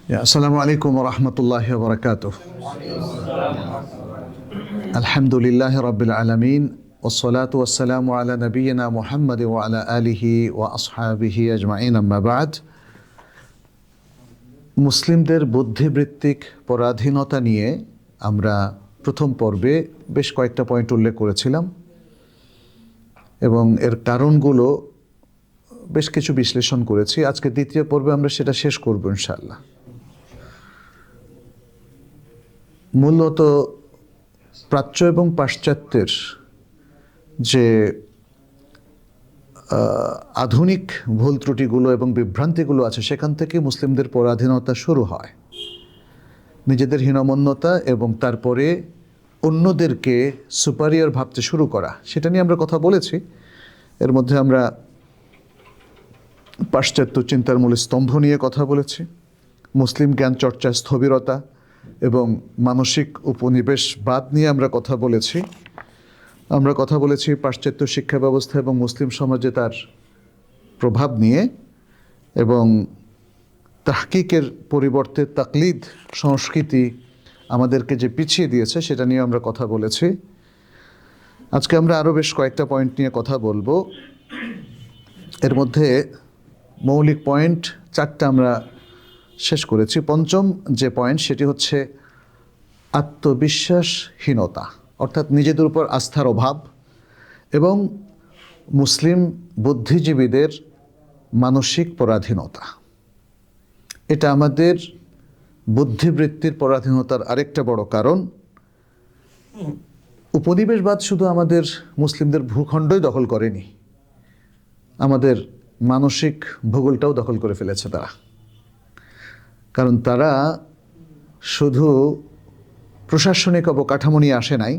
আসসালামু আলাইকুম ওয়া রাহমাতুল্লাহি ওয়া বারাকাতুহু। আলহামদুলিল্লাহি রাব্বিল আলামিন ওয়াসসালাতু ওয়াসসালামু আলা নাবিয়িনা মুহাম্মাদ ওয়া আলা আলিহি ওয়া আসহাবিহি আজমাইন, আম্মা বা'দ। মুসলিমদের বুদ্ধিবৃত্তিক পরাধীনতা নিয়ে আমরা প্রথম পর্বে বেশ কয়েকটা পয়েন্ট উল্লেখ করেছিলাম এবং এর কারণগুলো বেশ কিছু বিশ্লেষণ করেছি। আজকে দ্বিতীয় পর্বে আমরা সেটা শেষ করব ইনশাআল্লাহ। মূলত প্রাচ্য এবং পাশ্চাত্যের যে আধুনিক ভুল ত্রুটিগুলো এবং বিভ্রান্তিগুলো আছে সেখান থেকে মুসলিমদের পরাধীনতা শুরু হয়, নিজেদের হীনমন্যতা এবং তারপরে অন্যদেরকে সুপারিয়র ভাবতে শুরু করা, সেটা নিয়ে আমরা কথা বলেছি। এর মধ্যে আমরা পাশ্চাত্য চিন্তার মূল স্তম্ভ নিয়ে কথা বলেছি, মুসলিম জ্ঞান চর্চার স্থবিরতা এবং মানসিক উপনিবেশবাদ নিয়ে আমরা কথা বলেছি পাশ্চাত্য শিক্ষা ব্যবস্থা এবং মুসলিম সমাজে তার প্রভাব নিয়ে, এবং তাহকিকের পরিবর্তে তাকলিদ সংস্কৃতি আমাদেরকে যে পিছিয়ে দিয়েছে সেটা নিয়ে আমরা কথা বলেছি। আজকে আমরা আরও বেশ কয়েকটা পয়েন্ট নিয়ে কথা বলবো। এর মধ্যে মৌলিক পয়েন্ট 4টা আমরা শেষ করেছি। পঞ্চম যে পয়েন্ট সেটি হচ্ছে আত্মবিশ্বাসহীনতা, অর্থাৎ নিজেদের উপর আস্থার অভাব এবং মুসলিম বুদ্ধিজীবীদের মানসিক পরাধীনতা। এটা আমাদের বুদ্ধিবৃত্তির পরাধীনতার আরেকটা বড় কারণ। উপনিবেশবাদ শুধু আমাদের মুসলিমদের ভূখণ্ডই দখল করেনি, আমাদের মানসিক ভূগোলটাও দখল করে ফেলেছে তারা। কারণ তারা শুধু প্রশাসনিক অবকাঠামো নিয়ে আসে নাই,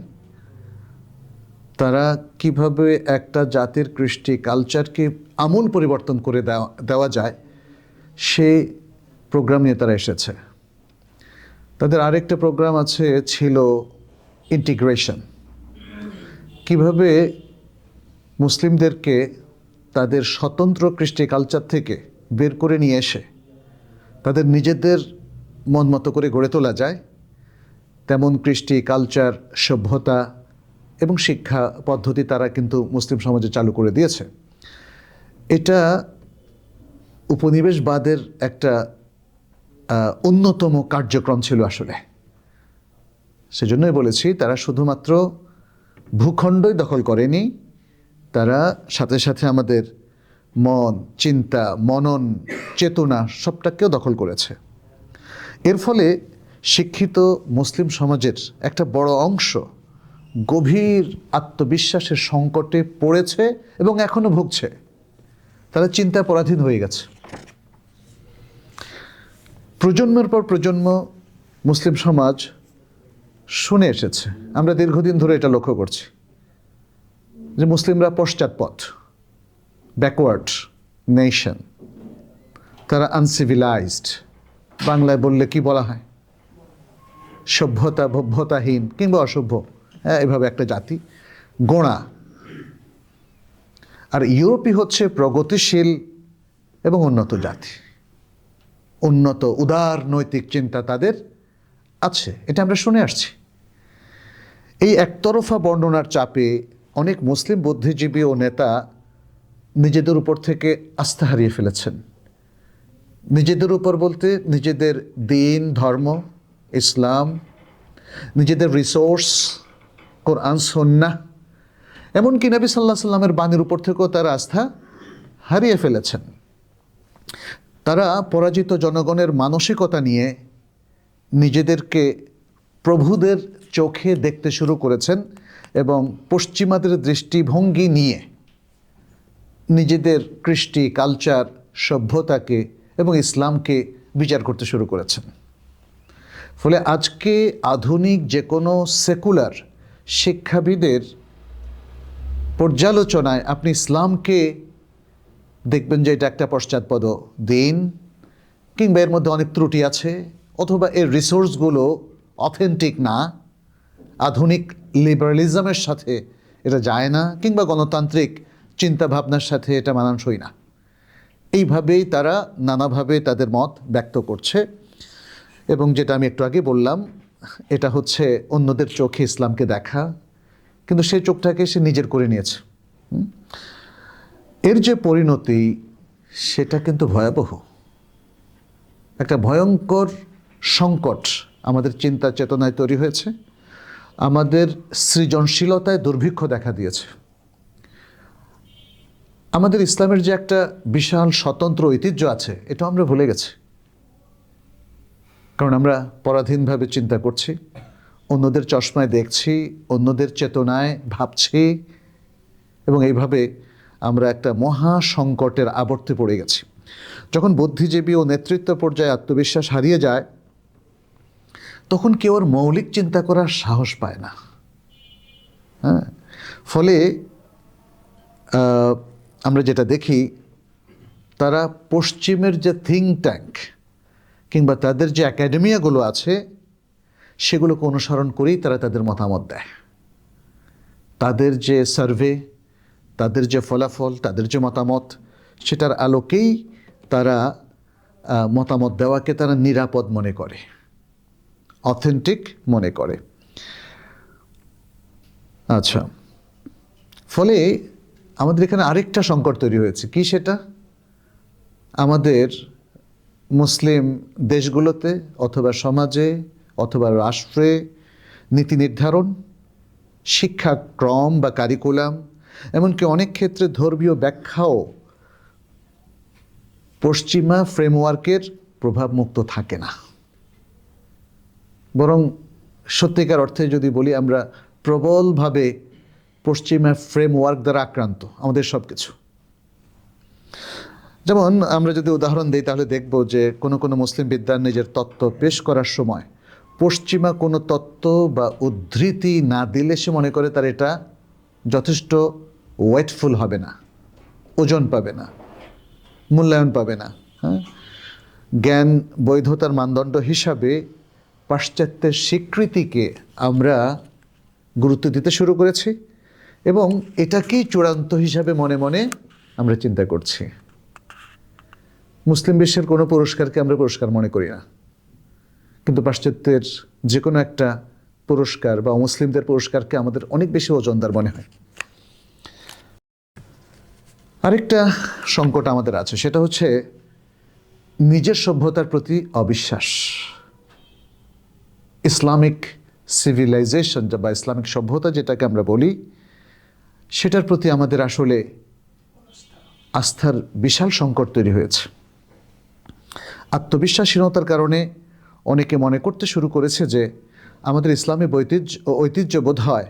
তারা কিভাবে একটা জাতির কৃষ্টি কালচারকে আমূল পরিবর্তন করে দেওয়া যায় সেই প্রোগ্রাম নিয়ে তারা এসেছে। তাদের আরেকটা প্রোগ্রাম ছিল ইন্টিগ্রেশন, কিভাবে মুসলিমদেরকে তাদের স্বতন্ত্র কৃষ্টি কালচার থেকে বের করে নিয়ে এসে তাদের নিজেদের মন মতো করে গড়ে তোলা যায়, তেমন কৃষ্টি কালচার, সভ্যতা এবং শিক্ষা পদ্ধতি তারা কিন্তু মুসলিম সমাজে চালু করে দিয়েছে। এটা উপনিবেশবাদের একটা অন্যতম কার্যক্রম ছিল আসলে। সেজন্যই বলেছি তারা শুধুমাত্র ভূখণ্ডই দখল করেনি, তারা সাথে সাথে আমাদের মন, চিন্তা, মনন, চেতনা সবটাকেও দখল করেছে। এর ফলে শিক্ষিত মুসলিম সমাজের একটা বড় অংশ গভীর আত্মবিশ্বাসের সংকটে পড়েছে এবং এখনো ভুগছে। তারা চিন্তা পরাধীন হয়ে গেছে। প্রজন্মের পর প্রজন্ম মুসলিম সমাজ শুনে এসেছে, আমরা দীর্ঘদিন ধরে এটা লক্ষ্য করছি যে মুসলিমরা পশ্চাৎপদ, ব্যাকওয়ার্ড নেশন, তারা আনসিভিলাইজড। বাংলায় বললে কি বলা হয়, সভ্যতা ভব্যতাহীন কিংবা অসভ্য, এভাবে একটা জাতি, গোঁড়া। আর ইউরোপই হচ্ছে প্রগতিশীল এবং উন্নত জাতি, উন্নত উদার নৈতিক চিন্তা তাদের আছে, এটা আমরা শুনে আসছি। এই একতরফা বর্ণনার চাপে অনেক মুসলিম বুদ্ধিজীবী ও নেতা নিজেদের উপর থেকে আস্থা হারিয়ে ফেলেছেন। নিজেদের উপর বলতে নিজেদের দিন, ধর্ম, ইসলাম, নিজেদের রিসোর্স, কোরআন, সুন্নাহ, এমনকি নবী সাল্লাল্লাহু আলাইহি সাল্লামের বাণীর উপর থেকেও তারা আস্থা হারিয়ে ফেলেছেন। তারা পরাজিত জনগণের মানসিকতা নিয়ে নিজেদেরকে প্রভুদের চোখে দেখতে শুরু করেছেন এবং পশ্চিমাদের দৃষ্টিভঙ্গি নিয়ে নিজেদের কৃষ্টি কালচার, সভ্যতাকে এবং ইসলামকে বিচার করতে শুরু করেছেন। ফলে আজকে আধুনিক যে কোনো সেকুলার শিক্ষাবিদের পর্যালোচনায় আপনি ইসলামকে দেখবেন যে এটা একটা পশ্চাৎপদ দিন, কিংবা এর মধ্যে অনেক ত্রুটি আছে, অথবা এর রিসোর্সগুলো অথেন্টিক না, আধুনিক লিবারালিজমের সাথে এটা যায় না, কিংবা গণতান্ত্রিক চিন্তাভাবনার সাথে এটা মানানসই না। এইভাবেই তারা নানাভাবে তাদের মত ব্যক্ত করছে। এবং যেটা আমি একটু আগে বললাম, এটা হচ্ছে অন্যদের চোখে ইসলামকে দেখা, কিন্তু সেই চোখটাকে সে নিজের করে নিয়েছে। এর যে পরিণতি সেটা কিন্তু ভয়াবহ, একটা ভয়ঙ্কর সংকট আমাদের চিন্তা চেতনায় তৈরি হয়েছে, আমাদের সৃজনশীলতায় দুর্ভিক্ষ দেখা দিয়েছে। আমাদের ইসলামের যে একটা বিশাল স্বতন্ত্র ঐতিহ্য আছে, এটা আমরা ভুলে গেছি, কারণ আমরা পরাধীনভাবে চিন্তা করছি, অন্যদের চশমায় দেখছি, অন্যদের চেতনায় ভাবছি, এবং এইভাবে আমরা একটা মহা সংকটের আবর্তে পড়ে গেছি। যখন বুদ্ধিজীবী ও নেতৃত্ব পর্যায়ে আত্মবিশ্বাস হারিয়ে যায়, তখন কেউ আর মৌলিক চিন্তা করার সাহস পায় না। হ্যাঁ, ফলে আমরা যেটা দেখি, তারা পশ্চিমের যে থিঙ্ক ট্যাঙ্ক কিংবা তাদের যে একাডেমিয়াগুলো আছে, সেগুলোকে অনুসরণ করেই তারা তাদের মতামত দেয়। তাদের যে সার্ভে, তাদের যে ফলাফল, তাদের যে মতামত, সেটার আলোকেই তারা মতামত দেওয়াকে তারা নিরাপদ মনে করে, অথেন্টিক মনে করে। আচ্ছা, ফলে আমাদের এখানে আরেকটা সংকট তৈরি হয়েছে। কি সেটা? আমাদের মুসলিম দেশগুলোতে অথবা সমাজে অথবা রাষ্ট্রে নীতি নির্ধারণ, শিক্ষাক্রম বা কারিকুলাম, এমনকি অনেক ক্ষেত্রে ধর্মীয় ব্যাখ্যাও পশ্চিমা ফ্রেমওয়ার্কের প্রভাবমুক্ত থাকে না, বরং সত্যিকার অর্থে যদি বলি, আমরা প্রবলভাবে পশ্চিমা ফ্রেমওয়ার্ক দ্বারা আক্রান্ত আমাদের সব কিছু। যেমন আমরা যদি উদাহরণ দিই, তাহলে দেখব যে কোনো কোনো মুসলিম বিদ্বান নিজের তত্ত্ব পেশ করার সময় পশ্চিমা কোনো তত্ত্ব বা উদ্ধৃতি না দিলে সে মনে করে তার এটা যথেষ্ট ওয়েটফুল হবে না, ওজন পাবে না, মূল্যায়ন পাবে না। হ্যাঁ, জ্ঞান বৈধতার মানদণ্ড হিসাবে পাশ্চাত্যের স্বীকৃতিকে আমরা গুরুত্ব দিতে শুরু করেছি, এবং এটাকেই চূড়ান্ত হিসাবে মনে মনে আমরা চিন্তা করছি। মুসলিম বিশ্বের কোনো পুরস্কারকে আমরা পুরস্কার মনে করি না, কিন্তু পাশ্চাত্যের যে কোনো একটা পুরস্কার বা অমুসলিমদের পুরস্কারকে আমাদের অনেক বেশি ওজনদার মনে হয়। আরেকটা সংকট আমাদের আছে, সেটা হচ্ছে নিজের সভ্যতার প্রতি অবিশ্বাস। ইসলামিক সিভিলাইজেশন বা ইসলামিক সভ্যতা যেটাকে আমরা বলি, সেটার প্রতি আমাদের আসলে আস্থার বিশাল সংকট তৈরি হয়েছে। আত্মবিশ্বাসহীনতার কারণে অনেকে মনে করতে শুরু করেছে যে আমাদের ইসলামী ঐতিহ্য বোধ হয়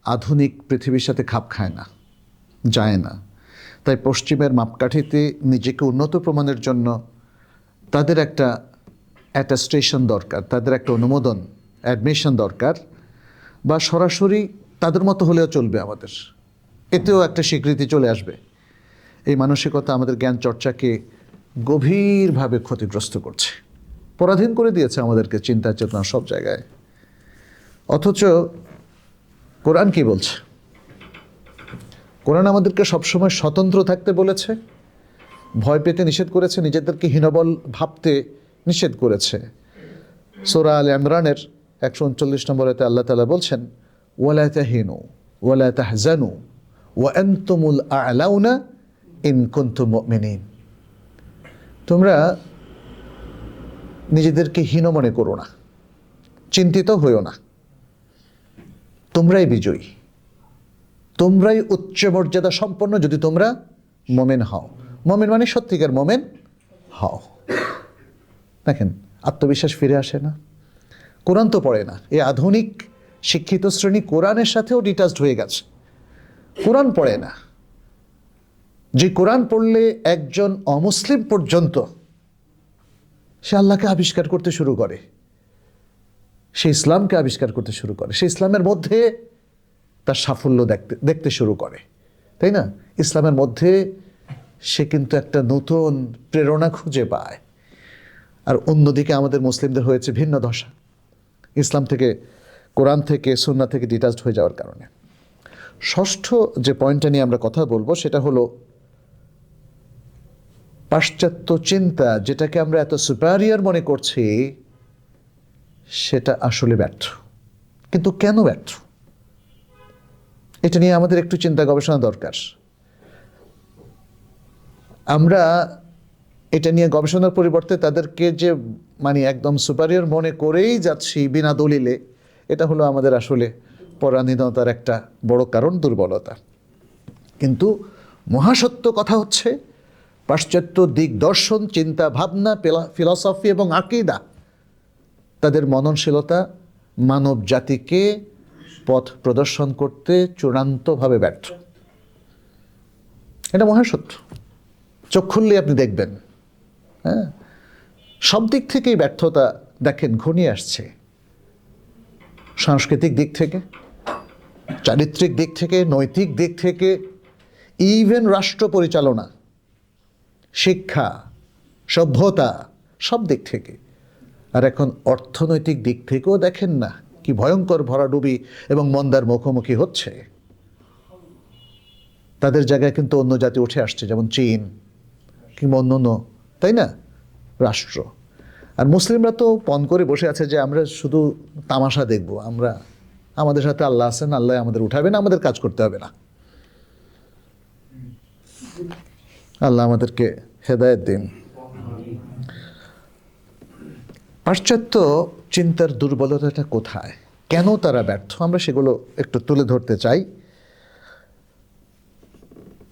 আধুনিক পৃথিবীর সাথে খাপ খায় না, যায় না। তাই পশ্চিমের মাপকাঠিতে নিজেকে উন্নত প্রমাণের জন্য তাদের একটা অ্যাটাস্টেশন দরকার, তাদের একটা অনুমোদন, অ্যাডমিশন দরকার, বা সরাসরি তাদের মতো হলেও চলবে, আমাদের এতেও একটা স্বীকৃতি চলে আসবে। এই মানসিকতা আমাদের জ্ঞান চর্চাকে গভীরভাবে ক্ষতিগ্রস্ত করছে, পরাধীন করে দিয়েছে আমাদেরকে চিন্তা চেতনা সব জায়গায়। অথচ কোরআন কি বলছে? কোরআন আমাদেরকে সবসময় স্বতন্ত্র থাকতে বলেছে, ভয় পেতে নিষেধ করেছে, নিজেদেরকে হীনবল ভাবতে নিষেধ করেছে। সূরা আলে ইমরানের 139 নম্বর আয়াতে আল্লাহ তাআলা বলছেন, ওয়ালা তাহিনু ওয়ালা তাহজানু ওয়া আনতুমুল আ'লাউনা ইন কুনতুম মুমিনিন। তোমরা নিজেদেরকে হীন মনে করো না, চিন্তিত হইও না, তোমরাই বিজয়ী, তোমরাই উচ্চ মর্যাদা সম্পন্ন যদি তোমরা মোমেন হও। মোমেন মানে সত্যিকার মোমেন হও। দেখেন, আত্মবিশ্বাস ফিরে আসে না, কোরআন তো পড়ে না। এই আধুনিক শিক্ষিত শ্রেণী কোরআনের সাথেও ডিটাচড হয়ে গেছে, কোরআন পড়ে না। যে কোরআন পড়লে একজন অমুসলিম পর্যন্ত সে আল্লাহকে আবিষ্কার করতে শুরু করে, সে ইসলামকে আবিষ্কার করতে শুরু করে, সে ইসলামের মধ্যে তার সাফল্য দেখতে শুরু করে, তাই না? ইসলামের মধ্যে সে কিন্তু একটা নতুন প্রেরণা খুঁজে পায়। আর অন্যদিকে আমাদের মুসলিমদের হয়েছে ভিন্ন দশা, ইসলাম থেকে, কোরআন থেকে, সুন্নাহ থেকে ডিটাচড হয়ে যাওয়ার কারণে। ষষ্ঠ যে পয়েন্টটা নিয়ে আমরা কথা বলবো, সেটা হলো পাশ্চাত্য চিন্তা, যেটাকে আমরা এত সুপারিয়র মনে করছি, সেটা আসলে ব্যর্থ। কিন্তু কেন ব্যর্থ, এটা নিয়ে আমাদের একটু চিন্তা গবেষণা দরকার। আমরা এটা নিয়ে গবেষণার পরিবর্তে তাদেরকে যে একদম সুপারিয়র মনে করেই যাচ্ছি বিনা দলিলে, এটা হলো আমাদের আসলে পরাধীনতার একটা বড় কারণ, দুর্বলতা। কিন্তু মহাসত্য কথা হচ্ছে, পাশ্চাত্য দিগদর্শন, চিন্তা ভাবনা, ফিলসফি এবং আকীদা, তাদের মননশীলতা মানব জাতিকে পথ প্রদর্শন করতে চূড়ান্তভাবে ব্যর্থ। এটা মহাসত্য, চোখ খুললে আপনি দেখবেন। হ্যাঁ, সব দিক থেকেই ব্যর্থতা দেখেন ঘনিয়ে আসছে। সাংস্কৃতিক দিক থেকে, চারিত্রিক দিক থেকে, নৈতিক দিক থেকে, ইভেন রাষ্ট্র পরিচালনা, শিক্ষা, সভ্যতা, সব দিক থেকে। আর এখন অর্থনৈতিক দিক থেকেও দেখেন না কি ভয়ঙ্কর ভরাডুবি এবং মন্দার মুখোমুখি হচ্ছে। তাদের জায়গায় কিন্তু অন্য জাতি উঠে আসছে, যেমন চীন কিংবা অন্য, তাই না, রাষ্ট্র। আর মুসলিমরা তো পণ করে বসে আছে যে আমরা শুধু তামাশা দেখব, আমাদের সাথে আল্লাহ আছেন, আল্লাহ আমাদের উঠাবেন, আমাদের কাজ করতে হবে না। আল্লাহ আমাদেরকে হেদায়েত দিন। পাশ্চাত্য চিন্তার দুর্বলতাটা কোথায়, কেন তারা ব্যর্থ, আমরা সেগুলো একটু তুলে ধরতে চাই।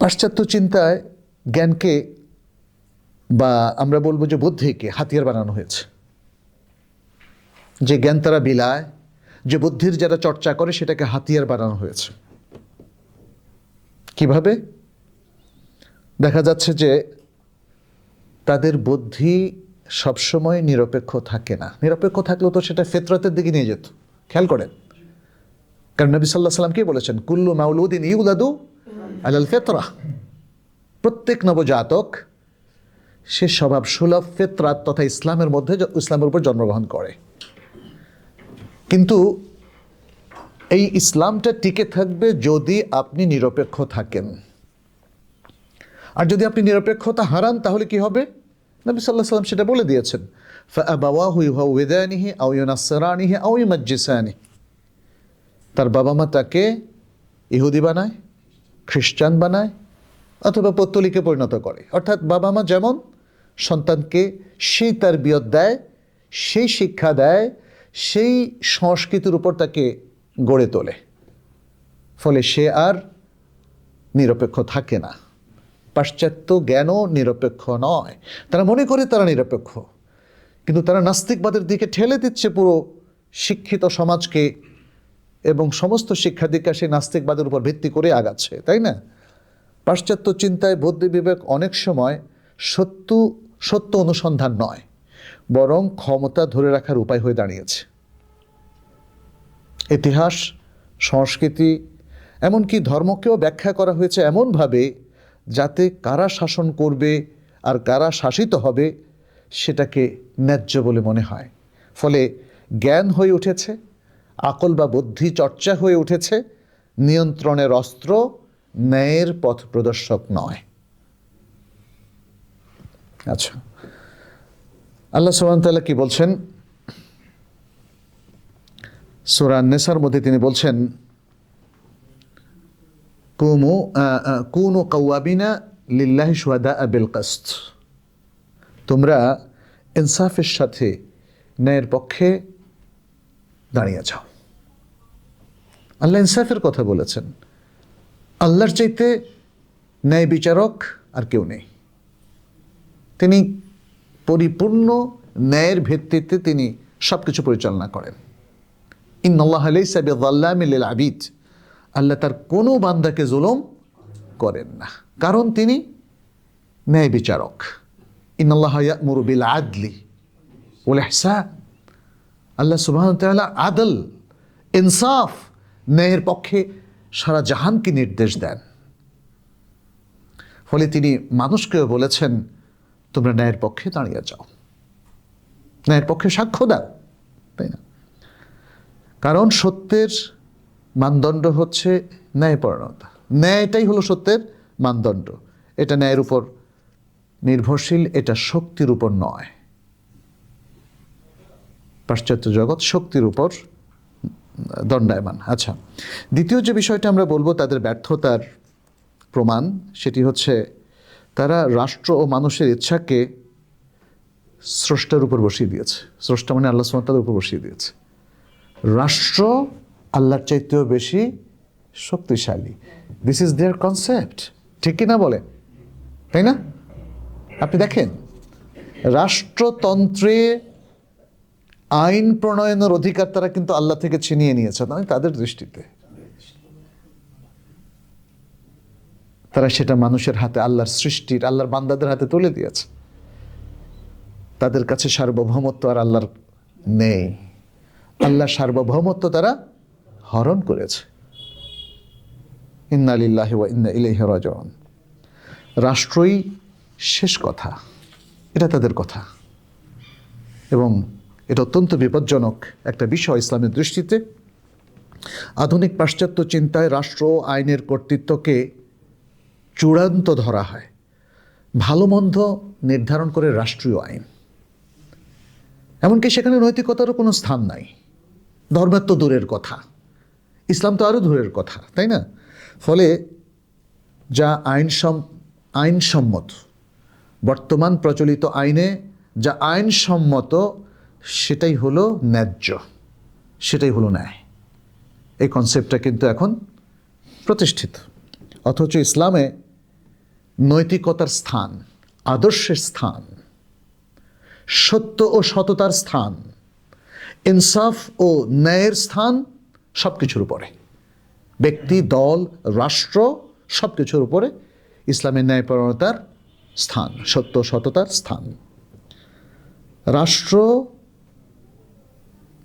পাশ্চাত্য চিন্তায় জ্ঞানকে, বা আমরা বলবো যে বুদ্ধিকে হাতিয়ার বানানো হয়েছে। যে জ্ঞান তারা বিলায়, যে বুদ্ধির যারা চর্চা করে, সেটাকে হাতিয়ার বানানো হয়েছে। কিভাবে? দেখা যাচ্ছে যে তাদের বুদ্ধি সবসময় নিরপেক্ষ থাকে না। নিরপেক্ষ থাকলেও তো সেটা ফিতরতের দিকে নিয়ে যেত। খেয়াল করেন, কারণ নবী সাল্লাল্লাহু আলাইহি ওয়াসাল্লাম কি বলেছেন? কুল্লু মাউলুদিন ইউলাদু আলাল ফিতরাহ। প্রত্যেক নবজাতক সে স্বভাব সুলভ ফিতরাত তথা ইসলামের মধ্যে, ইসলামের উপর জন্মগ্রহণ করে। কিন্তু এই ইসলামটা টিকে থাকবে যদি আপনি নিরপেক্ষ থাকেন। আর যদি আপনি নিরপেক্ষতা হারান, তাহলে কি হবে? নবী সাল্লাল্লাহু আলাইহি ওয়াসাল্লাম সেটা বলে দিয়েছেন, ফাআবাওয়াহু ইউহাউওয়িদানিহি আও ইউনাসসিরানিহি আও ইউমাজ্জিসানিহি। তার বাবা মা তাকে ইহুদি বানায়, খ্রিস্টান বানায়, অথবা পৌত্তলিকে পরিণত করে। অর্থাৎ বাবা মা যেমন সন্তানকে সেই তারবিয়ত দেয়, সেই শিক্ষা দেয়, সেই সংস্কৃতির উপর তাকে গড়ে তোলে, ফলে সে আর নিরপেক্ষ থাকে না। পাশ্চাত্য জ্ঞানও নিরপেক্ষ নয়। তারা মনে করে তারা নিরপেক্ষ, কিন্তু তারা নাস্তিকবাদের দিকে ঠেলে দিচ্ছে পুরো শিক্ষিত সমাজকে, এবং সমস্ত শিক্ষা দীক্ষা সেই নাস্তিকবাদের উপর ভিত্তি করে আগাচ্ছে, তাই না? পাশ্চাত্য চিন্তায় বুদ্ধি বিবেক অনেক সময় সত্য অনুসন্ধান নয়, বরং ক্ষমতা ধরে রাখার উপায় হয়ে দাঁড়িয়েছে। ইতিহাস, সংস্কৃতি, এমনকি ধর্মকেও ব্যাখ্যা করা হয়েছে এমনভাবে যাতে কারা শাসন করবে আর কারা শাসিত হবে সেটাকে ন্যায্য বলে মনে হয়। ফলে জ্ঞান হয়ে উঠেছে, আকল বা বুদ্ধি চর্চা হয়ে উঠেছে নিয়ন্ত্রণের অস্ত্র, ন্যায়ের পথ প্রদর্শক নয়। আচ্ছা, আল্লাহ সুবহানাহু ওয়া তাআলা কি বলছেন? সূরা আন-নিসার মধ্যে তিনি বলছেন, কুনু কাওয়াবিনা লিল্লাহি শুহাদাআ বিল কিসত। তোমরা ইনসাফের সাথে ন্যায়ের পক্ষে দাঁড়িয়ে যাও। আল্লাহ ইনসাফের কথা বলেছেন। আল্লাহর চাইতে ন্যায় বিচারক আর কেউ নেই। তিনি পরিপূর্ণ ন্যায়ের ভিত্তিতে তিনি সবকিছু পরিচালনা করেন। ইন্নাল্লাহা লাইসা বিযাল্লামিল লিল আবিদ। আল্লাহ তার কোনো বান্দাকে জুলুম করেন না, কারণ তিনি ন্যায় বিচারক। ইন্নাল্লাহা ইয়া'মুরু বিল আদলি ওয়াল ইহসান। আল্লাহ সুবহানাহু ওয়া তাআলা আদল, ইনসাফ, ন্যায়ের পক্ষে সারা জাহানকে নির্দেশ দেন। ফলে তিনি মানুষকেও বলেছেন, তোমরা ন্যায়ের পক্ষে দাঁড়িয়ে যাও, ন্যায়ের পক্ষে সাক্ষ্য দাও, তাই না? কারণ সত্যের মানদণ্ড হচ্ছে ন্যায়পরায়ণতা। ন্যায়টাই হলো সত্যের মানদণ্ড। এটা ন্যায়ের উপর নির্ভরশীল, এটা শক্তির উপর নয়। পাশ্চাত্য জগৎ শক্তির উপর দণ্ডায়মান। আচ্ছা, দ্বিতীয় যে বিষয়টা আমরা বলবো তাদের ব্যর্থতার প্রমাণ, সেটি হচ্ছে তারা রাষ্ট্র ও মানুষের ইচ্ছাকে স্রষ্টার উপর বসিয়ে দিয়েছে। স্রষ্টা মানে আল্লাহ সুবহানাহু ওয়া তাআলার উপর বসিয়ে দিয়েছে। রাষ্ট্র আল্লাহর চাইতেও বেশি শক্তিশালী। দিস ইজ দেয়ার কনসেপ্ট, ঠিক কিনা বলে, তাই না? আপনি দেখেন, রাষ্ট্রতন্ত্রে আইন প্রণয়নের অধিকার তারা কিন্তু আল্লাহ থেকে ছিনিয়ে নিয়েছে, নয় তাদের দৃষ্টিতে। তারা সেটা মানুষের হাতে, আল্লাহর সৃষ্টির, আল্লাহর বান্দাদের হাতে তুলে দিয়েছে। তাদের কাছে সার্বভৌমত্ব আর আল্লাহর নেই। আল্লাহর সার্বভৌমত্ব তারা হরণ করেছে। ইন্না লিল্লাহি ওয়া ইন্না ইলাইহি রাজিউন। রাষ্ট্রই শেষ কথা, এটা তাদের কথা, এবং এটা অত্যন্ত বিপজ্জনক একটা বিষয় ইসলামের দৃষ্টিতে। আধুনিক পাশ্চাত্য চিন্তায় রাষ্ট্র ও আইনের কর্তৃত্বকে চূড়ান্ত ধরা হয়। ভালো মন্দ নির্ধারণ করে রাষ্ট্রীয় আইন, এমনকি সেখানে নৈতিকতারও কোনো স্থান নাই। ধর্মের তো দূরের কথা, ইসলাম তো আরও দূরের কথা, তাই না? ফলে যা আইনসম্মত, বর্তমান প্রচলিত আইনে যা আইনসম্মত সেটাই হলো ন্যায্য, সেটাই হলো ন্যায়। এই কনসেপ্টটা কিন্তু এখন প্রতিষ্ঠিত। অথচ ইসলামে নৈতিকতার স্থান, আদর্শের স্থান, সত্য ও সততার স্থান, ইনসাফ ও ন্যায়ের স্থান সব কিছুর উপরে। ব্যক্তি, দল, রাষ্ট্র সব কিছুর উপরে ইসলামের ন্যায়পরায়ণতার স্থান, সত্য সততার স্থান। রাষ্ট্র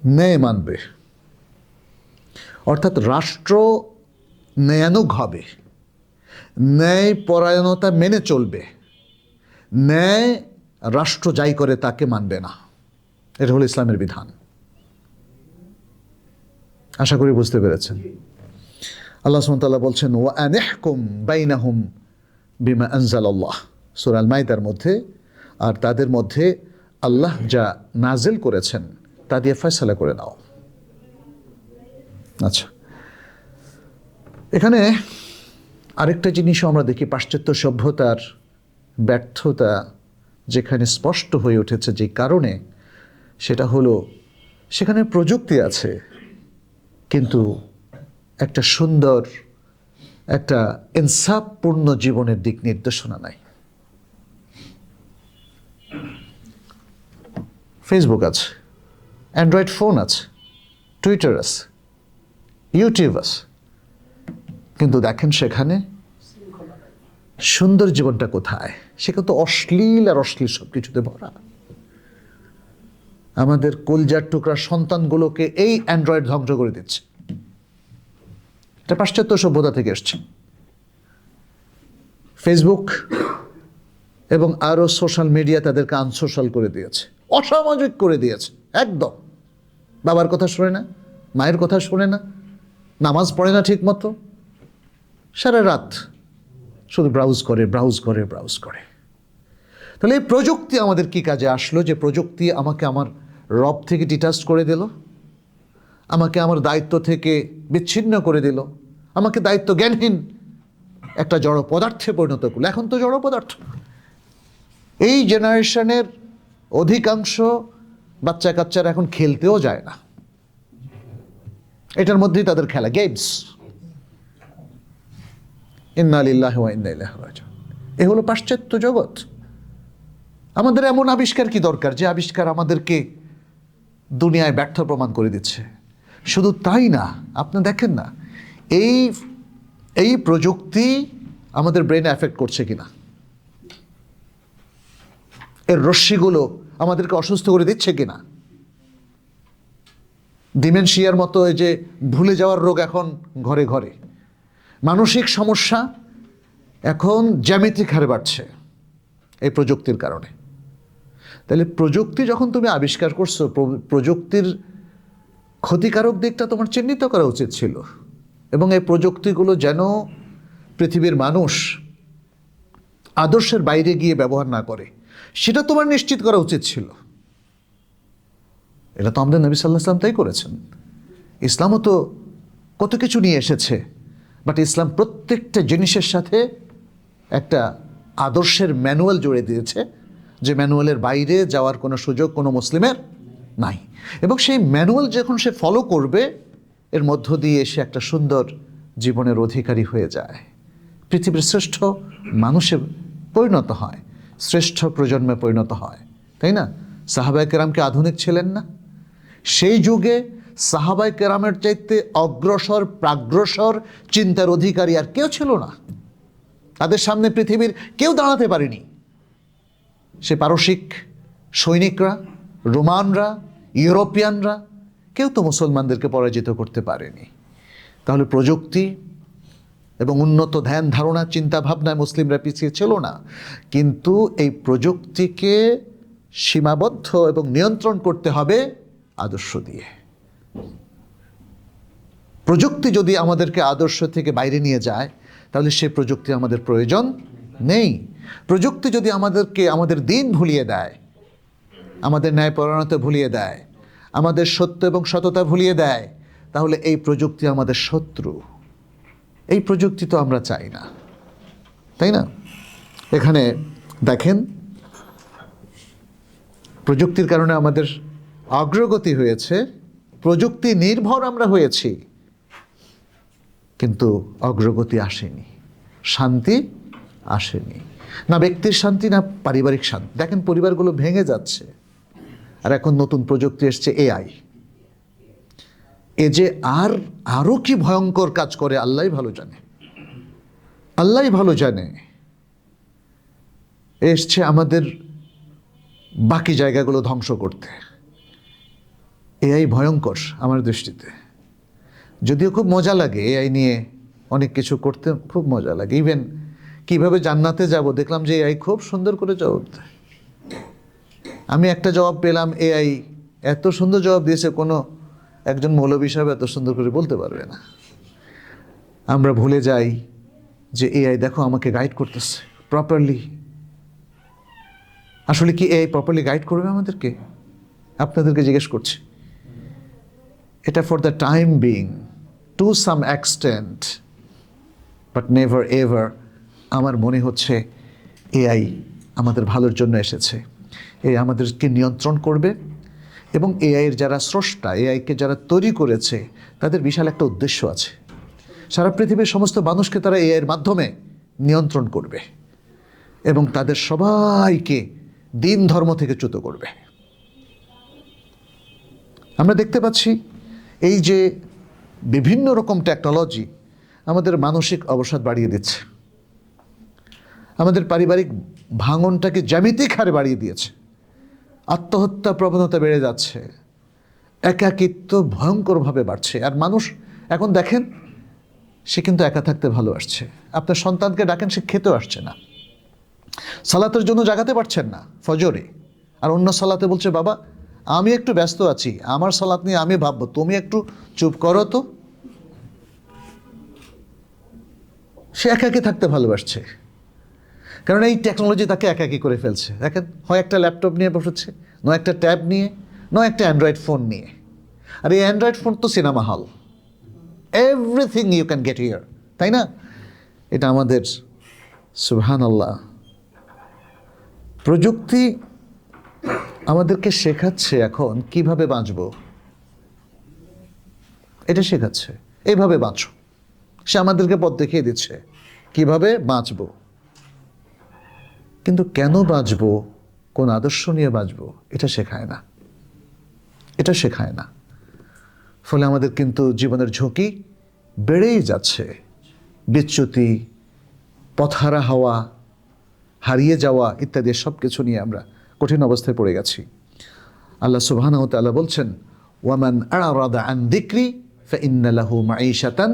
ন্যায় মানবে, অর্থাৎ রাষ্ট্র ন্যায়ানুগ হবে, ন্যায় পরায়ণতা মেনে চলবে। ন্যায় রাষ্ট্র যাই করে তাকে মানবে না। এটা হলো ইসলামের বিধান। আশা করি বুঝতে পেরেছেন। আল্লাহ সুবহানাহু ওয়া তাআলা বলছেন, ওয়া আনিহকুম বাইনাহুম বিমা আনজালাল্লাহ, সূরা আল মাইদার মধ্যে। আর তাদের মধ্যে আল্লাহ যা নাজিল করেছেন তা দিয়ে ফয়সালা করে নাও। আচ্ছা, এখানে আরেকটা জিনিসও আমরা দেখি, পাশ্চাত্য সভ্যতার ব্যর্থতা যেখানে স্পষ্ট হয়ে উঠেছে যে কারণে, সেটা হলো সেখানে প্রযুক্তি আছে কিন্তু একটা সুন্দর, একটা ইনসাফপূর্ণ জীবনের দিক নির্দেশনা নাই। ফেসবুক আছে, অ্যান্ড্রয়েড ফোন আছে, টুইটার আছে, ইউটিউব আছে, কিন্তু দেখেন সেখানে সুন্দর জীবনটা কোথায়? সেখানে তো অশ্লীল আর অশ্লীল সব কিছুতে ভরা। আমাদের কলজার টুকরা সন্তানগুলোকে এই অ্যান্ড্রয়েড ধ্বংস করে দিচ্ছে। এটা পাশ্চাত্য সভ্যতা থেকে এসছে। ফেসবুক এবং আরও সোশ্যাল মিডিয়া তাদেরকে আনসোশ্যাল করে দিয়েছে, অসামাজিক করে দিয়েছে একদম। বাবার কথা শোনে না, মায়ের কথা শোনে না, নামাজ পড়ে না ঠিক মতো, সারা রাত শুধু ব্রাউজ করে। তাহলে এই প্রযুক্তি আমাদের কি কাজে আসলো? যে প্রযুক্তি আমাকে আমার রব থেকে ডিটাচ করে দিল, আমাকে আমার দায়িত্ব থেকে বিচ্ছিন্ন করে দিল, আমাকে দায়িত্ব জ্ঞানহীন একটা জড় পদার্থে পরিণত করলো। এখন তো জড় পদার্থ। এই জেনারেশনের অধিকাংশ বাচ্চা কাচ্চারা এখন খেলতেও যায় না, এটার মধ্যেই তাদের খেলা, গেমস। ইন্না লিল্লাহি ওয়া ইন্না ইলাইহি রাজিউন। এ হলো পাশ্চাত্য জগৎ। আমাদের এমন আবিষ্কার কি দরকার যে আবিষ্কার আমাদেরকে দুনিয়ায় ব্যর্থ প্রমাণ করে দিচ্ছে? শুধু তাই না, আপনি দেখেন না এই প্রযুক্তি আমাদের ব্রেনে এফেক্ট করছে কিনা। এর রশ্মিগুলো আমাদেরকে অসুস্থ করে দিচ্ছে কিনা। ডিমেনশিয়ার মতো এই যে ভুলে যাওয়ার রোগ এখন ঘরে ঘরে, মানসিক সমস্যা এখন জ্যামিতিক হারে বাড়ছে এই প্রযুক্তির কারণে। তাহলে প্রযুক্তি যখন তুমি আবিষ্কার করছো, প্রযুক্তির ক্ষতিকারক দিকটা তোমার চিহ্নিত করা উচিত ছিল, এবং এই প্রযুক্তিগুলো যেন পৃথিবীর মানুষ আদর্শের বাইরে গিয়ে ব্যবহার না করে সেটা তোমার নিশ্চিত করা উচিত ছিল। এটা তো আমাদের নবী সাল্লাল্লাহু আলাইহি ওয়াসাল্লাম তাই করেছেন। ইসলামও তো কত কিছু নিয়ে এসেছে, বাট ইসলাম প্রত্যেকটা জিনিসের সাথে একটা আদর্শের ম্যানুয়াল জুড়ে দিয়েছে, যে ম্যানুয়ালের বাইরে যাওয়ার কোনো সুযোগ কোনো মুসলিমের নাই। এবং সেই ম্যানুয়াল যখন সে ফলো করবে, এর মধ্য দিয়ে সে একটা সুন্দর জীবনের অধিকারী হয়ে যায়, পৃথিবীর শ্রেষ্ঠ মানুষে পরিণত হয়, শ্রেষ্ঠ প্রজন্মে পরিণত হয়, তাই না? সাহাবায়ে কেরামকে আধুনিক ছিলেন না? সেই যুগে সাহাবায়ে কেরামের চাইতে অগ্রসর প্রাগ্রসর চিন্তার অধিকারী আর কেউ ছিল না। তাদের সামনে পৃথিবীর কেউ দাঁড়াতে পারেনি। সে পারসিক সৈনিকরা, রোমানরা, ইউরোপিয়ানরা কেউ তো মুসলমানদেরকে পরাজিত করতে পারেনি। তাহলে প্রযুক্তি এবং উন্নত ধ্যান ধারণা চিন্তা ভাবনায় মুসলিমরা পিছিয়ে ছিল না, কিন্তু এই প্রযুক্তিকে সীমাবদ্ধ এবং নিয়ন্ত্রণ করতে হবে আদর্শ দিয়ে। প্রযুক্তি যদি আমাদেরকে আদর্শ থেকে বাইরে নিয়ে যায়, তাহলে সেই প্রযুক্তি আমাদের প্রয়োজন নেই। প্রযুক্তি যদি আমাদেরকে আমাদের দিন ভুলিয়ে দেয়, আমাদের ন্যায়পরায়ণতা ভুলিয়ে দেয়, আমাদের সত্য এবং সততা ভুলিয়ে দেয়, তাহলে এই প্রযুক্তি আমাদের শত্রু। এই প্রযুক্তি তো আমরা চাই না, তাই না? এখানে দেখেন, প্রযুক্তির কারণে আমাদের অগ্রগতি হয়েছে, প্রযুক্তি নির্ভর আমরা হয়েছি, কিন্তু অগ্রগতি আসেনি, শান্তি আসেনি। না ব্যক্তির শান্তি, না পারিবারিক শান্তি। দেখেন পরিবারগুলো ভেঙে যাচ্ছে। আর এখন নতুন প্রযুক্তি এসছে এআই। এ যে আরও কি ভয়ঙ্কর কাজ করে আল্লাহই ভালো জানে, আল্লাহই ভালো জানে। এসছে আমাদের বাকি জায়গাগুলো ধ্বংস করতে। এআই ভয়ঙ্কর আমার দৃষ্টিতে। যদিও খুব মজা লাগে এআই নিয়ে অনেক কিছু করতে, খুব মজা লাগে। ইভেন কিভাবে জান্নাতে যাব, দেখলাম যে এআই খুব সুন্দর করে জবাব দেয়। আমি একটা জবাব পেলাম, এআই এত সুন্দর জবাব দিয়েছে, কোনো একজন মৌলবী সাহেব এত সুন্দর করে বলতে পারবে না। আমরা ভুলে যাই যে এআই দেখো আমাকে গাইড করতেছে প্রপারলি। আসলে কি এআই প্রপারলি গাইড করবে আমাদেরকে? আপনাদেরকে জিজ্ঞেস করছি। এটা for the time being, to some extent, but never ever. আমার মনে হচ্ছে এআই আমাদের ভালোর জন্য এসেছে। এআই আমাদেরকে নিয়ন্ত্রণ করবে, এবং এআইয়ের যারা স্রষ্টা, এআইকে যারা তৈরি করেছে, তাদের বিশাল একটা উদ্দেশ্য আছে। সারা পৃথিবীর সমস্ত মানুষকে তারা এআইয়ের মাধ্যমে নিয়ন্ত্রণ করবে এবং তাদের সবাইকে দিন ধর্ম থেকে চ্যুত করবে। আমরা দেখতে পাচ্ছি এই যে বিভিন্ন রকম টেকনোলজি আমাদের মানসিক অবসাদ বাড়িয়ে দিচ্ছে, আমাদের পারিবারিক ভাঙনটাকে জ্যামিতিক হারে বাড়িয়ে দিয়েছে, আত্মহত্যা প্রবণতা বেড়ে যাচ্ছে, একাকিত্ব ভয়ঙ্করভাবে বাড়ছে। আর মানুষ এখন দেখেন, সে কিন্তু একা থাকতে ভালোবাসছে। আপনার সন্তানকে ডাকেন, সে খেতেও আসছে না, সালাতের জন্য জাগাতে পারছেন না ফজরে, আর অন্য সালাতে বলছে বাবা আমি একটু ব্যস্ত আছি, আমার সালাত নিয়ে আমি ভাববো, তুমি একটু চুপ করো তো। সে একাকি থাকতে ভালোবাসছে, কারণ এই টেকনোলজি তাকে একাকি করে ফেলছে। দেখেন, হয় একটা ল্যাপটপ নিয়ে বসেছে, নয় একটা ট্যাব নিয়ে, নয় একটা অ্যান্ড্রয়েড ফোন নিয়ে। আর এই অ্যান্ড্রয়েড ফোন তো cinema hall, everything you can get here, তাই না? এটা আমাদের সুবহানাল্লাহ, প্রযুক্তি আমাদেরকে শেখাচ্ছে এখন কিভাবে বাঁচব। এটা শেখাচ্ছে, এইভাবে বাঁচো। সে আমাদেরকে পথ দেখিয়ে দিচ্ছে কিভাবে বাঁচব, কিন্তু কেন বাঁচব, কোন আদর্শ নিয়ে বাঁচব, এটা শেখায় না, এটা শেখায় না। ফলে আমাদের কিন্তু জীবনের ঝুঁকি বেড়েই যাচ্ছে। বিচ্যুতি, পথহারা হওয়া, হারিয়ে যাওয়া ইত্যাদি সব কিছু নিয়ে আমরা কঠিন অবস্থায় পড়ে গেছি। আল্লাহ সুবহানাহু ওয়া তাআলা বলছেন, ওয়ামান আ'রাদা আন যিকরি ফাইন্না লাহু মাঈশাতান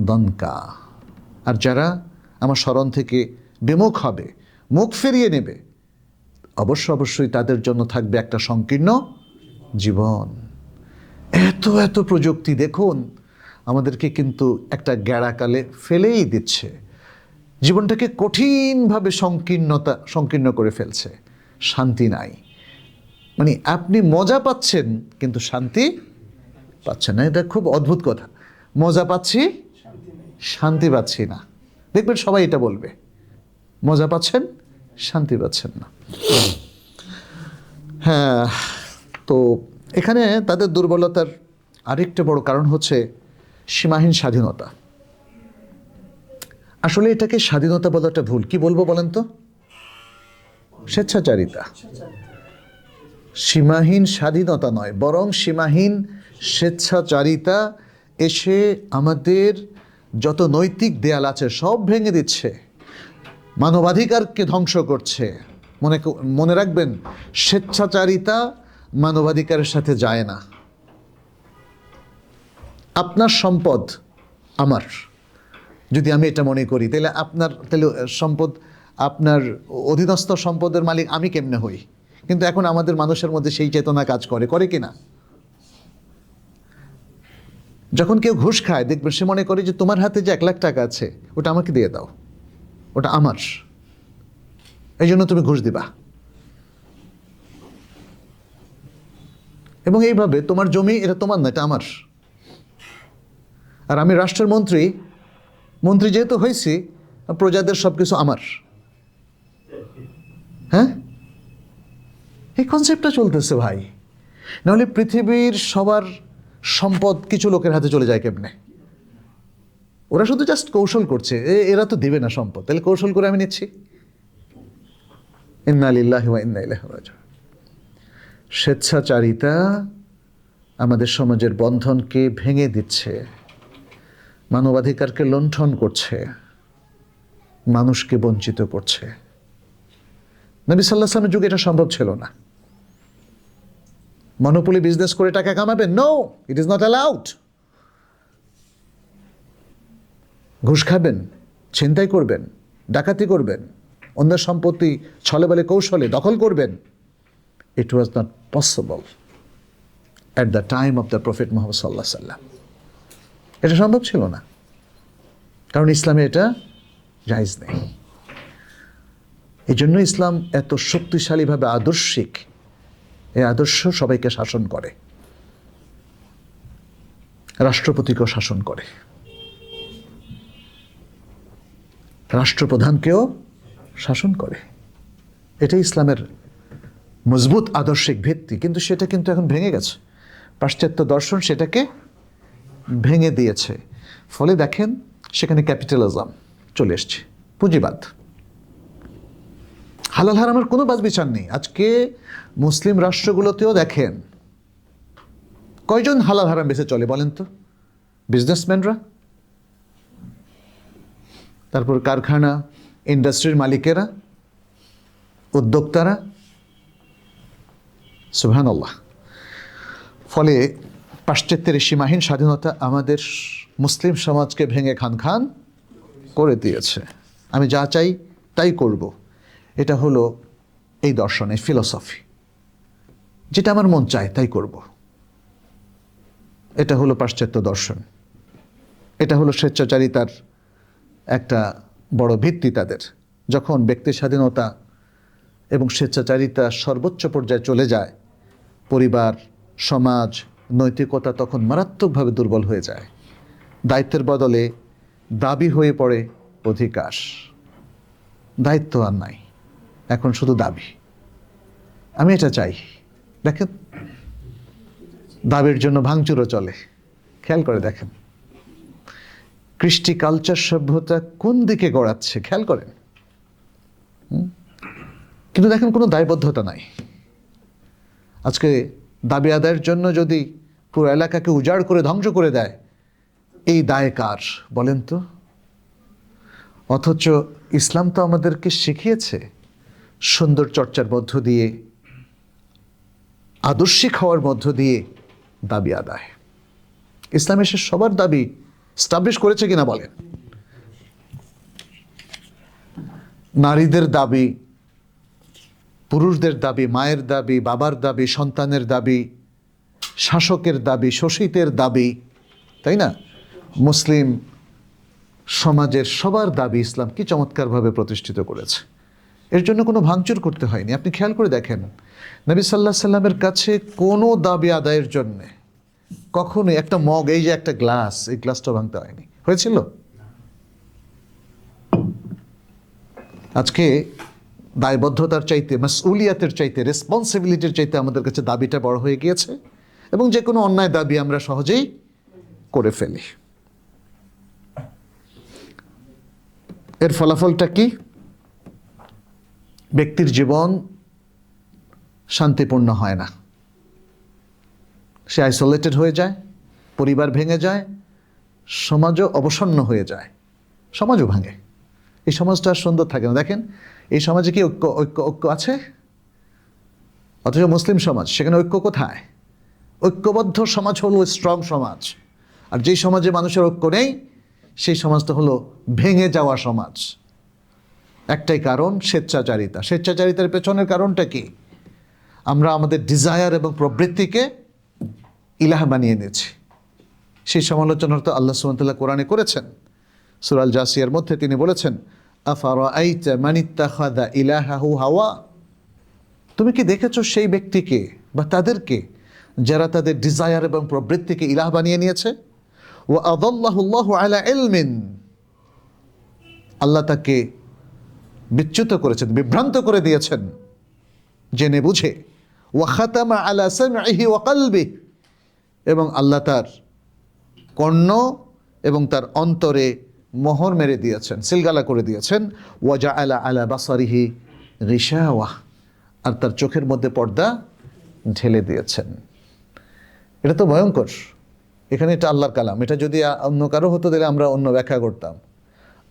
দনকা। আর যারা আমার স্মরণ থেকে বিমুখ হবে, মুখ ফিরিয়ে নেবে, অবশ্যই তাদের জন্য থাকবে একটা সংকীর্ণ জীবন। এত এত প্রযুক্তি দেখুন আমাদেরকে কিন্তু একটা গ্যাড়াকালে ফেলেই দিচ্ছে, জীবনটাকে কঠিনভাবে সংকীর্ণ করে ফেলছে। শান্তি নাই, মানে আপনি মজা পাচ্ছেন কিন্তু শান্তি পাচ্ছেন না। এটা খুব অদ্ভুত কথা। মজা পাচ্ছি, শান্তি পাচ্ছি না। দেখবেন সবাই এটা বলবে, মজা পাচ্ছেন, শান্তি পাচ্ছেন না। হ্যাঁ, তো এখানে তাদের দুর্বলতার আরেকটা বড় কারণ হচ্ছে সীমাহীন স্বাধীনতা। আসলে এটাকে স্বাধীনতা বলাটা ভুল, কি বলবো বলেন তো? স্বেচ্ছাচারিতা। সীমাহীন স্বাধীনতা নয়, বরং সীমাহীন স্বেচ্ছাচারিতা এসে আমাদের যত নৈতিক দেয়াল আছে সব ভেঙে দিচ্ছে, মানবাধিকারকে ধ্বংস করছে। মনে রাখবেন, স্বেচ্ছাচারিতা মানবাধিকারের সাথে যায় না। আপনার সম্পদ আমার, যদি আমি এটা মনে করি, তাহলে সম্পদ, আপনার অধীনস্থ সম্পদের মালিক আমি কেমনে হই? কিন্তু এখন আমাদের মানুষের মধ্যে সেই চেতনা কাজ করে কি না? যখন কেউ ঘুষ খায়, দেখবেন সে মনে করে যে তোমার হাতে যে 1 লাখ টাকা আছে ওটা আমাকে দিয়ে দাও, ওটা আমার, এই জন্য তুমি ঘুষ দিবা। এবং এইভাবে তোমার জমি, এটা তোমার না, এটা আমার। আর আমি রাষ্ট্রের মন্ত্রী যেহেতু হয়েছি, প্রজাদের সবকিছু আমার। হ্যাঁ, এই কনসেপ্টটা চলতেছে ভাই। নাহলে পৃথিবীর সবার সম্পদ কিছু লোকের হাতে চলে যায় কেমনে? ওরা শুধু জাস্ট কৌশল করছে, এরা তো দিবে না সম্পদ, তাহলে কৌশল করে আমি নিচ্ছি। ইন্না লিল্লাহি ওয়া ইন্না ইলাইহি রাজিউন। স্বেচ্ছাচারিতা আমাদের সমাজের বন্ধনকে ভেঙে দিচ্ছে, মানবাধিকারকে লুণ্ঠন করছে, মানুষকে বঞ্চিত করছে। নবী সাল্লাল্লাহু আলাইহি ওয়াসাল্লামের যুগে এটা সম্ভব ছিল না। মনোপলি বিজনেস করে টাকা কামাবেন? No, it is not allowed. ঘুষ খাবেন, ছিনতাই করবেন, ডাকাতি করবেন, অন্যের সম্পত্তি ছলে বলে কৌশলে দখল করবেন, it was not possible at the time of the prophet Muhammad সাল্লাল্লাহু আলাইহি ওয়াসাল্লাম। এটা সম্ভব ছিল না, কারণ ইসলামে এটা জায়েজ নেই। এই জন্য ইসলাম এত শক্তিশালীভাবে আদর্শিক। এই আদর্শ সবাইকে শাসন করে, রাষ্ট্রপতিকেও শাসন করে, রাষ্ট্রপ্রধানকেও শাসন করে। এটাই ইসলামের মজবুত আদর্শিক ভিত্তি। কিন্তু সেটা কিন্তু এখন ভেঙে গেছে। পাশ্চাত্য দর্শন সেটাকে ভেঙে দিয়েছে। ফলে দেখেন সেখানে ক্যাপিটালিজম চলে এসছে, পুঁজিবাদ। হালাল হারামের কোনো বাজ বিচার নেই। আজকে মুসলিম রাষ্ট্রগুলোতেও দেখেন কয়জন হালাল হারাম বেঁচে চলে বলেন তো? বিজনেসম্যানরা, তারপর কারখানা ইন্ডাস্ট্রির মালিকেরা, উদ্যোক্তারা। সুবহানাল্লাহ। ফলে পাশ্চাত্যের সীমাহীন স্বাধীনতা আমাদের মুসলিম সমাজকে ভেঙে খান খান করে দিয়েছে। আমি যা চাই তাই করব, এটা হলো এই দর্শনের ফিলসফি। যেটা আমার মন চায় তাই করব, এটা হলো পাশ্চাত্য দর্শন। এটা হলো স্বেচ্ছাচারিতার একটা বড় ভিত্তি তাদের। যখন ব্যক্তি স্বাধীনতা এবং স্বেচ্ছাচারিতা সর্বোচ্চ পর্যায়ে চলে যায়, পরিবার, সমাজ, নৈতিকতা তখন মারাত্মকভাবে দুর্বল হয়ে যায়। দায়িত্বের বদলে দাবি হয়ে পড়ে অধিকার। দায়িত্ব আর নাই, এখন শুধু দাবি। আমি এটা চাই। দেখেন, দাবির জন্য ভাঙচুরও চলে। খেয়াল করে দেখেন কৃষ্টি কালচার সভ্যতা কোন দিকে গড়াচ্ছে, খেয়াল করেন। কিন্তু দেখেন কোনো দায়বদ্ধতা নাই। আজকে দাবি আদায়ের জন্য যদি পুরো এলাকাকে উজাড় করে ধ্বংস করে দেয়, এই দায় কার বলেন তো? অথচ ইসলাম তো আমাদেরকে শিখিয়েছে সুন্দর চর্চার মধ্য দিয়ে, আদর্শিক হওয়ার মধ্য দিয়ে দাবি আদায়। ইসলাম এসে সবার দাবি স্টাবলিশ করেছে কিনা বলেন? নারীদের দাবি, পুরুষদের দাবি, মায়ের দাবি, বাবার দাবি, সন্তানের দাবি, শাসকের দাবি, শোষিতের দাবি, তাই না? মুসলিম সমাজের সবার দাবি ইসলাম কি চমৎকারভাবে প্রতিষ্ঠিত করেছে। এর জন্য কোনো ভাঙচুর করতে হয়নি। আপনি খেয়াল করে দেখেন, নবী সাল্লাল্লাহু আলাইহি সাল্লামের কাছে কোনো দাবি আদায়ের জন্যে কখনোই একটা মগ, এই যে একটা গ্লাস, এই গ্লাসটা ভাঙতে হয়নি, হয়েছিল? আজকে দায়বদ্ধতার চাইতে, মাসউলিয়াতের চাইতে, রেসপন্সিবিলিটির চাইতে আমাদের কাছে দাবিটা বড় হয়ে গিয়েছে, এবং যে কোনো অন্যায় দাবি আমরা সহজেই করে ফেলি। এর ফলাফলটা কি? ব্যক্তির জীবন শান্তিপূর্ণ হয় না, সে আইসোলেটেড হয়ে যায়, পরিবার ভেঙে যায়, সমাজও অবসন্ন হয়ে যায়, সমাজও ভাঙে। এই সমাজটা আর সুন্দর থাকে না। দেখেন, এই সমাজে কি ঐক্য ঐক্য ঐক্য আছে? অথচ মুসলিম সমাজ, সেখানে ঐক্য কোথায়? ঐক্যবদ্ধ সমাজ হলো স্ট্রং সমাজ, আর যেই সমাজে মানুষের ঐক্য নেই সেই সমাজটা হলো ভেঙে যাওয়া সমাজ। একটাই কারণ, স্বেচ্ছাচারিতা। স্বেচ্ছাচারিতার পেছনের কারণটা কি? আমরা আমাদের ডিজায়ার এবং প্রবৃত্তিকে ইলাহ বানিয়ে নিয়েছি। সেই সমালোচনা তো আল্লাহ সুবহানাহু ওয়া তাআলা কোরআনে করেছেন। সূরা আল জাসিয়ার মধ্যে তিনি বলেছেন, আফারাআইতা মান ইত্তাখাযা ইলাহাহু হাওয়া। তুমি কি দেখেছো সেই ব্যক্তিকে বা তাদেরকে যারা তাদের ডিজায়ার এবং প্রবৃত্তিকে ইলাহ বানিয়ে নিয়েছে? ওয়া আযাল্লাহু আল্লাহু আলা ইলমিন, আল্লাহ তাকে বিচ্যুত করেছেন, বিভ্রান্ত করে দিয়েছেন জেনে বুঝে। ওয়া খাতামা আলা সামইহি ওয়া কলবিহি, এবং আল্লাহ তার কর্ণ এবং তার অন্তরে মোহর মেরে দিয়েছেন, সিলগালা করে দিয়েছেন। ওয়া জাআলা আলা বাসারিহি গিশাওয়া, আর তার চোখের মধ্যে পর্দা ঢেলে দিয়েছেন। এটা তো ভয়ঙ্কর। এখানে এটা আল্লাহর কালাম, এটা যদি অন্য কারো হতো তাহলে আমরা অন্য ব্যাখ্যা করতাম।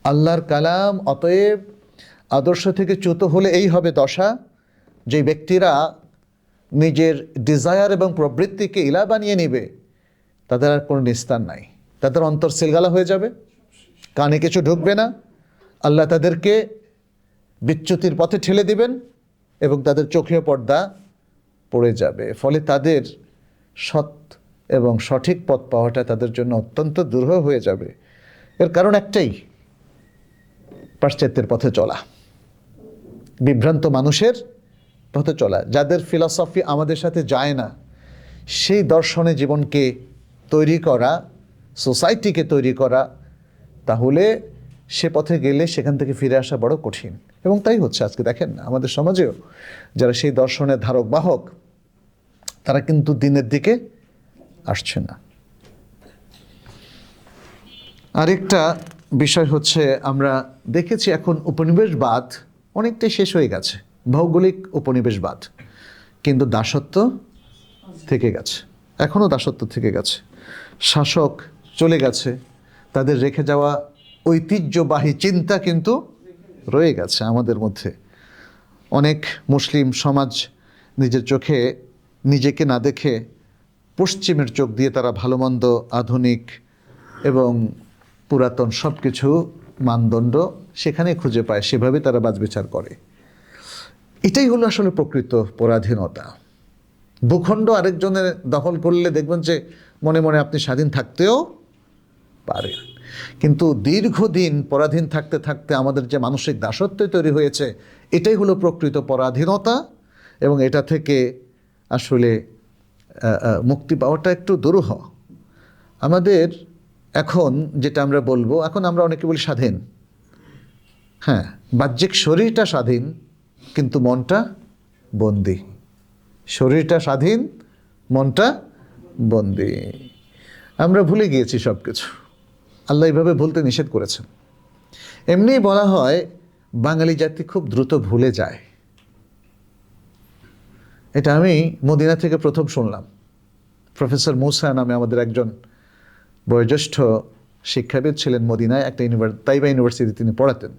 আল্লাহর কালাম, অতএব আদর্শ থেকে চ্যুত হলে এই হবে দশা, যে ব্যক্তিরা নিজের ডিজায়ার এবং প্রবৃত্তিকে ইলাহ বানিয়ে নিবে তাদের আর কোনো নিস্তার নাই। তাদের অন্তর সিলগালা হয়ে যাবে, কানে কিছু ঢুকবে না, আল্লাহ তাদেরকে বিচ্যুতির পথে ঠেলে দিবেন এবং তাদের চোখে পর্দা পড়ে যাবে। ফলে তাদের সৎ এবং সঠিক পথ পাওয়াটা তাদের জন্য অত্যন্ত দুরূহ হয়ে যাবে। এর কারণ একটাই, পাশ্চাত্যের পথে চলা, বিভ্রান্ত মানুষের পথে চলা। যাদের ফিলসফি আমাদের সাথে যায় না, সেই দর্শনে জীবনকে তৈরি করা, সোসাইটিকে তৈরি করা, তাহলে সে পথে গেলে সেখান থেকে ফিরে আসা বড় কঠিন। এবং তাই হচ্ছে আজকে। দেখেন না, আমাদের সমাজেও যারা সেই দর্শনের ধারক বাহক, তারা কিন্তু দিনের দিকে আসছে না। আরেকটা বিষয় হচ্ছে, আমরা দেখেছি এখন উপনিবেশবাদ অনেকটাই শেষ হয়ে গেছে, ভৌগোলিক উপনিবেশবাদ, কিন্তু দাসত্ব থেকে গেছে, এখনও দাসত্ব থেকে গেছে। শাসক চলে গেছে, তাদের রেখে যাওয়া ঐতিহ্যবাহী চিন্তা কিন্তু রয়ে গেছে আমাদের মধ্যে। অনেক মুসলিম সমাজ নিজের চোখে নিজেকে না দেখে পশ্চিমের চোখ দিয়ে তারা ভালো মন্দ, আধুনিক এবং পুরাতন সব কিছু মানদণ্ড সেখানে খুঁজে পায়, সেভাবে তারা বাছবিচার করে। এটাই হলো আসলে প্রকৃত পরাধীনতা। ভূখণ্ড আরেকজনের দখল করলে দেখবেন যে মনে মনে আপনি স্বাধীন থাকতেও পারেন, কিন্তু দীর্ঘদিন পরাধীন থাকতে থাকতে আমাদের যে মানসিক দাসত্ব তৈরি হয়েছে, এটাই হলো প্রকৃত পরাধীনতা। এবং এটা থেকে আসলে মুক্তি পাওয়াটা একটু দুরূহ। আমাদের এখন যেটা আমরা বলবো, এখন আমরা অনেকে বলি স্বাধীন। হ্যাঁ, বাহ্যিক শরীরটা স্বাধীন, কিন্তু মনটা বন্দী। শরীরটা স্বাধীন, মনটা বন্দী। আমরা ভুলে গিয়েছি সব কিছু। আল্লাহ এইভাবে ভুলতে নিষেধ করেছেন। এমনিই বলা হয় বাঙালি জাতি খুব দ্রুত ভুলে যায়। এটা আমি মদিনা থেকে প্রথম শুনলাম। প্রফেসর মুসা নামে আমাদের একজন বয়োজ্যেষ্ঠ শিক্ষাবিদ ছিলেন, মদিনায় একটা তাইবা ইউনিভার্সিটি তিনি পড়াতেন।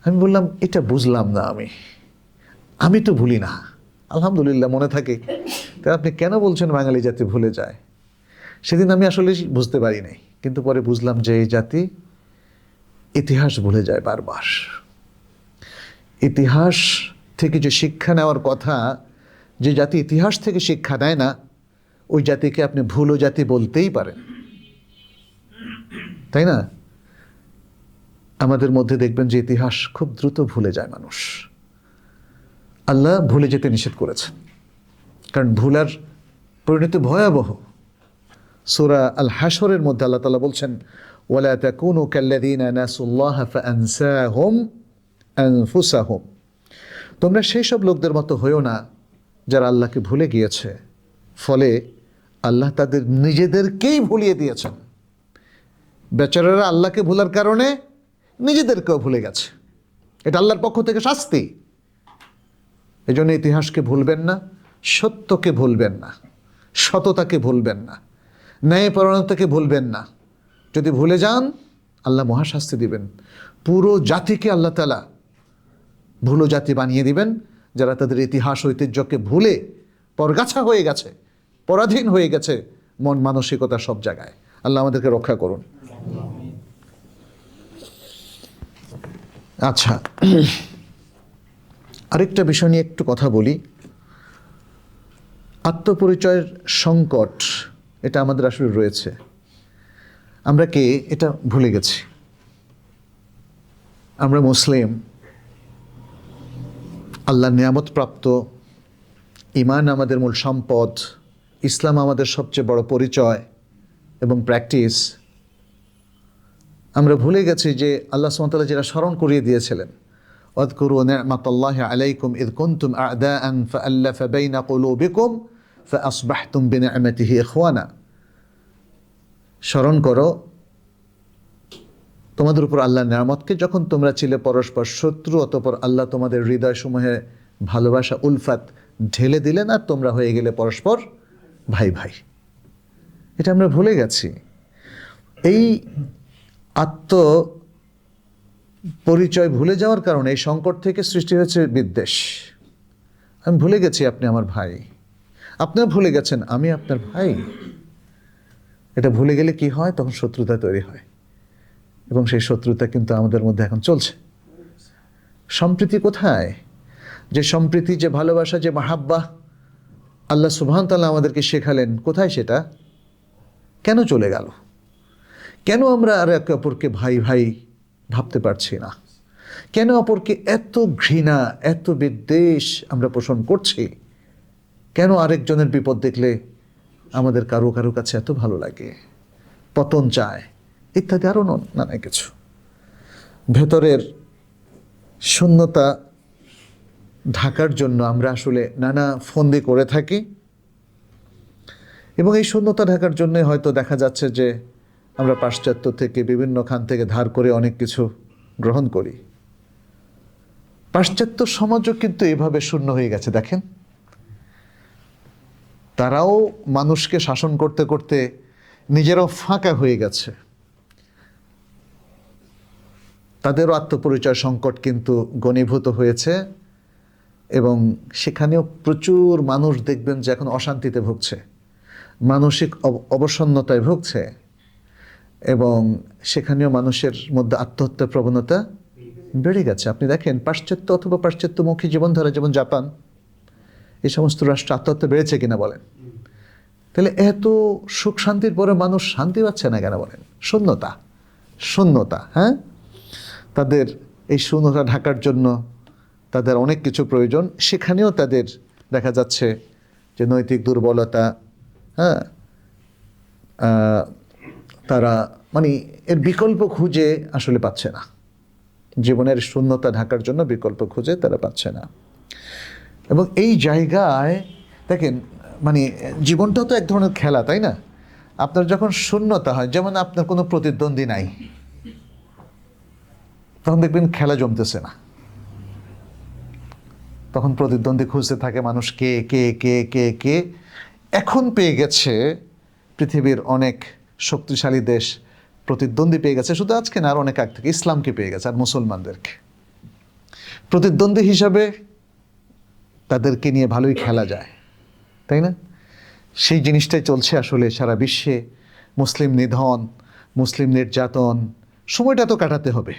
আমি বললাম, এটা বুঝলাম না, আমি তো ভুলি না, আলহামদুলিল্লাহ মনে থাকে। তা আপনি কেন বলছেন বাঙালি জাতি ভুলে যায়? সেদিন আমি আসলে বুঝতে পারি নাই, কিন্তু পরে বুঝলাম যে এই জাতি ইতিহাস ভুলে যায় বারবার। ইতিহাস থেকে যে শিক্ষা নেওয়ার কথা, যে জাতি ইতিহাস থেকে শিক্ষা নেয় না, ওই জাতিকে আপনি ভুলো জাতি বলতেই পারেন, তাই না? আমাদের মধ্যে দেখবেন যে ইতিহাস খুব দ্রুত ভুলে যায় মানুষ। আল্লাহ ভুলে যেতে নিষেধ করেছেন, কারণ ভুলার পরিণতি ভয়াবহ। সূরা আল হাশরের মধ্যে আল্লাহ তাআলা বলছেন, ওয়ালা তাকুনু কাল্লাযীনা নাসুল্লাহা ফাআনসাহুম আনফুসাহুম, তোমরা সেই সব লোকদের মতো হইও না যারা আল্লাহকে ভুলে গিয়েছে, ফলে আল্লাহ তাদের নিজেদেরকেই ভুলিয়ে দিয়েছেন। বেচারারা আল্লাহকে ভুলার কারণে নিজেদেরকেও ভুলে গেছে। এটা আল্লাহর পক্ষ থেকে শাস্তি। এই জন্য ইতিহাসকে ভুলবেন না, সত্যকে ভুলবেন না, সততাকে ভুলবেন না, ন্যায়পরায়ণতাকে ভুলবেন না। যদি ভুলে যান আল্লাহ মহাশাস্তি দিবেন। পুরো জাতিকে আল্লাহ তাআলা ভুলো জাতি বানিয়ে দিবেন, যারা তাদের ইতিহাস ঐতিহ্যকে ভুলে পরগাছা হয়ে গেছে, পরাধীন হয়ে গেছে মন মানসিকতা সব জায়গায়। আল্লাহ আমাদেরকে রক্ষা করুন। আচ্ছা, আরেকটা বিষয় নিয়ে একটু কথা বলি। আত্মপরিচয়ের সংকট এটা আমাদের আসলে রয়েছে। আমরা কে এটা ভুলে গেছি। আমরা মুসলিম, আল্লাহর নিয়ামত প্রাপ্ত, ঈমান আমাদের মূল সম্পদ, ইসলাম আমাদের সবচেয়ে বড় পরিচয় এবং প্র্যাকটিস। আমরা ভুলে গেছি যে আল্লাহ সুবহানাহু ওয়া তাআলা যেটা স্মরণ করিয়ে দিয়েছিলেন, ওয়াযকুরু নি'মাতাল্লাহি আলাইকুম ইয কুনতুম আ'দাআন ফাআল্লাফা বাইনা কুলুবিকুম ফাআসবাহতুম বিনি'মাতিহি ইখওয়ানা। স্মরণ করো তোমাদের উপর আল্লাহর নিয়ামতকে, যখন তোমরা ছিলে পরস্পর শত্রু, অতঃপর আল্লাহ তোমাদের হৃদয়সমূহে ভালোবাসা উলফাত ঢেলে দিলেন আর তোমরা হয়ে গেলে পরস্পর ভাই ভাই। এটা আমরা ভুলে গেছি। এই আত্ম পরিচয় ভুলে যাওয়ার কারণে এই সংকট থেকে সৃষ্টি হয়েছে বিদ্বেষ। আমি ভুলে গেছি আপনি আমার ভাই, আপনারা ভুলে গেছেন আমি আপনার ভাই। এটা ভুলে গেলে কি হয়? তখন শত্রুতা তৈরি হয়, এবং সেই শত্রুতা কিন্তু আমাদের মধ্যে এখন চলছে। সম্প্রীতি কোথায়? যে সম্প্রীতি, যে ভালোবাসা, যে মাহাব্বা আল্লাহ সুবহান তাআলা আমাদেরকে শেখালেন, কোথায় সেটা? কেন চলে গেল? কেন আমরা আর একে অপরকে ভাই ভাই ভাবতে পারছি না? কেন অপরকে এত ঘৃণা, এত বিদ্বেষ আমরা পোষণ করছি? কেন আরেকজনের বিপদ দেখলে আমাদের কারো কারো কাছে এত ভালো লাগে, পতন চায়, ইত্যাদি আরও নানা কিছু। ভেতরের শূন্যতা ঢাকার জন্য আমরা আসলে নানা ফন্দি করে থাকি, এবং এই শূন্যতা ঢাকার জন্যই হয়তো দেখা যাচ্ছে যে আমরা পাশ্চাত্য থেকে, বিভিন্ন খান থেকে ধার করে অনেক কিছু গ্রহণ করি। পাশ্চাত্য সমাজও কিন্তু এভাবে শূন্য হয়ে গেছে। দেখেন, তারাও মানুষকে শাসন করতে করতে নিজেরাও ফাঁকা হয়ে গেছে। তাদেরও আত্মপরিচয় সংকট কিন্তু ঘনীভূত হয়েছে, এবং সেখানেও প্রচুর মানুষ দেখবেন যে এখন অশান্তিতে ভুগছে, মানসিক অবসন্নতায় ভুগছে, এবং সেখানেও মানুষের মধ্যে আত্মহত্যার প্রবণতা বেড়ে গেছে। আপনি দেখেন পাশ্চাত্য অথবা পাশ্চাত্যমুখী জীবনধারা, যেমন জাপান, এই সমস্ত রাষ্ট্র আত্মহত্যা বেড়েছে কিনা বলেন? তাহলে এত সুখ শান্তির পরে মানুষ শান্তি পাচ্ছে না কেন বলেন? শূন্যতা, শূন্যতা। হ্যাঁ, তাদের এই শূন্যতা ঢাকার জন্য তাদের অনেক কিছু প্রয়োজন। সেখানেও তাদের দেখা যাচ্ছে যে নৈতিক দুর্বলতা, হ্যাঁ, তারা মানে এর বিকল্প খুঁজে আসলে পাচ্ছে না। জীবনের শূন্যতা ঢাকার জন্য বিকল্প খুঁজে তারা পাচ্ছে না। এবং এই জায়গায় দেখেন, মানে জীবনটাও তো এক ধরনের খেলা, তাই না? আপনার যখন শূন্যতা হয়, যেমন আপনার কোনো প্রতিদ্বন্দ্বী নাই, তখন দেখবেন খেলা জমতেছে না। তখন প্রতিদ্বন্দ্বী খুঁজতে থাকে মানুষ, কে কে কে কে কে। এখন পেয়ে গেছে পৃথিবীর অনেক শক্তিশালী দেশ প্রতিদ্বন্দ্বী পেয়ে গেছে, শুধু আজকে না, আর অনেক আগ থেকে ইসলামকে পেয়ে গেছে আর মুসলমানদেরকে প্রতিদ্বন্দ্বী হিসাবে। তাদেরকে নিয়ে ভালোই খেলা যায়, তাই না? সেই জিনিসটাই চলছে আসলে সারা বিশ্বে। মুসলিম নিধন, মুসলিম নির্যাতন, সময়টা তো কাটাতে হবে।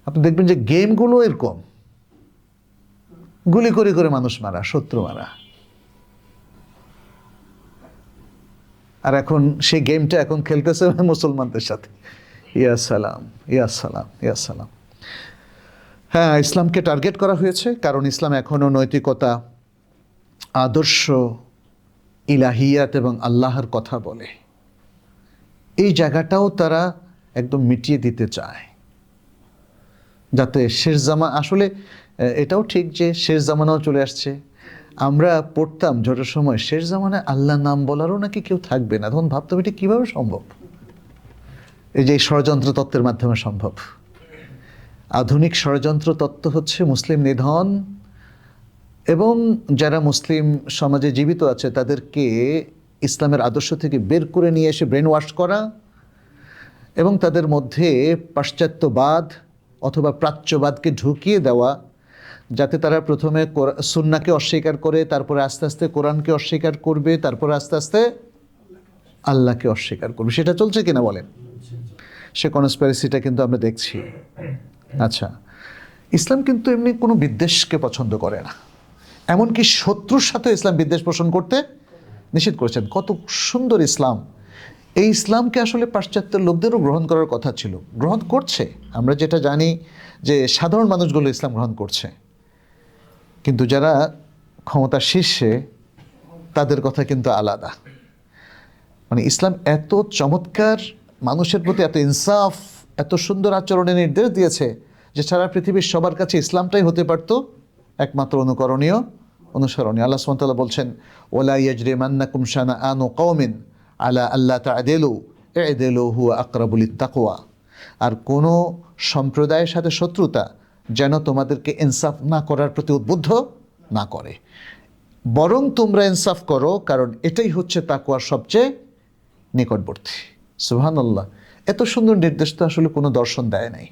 আপনি দেখবেন যে গেমগুলো এরকম, গুলি করে করে মানুষ মারা, শত্রু মারা। আর এখন সেই গেমটা এখন খেলতেছে মুসলমানদের সাথে। ইয়া সালাম, ইয়া সালাম, ইয়া সালাম। হ্যাঁ, ইসলামকে টার্গেট করা হয়েছে কারণ ইসলাম এখনও নৈতিকতা, আদর্শ, ইলাহিয়াত এবং আল্লাহর কথা বলে। এই জায়গাটাও তারা একদম মিটিয়ে দিতে চায়, যাতে শেষ জামা, আসলে এটাও ঠিক যে শেষ জামানাও চলে আসছে। আমরা পড়তাম ছোটোর সময় শেষ জামানায় আল্লাহ নাম বলারও নাকি কেউ থাকবে না। তখন ভাবতাম এটা কীভাবে সম্ভব? এই যে ষড়যন্ত্র তত্ত্বের মাধ্যমে সম্ভব। আধুনিক ষড়যন্ত্র তত্ত্ব হচ্ছে মুসলিম নিধন এবং যারা মুসলিম সমাজে জীবিত আছে তাদেরকে ইসলামের আদর্শ থেকে বের করে নিয়ে এসে ব্রেন ওয়াশ করা এবং তাদের মধ্যে পাশ্চাত্যবাদ অথবা প্রাচ্যবাদকে ঢুকিয়ে দেওয়া, যাতে তারা প্রথমে সুন্নাহকে অস্বীকার করে, তারপরে আস্তে আস্তে কোরআনকে অস্বীকার করবে, তারপরে আস্তে আস্তে আল্লাহকে অস্বীকার করবে। সেটা চলছে কিনা বলেন? সে কনস্পিরেসিটা কিন্তু আমরা দেখছি। আচ্ছা, ইসলাম কিন্তু এমনি কোনো বিদ্বেষকে পছন্দ করে না, এমনকি শত্রুর সাথে ইসলাম বিদ্বেষ পোষণ করতে নিষেধ করেছেন। কত সুন্দর ইসলাম! এই ইসলামকে আসলে পাশ্চাত্যের লোকদেরও গ্রহণ করার কথা ছিল, গ্রহণ করছে। আমরা যেটা জানি যে সাধারণ মানুষগুলো ইসলাম গ্রহণ করছে, কিন্তু যারা ক্ষমতার শীর্ষে তাদের কথা কিন্তু আলাদা। মানে ইসলাম এত চমৎকার, মানুষের প্রতি এত ইনসাফ, এত সুন্দর আচরণের নির্দেশ দিয়েছে যে সারা পৃথিবীর সবার কাছে ইসলামটাই হতে পারত একমাত্র অনুকরণীয়, অনুসরণীয়। আল্লাহ সুবহানাহু ওয়া তাআলা বলছেন, ওয়ালা ইয়াজরিমান্নাকুম শানাআনু কওমিন আলা আল্লা তা'দিলু ই'দিলু হুয়া আকরাবু লিত-তাকওয়া। আর কোনো সম্প্রদায়ের সাথে শত্রুতা যেন তোমাদেরকে ইনসাফ না করার প্রতি উদ্বুদ্ধ না করে, বরং তোমরা ইনসাফ করো, কারণ এটাই হচ্ছে তাকওয়ার সবচেয়ে নিকটবর্তী। সুবহানাল্লাহ! এত সুন্দর নির্দেশ তো আসলে কোনো দর্শন দেয় নাই,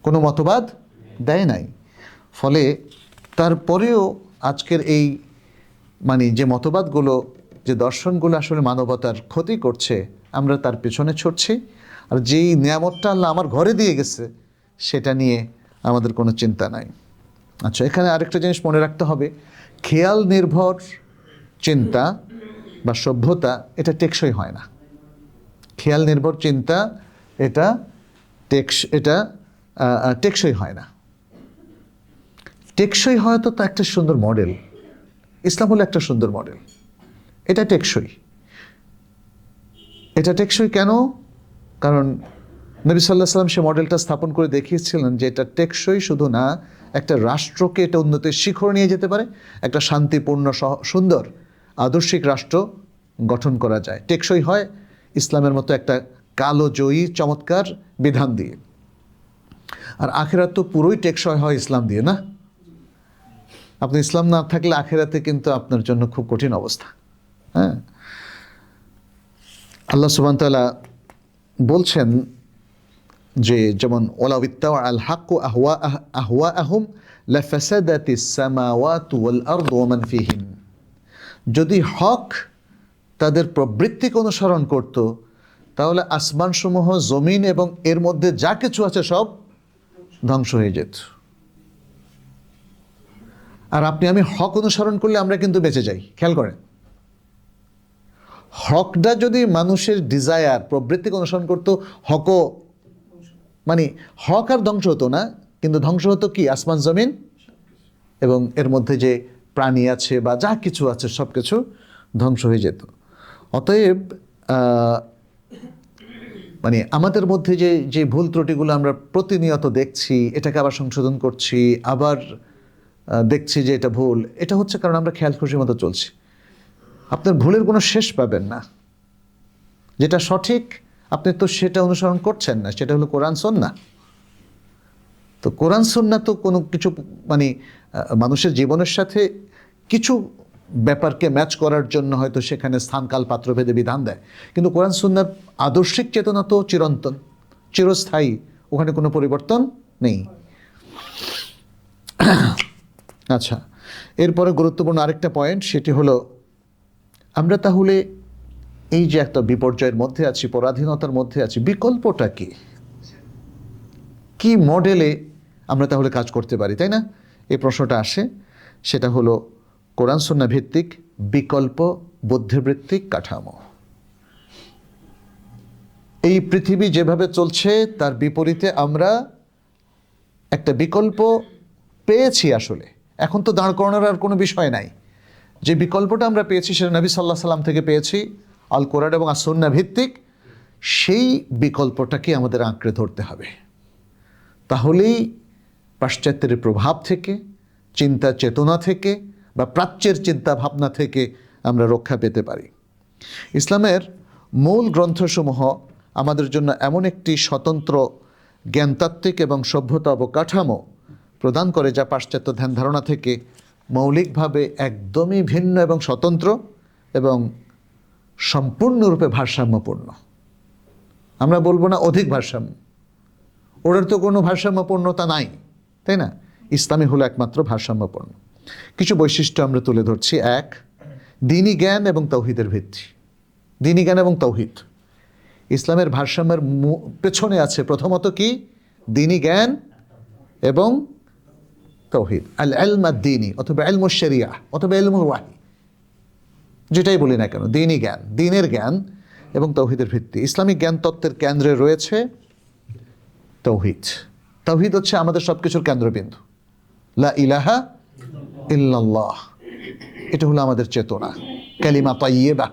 কোনো মতবাদ দেয় নাই। ফলে তারপরেও আজকের এই যে মতবাদগুলো, যে দর্শনগুলো আসলে মানবতার ক্ষতি করছে, আমরা তার পেছনে ছুটছি। আর যেই নিয়ামতটা আল্লাহ আমার ঘরে দিয়ে গেছে সেটা নিয়ে আমাদের কোনো চিন্তা নাই। আচ্ছা, এখানে আরেকটা জিনিস মনে রাখতে হবে, খেয়াল নির্ভর চিন্তা বা সভ্যতা এটা টেকসই হয় না। খেয়াল নির্ভর চিন্তা এটা টেকসই হয় না। টেকসই হয় তো তা একটা সুন্দর মডেল। ইসলাম হলো একটা সুন্দর মডেল, এটা টেকসই। এটা টেকসই কেন? কারণ নবী সাল্লাল্লাহু আলাইহি ওয়াসাল্লাম সে মডেলটা স্থাপন করে দেখিয়েছিলেন যে এটা টেকসই শুধু না, একটা রাষ্ট্রকে এটা উন্নতির শিখর নিয়ে যেতে পারে, একটা শান্তিপূর্ণ সুন্দর আদর্শিক রাষ্ট্র গঠন করা যায়। টেকসই হয় ইসলামের মতো একটা কালোজয়ী চমৎকার বিধান দিয়ে। আর আখিরাত তো পুরোই টেকসই হয় ইসলাম দিয়ে, না? আপনি ইসলাম না থাকলে আখিরাতে কিন্তু আপনার জন্য খুব কঠিন অবস্থা। হ্যাঁ, আল্লাহ সুবহানাহু ওয়া তাআলা বলছেন যে, যেমন ওয়ালাউ ইত্তাবা আল হাক্কু আহওয়াআহুম লাফাসাদাতিস সামাওয়াতু ওয়াল আরদু ওয়া মান ফিহিন। যদি হক তাদের প্রবৃত্তিকে অনুসরণ করত, তাহলে আসমানসমূহ, জমিন এবং এর মধ্যে যা কিছু আছে সব ধ্বংস হয়ে যেত। আর আপনি আমি হক অনুসরণ করলে আমরা কিন্তু বেঁচে যাই। খেয়াল করেন, হকটা যদি মানুষের ডিজায়ার, প্রবৃত্তিকে অনুসরণ করতো, হকও হক আর ধ্বংস হতো না, কিন্তু ধ্বংস হতো কি? আসমান জমিন এবং এর মধ্যে যে প্রাণী আছে বা যা কিছু আছে সব কিছু ধ্বংস হয়ে যেত। অতএব আমাদের মধ্যে যে ভুল ত্রুটিগুলো আমরা প্রতিনিয়ত দেখছি, এটাকে আবার সংশোধন করছি, আবার দেখছি যে এটা ভুল, এটা হচ্ছে কারণ আমরা খেয়াল খুশির মতো চলছি। আপনার ভুলের কোনো শেষ পাবেন না। যেটা সঠিক আপনি তো সেটা অনুসরণ করছেন না, সেটা হলো কোরআন সুন্নাহ। তো কোরআন সুন্নাহ তো কোনো কিছু মানুষের জীবনের সাথে কিছু ব্যাপারকে ম্যাচ করার জন্য হয়তো সেখানে স্থানকাল পাত্রভেদে বিধান দেয়, কিন্তু কোরআন সুন্নাহর আদর্শিক চেতনা তো চিরন্তন, চিরস্থায়ী, ওখানে কোনো পরিবর্তন নেই। আচ্ছা, এরপরে গুরুত্বপূর্ণ আরেকটা পয়েন্ট, সেটি হলো আমরা তাহলে এই যে একটা বিপর্যয়ের মধ্যে আছি, পরাধীনতার মধ্যে আছি, বিকল্পটা কি মডেলে আমরা তাহলে কাজ করতে পারি, তাই না? এই প্রশ্নটা আসে। সেটা হলো কোরআন সুন্নাহ ভিত্তিক বিকল্প বুদ্ধিবৃত্তিক কাঠামো। এই পৃথিবী যেভাবে চলছে তার বিপরীতে আমরা একটা বিকল্প পেয়েছি। আসলে এখন তো দাঁড় করানোর আর কোনো বিষয় নাই। যে বিকল্পটা আমরা পেয়েছি সেটা নবী সাল্লাল্লাহু আলাইহি সাল্লাম থেকে পেয়েছি, আল কোরআন এবং আস-সুন্নাহ ভিত্তিক। সেই বিকল্পটাকে আমাদের আঁকড়ে ধরতে হবে, তাহলেই পাশ্চাত্যের প্রভাব থেকে, চিন্তা চেতনা থেকে বা প্রাচ্যের চিন্তা ভাবনা থেকে আমরা রক্ষা পেতে পারি। ইসলামের মূল গ্রন্থসমূহ আমাদের জন্য এমন একটি স্বতন্ত্র জ্ঞানতাত্ত্বিক এবং সভ্যতা অবকাঠামো প্রদান করে যা পাশ্চাত্য ধ্যান ধারণা থেকে মৌলিকভাবে একদমই ভিন্ন এবং স্বতন্ত্র এবং সম্পূর্ণরূপে ভারসাম্যপূর্ণ। আমরা বলবো না অধিক ভারসাম্য, ওদের তো কোনো ভারসাম্যপূর্ণতা নাই, তাই না? ইসলামী হলো একমাত্র ভারসাম্যপূর্ণ। কিছু বৈশিষ্ট্য আমরা তুলে ধরছি। এক, দ্বীনি জ্ঞান এবং তৌহিদের ভিত্তি। দ্বীনি জ্ঞান এবং তৌহিদ ইসলামের ভারসাম্যের পেছনে আছে। প্রথমত কি? দ্বীনি জ্ঞান এবং তৌহিদ। আল ইলম আদ-দ্বীনি অথবা ইলমুশ শরিয়া অথবা ইলমুল ওয়াহি, যেটাই বলি না কেন, দ্বীনি জ্ঞান, দ্বীনের জ্ঞান এবং তৌহিদের ভিত্তি। ইসলামিক জ্ঞান তত্ত্বের কেন্দ্রে রয়েছে তৌহিদ। তৌহিদ হচ্ছে আমাদের সব কিছুর কেন্দ্রবিন্দু। লা ইলাহা ইল্লাল্লাহ, এটা হলো আমাদের চেতনা, কালিমা তাইয়্যিবা।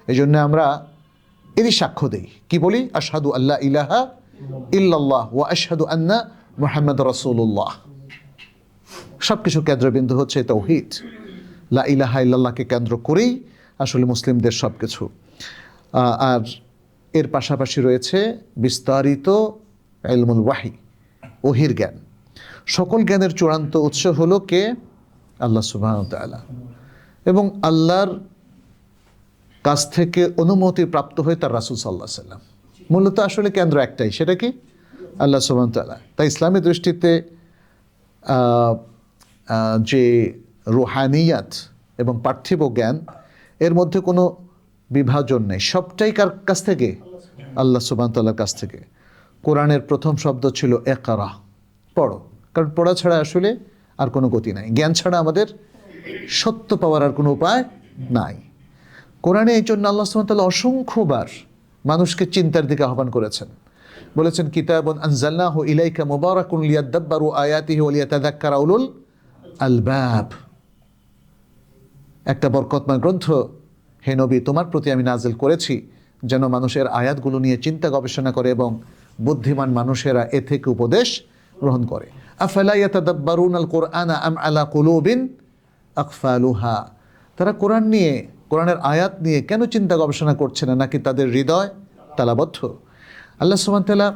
এই জন্য আমরা এরই সাক্ষ্য দিই। কি বলি? আশহাদু আল্লা ইলাহা ইল্লাল্লাহ ওয়া আশহাদু আন্না মুহাম্মাদুর রাসূলুল্লাহ। সব কিছুর কেন্দ্রবিন্দু হচ্ছে তৌহিদ। লা ইলাহা ইল্লাল্লাহকে কেন্দ্র করেই আসলে মুসলিমদের সব কিছু। আর এর পাশাপাশি রয়েছে বিস্তারিত ইলমুল ওয়াহি, ওহির জ্ঞান। সকল জ্ঞানের চূড়ান্ত উৎস হলো কে? আল্লাহ সুবহানাহু ওয়া তাআলা। এবং আল্লাহর কাছ থেকে অনুমতি প্রাপ্ত হয়ে তার রাসূল সাল্লাল্লাহু আলাইহি সাল্লাম। মূলত আসলে কেন্দ্র একটাই, সেটা কি? আল্লাহ সুবহানাহু ওয়া তাআলা। তাই ইসলামী দৃষ্টিতে যে রুহানিয়াত এবং পার্থিব জ্ঞান, এর মধ্যে কোনো বিভাজন নেই। সবটাই কার কাছ থেকে? আল্লাহ সুবহানাহু ওয়া তাআলার কাছ থেকে। কোরআনের প্রথম শব্দ ছিল ইকরা, পড়ো। কারণ পড়া ছাড়া আসলে আর কোনো গতি নাই। জ্ঞান ছাড়া আমাদের সত্য পাওয়ার আর কোনো উপায় নাই। কোরআনে এই জন্য আল্লাহ সুবহানাহু ওয়া তাআলা অসংখ্যবার মানুষকে চিন্তার দিকে আহ্বান করেছেন। বলেছেন, কিতাবুন আনজালনাহু ইলাইকা মুবারাকুন লিয়াদাব্বারু আয়াতিহি ওয়া লিয়াতাযাক্কারা উলুল আলবাব। একটা বরকতময় গ্রন্থ হে নবী, তোমার প্রতি আমি নাজিল করেছি যেন মানুষের আয়াতগুলো নিয়ে চিন্তা গবেষণা করে এবং বুদ্ধিমান মানুষেরা এ থেকে উপদেশ গ্রহণ করে। আফালা ইয়াতাদাব্বারুনাল কুরআনা আম আলা কুলুবিন আকফালুহা। তারা কোরআন নিয়ে, কোরআনের আয়াত নিয়ে কেন চিন্তা গবেষণা করছে না? নাকি তাদের হৃদয় তালাবদ্ধ? আল্লাহ সুবহানাহু ওয়া তাআলা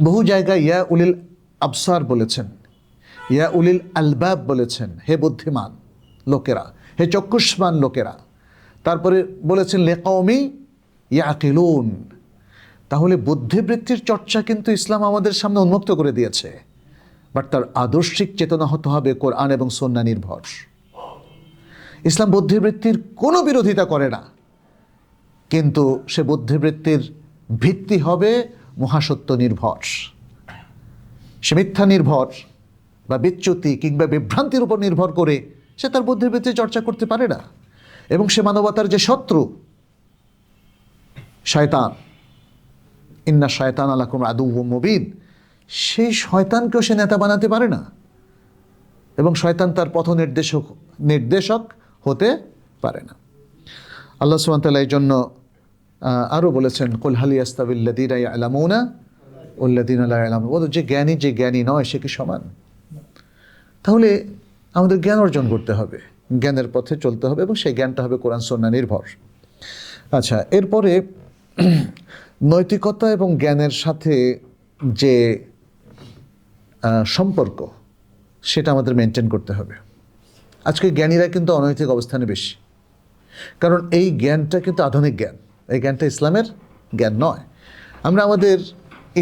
বহু জায়গায় ইয়া উলিল আবসার বলেছেন, ইয়া উলিল আলবাব বলেছেন, হে বুদ্ধিমান লোকেরা, হে চক্ষুষ্মান লোকেরা। তারপরে বলেছেন লিকাওমি ইয়াকিলুন। তাহলে বুদ্ধিবৃত্তির চর্চা কিন্তু ইসলাম আমাদের সামনে উন্মুক্ত করে দিয়েছে, বাট তার আদর্শিক চেতনা হতে হবে কোরআন এবং সুন্নাহ নির্ভর। ইসলাম বুদ্ধিবৃত্তির কোনো বিরোধিতা করে না, কিন্তু সে বুদ্ধিবৃত্তির ভিত্তি হবে মহাসত্য নির্ভর। সে মিথ্যা নির্ভর বা বিচ্যুতি কিংবা বিভ্রান্তির উপর নির্ভর করে সে তার বুদ্ধিবৃত্তি চর্চা করতে পারে না। এবং সে মানবতার যে শত্রু শয়তান, ইন্না শায়তানা লাকুম আদুউম মুবিন, সেই শয়তানকেও সে নেতা বানাতে পারে না এবং শয়তান তার পথ নির্দেশক হতে পারে না। আল্লাহ সুবহানাহু ওয়া তাআলা এই জন্য আরও বলেছেন, কুল হাল ইয়াস্তাবিল্লাযীনা ইয়ালামুনা ওয়াল্লাযীনা লা ইয়ালামুন। ও যে জ্ঞানী, যে জ্ঞানী নয় সে কি সমান? তাহলে আমাদের জ্ঞান অর্জন করতে হবে, জ্ঞানের পথে চলতে হবে এবং সেই জ্ঞানটা হবে কোরআন সুন্নাহ নির্ভর। আচ্ছা, এরপরে নৈতিকতা এবং জ্ঞানের সাথে যে সম্পর্ক, সেটা আমাদের মেনটেন করতে হবে। আজকে জ্ঞানীরা কিন্তু অনৈতিক অবস্থানে বেশি, কারণ এই জ্ঞানটা কিন্তু আধুনিক জ্ঞান, এই জ্ঞানটা ইসলামের জ্ঞান নয়। আমরা আমাদের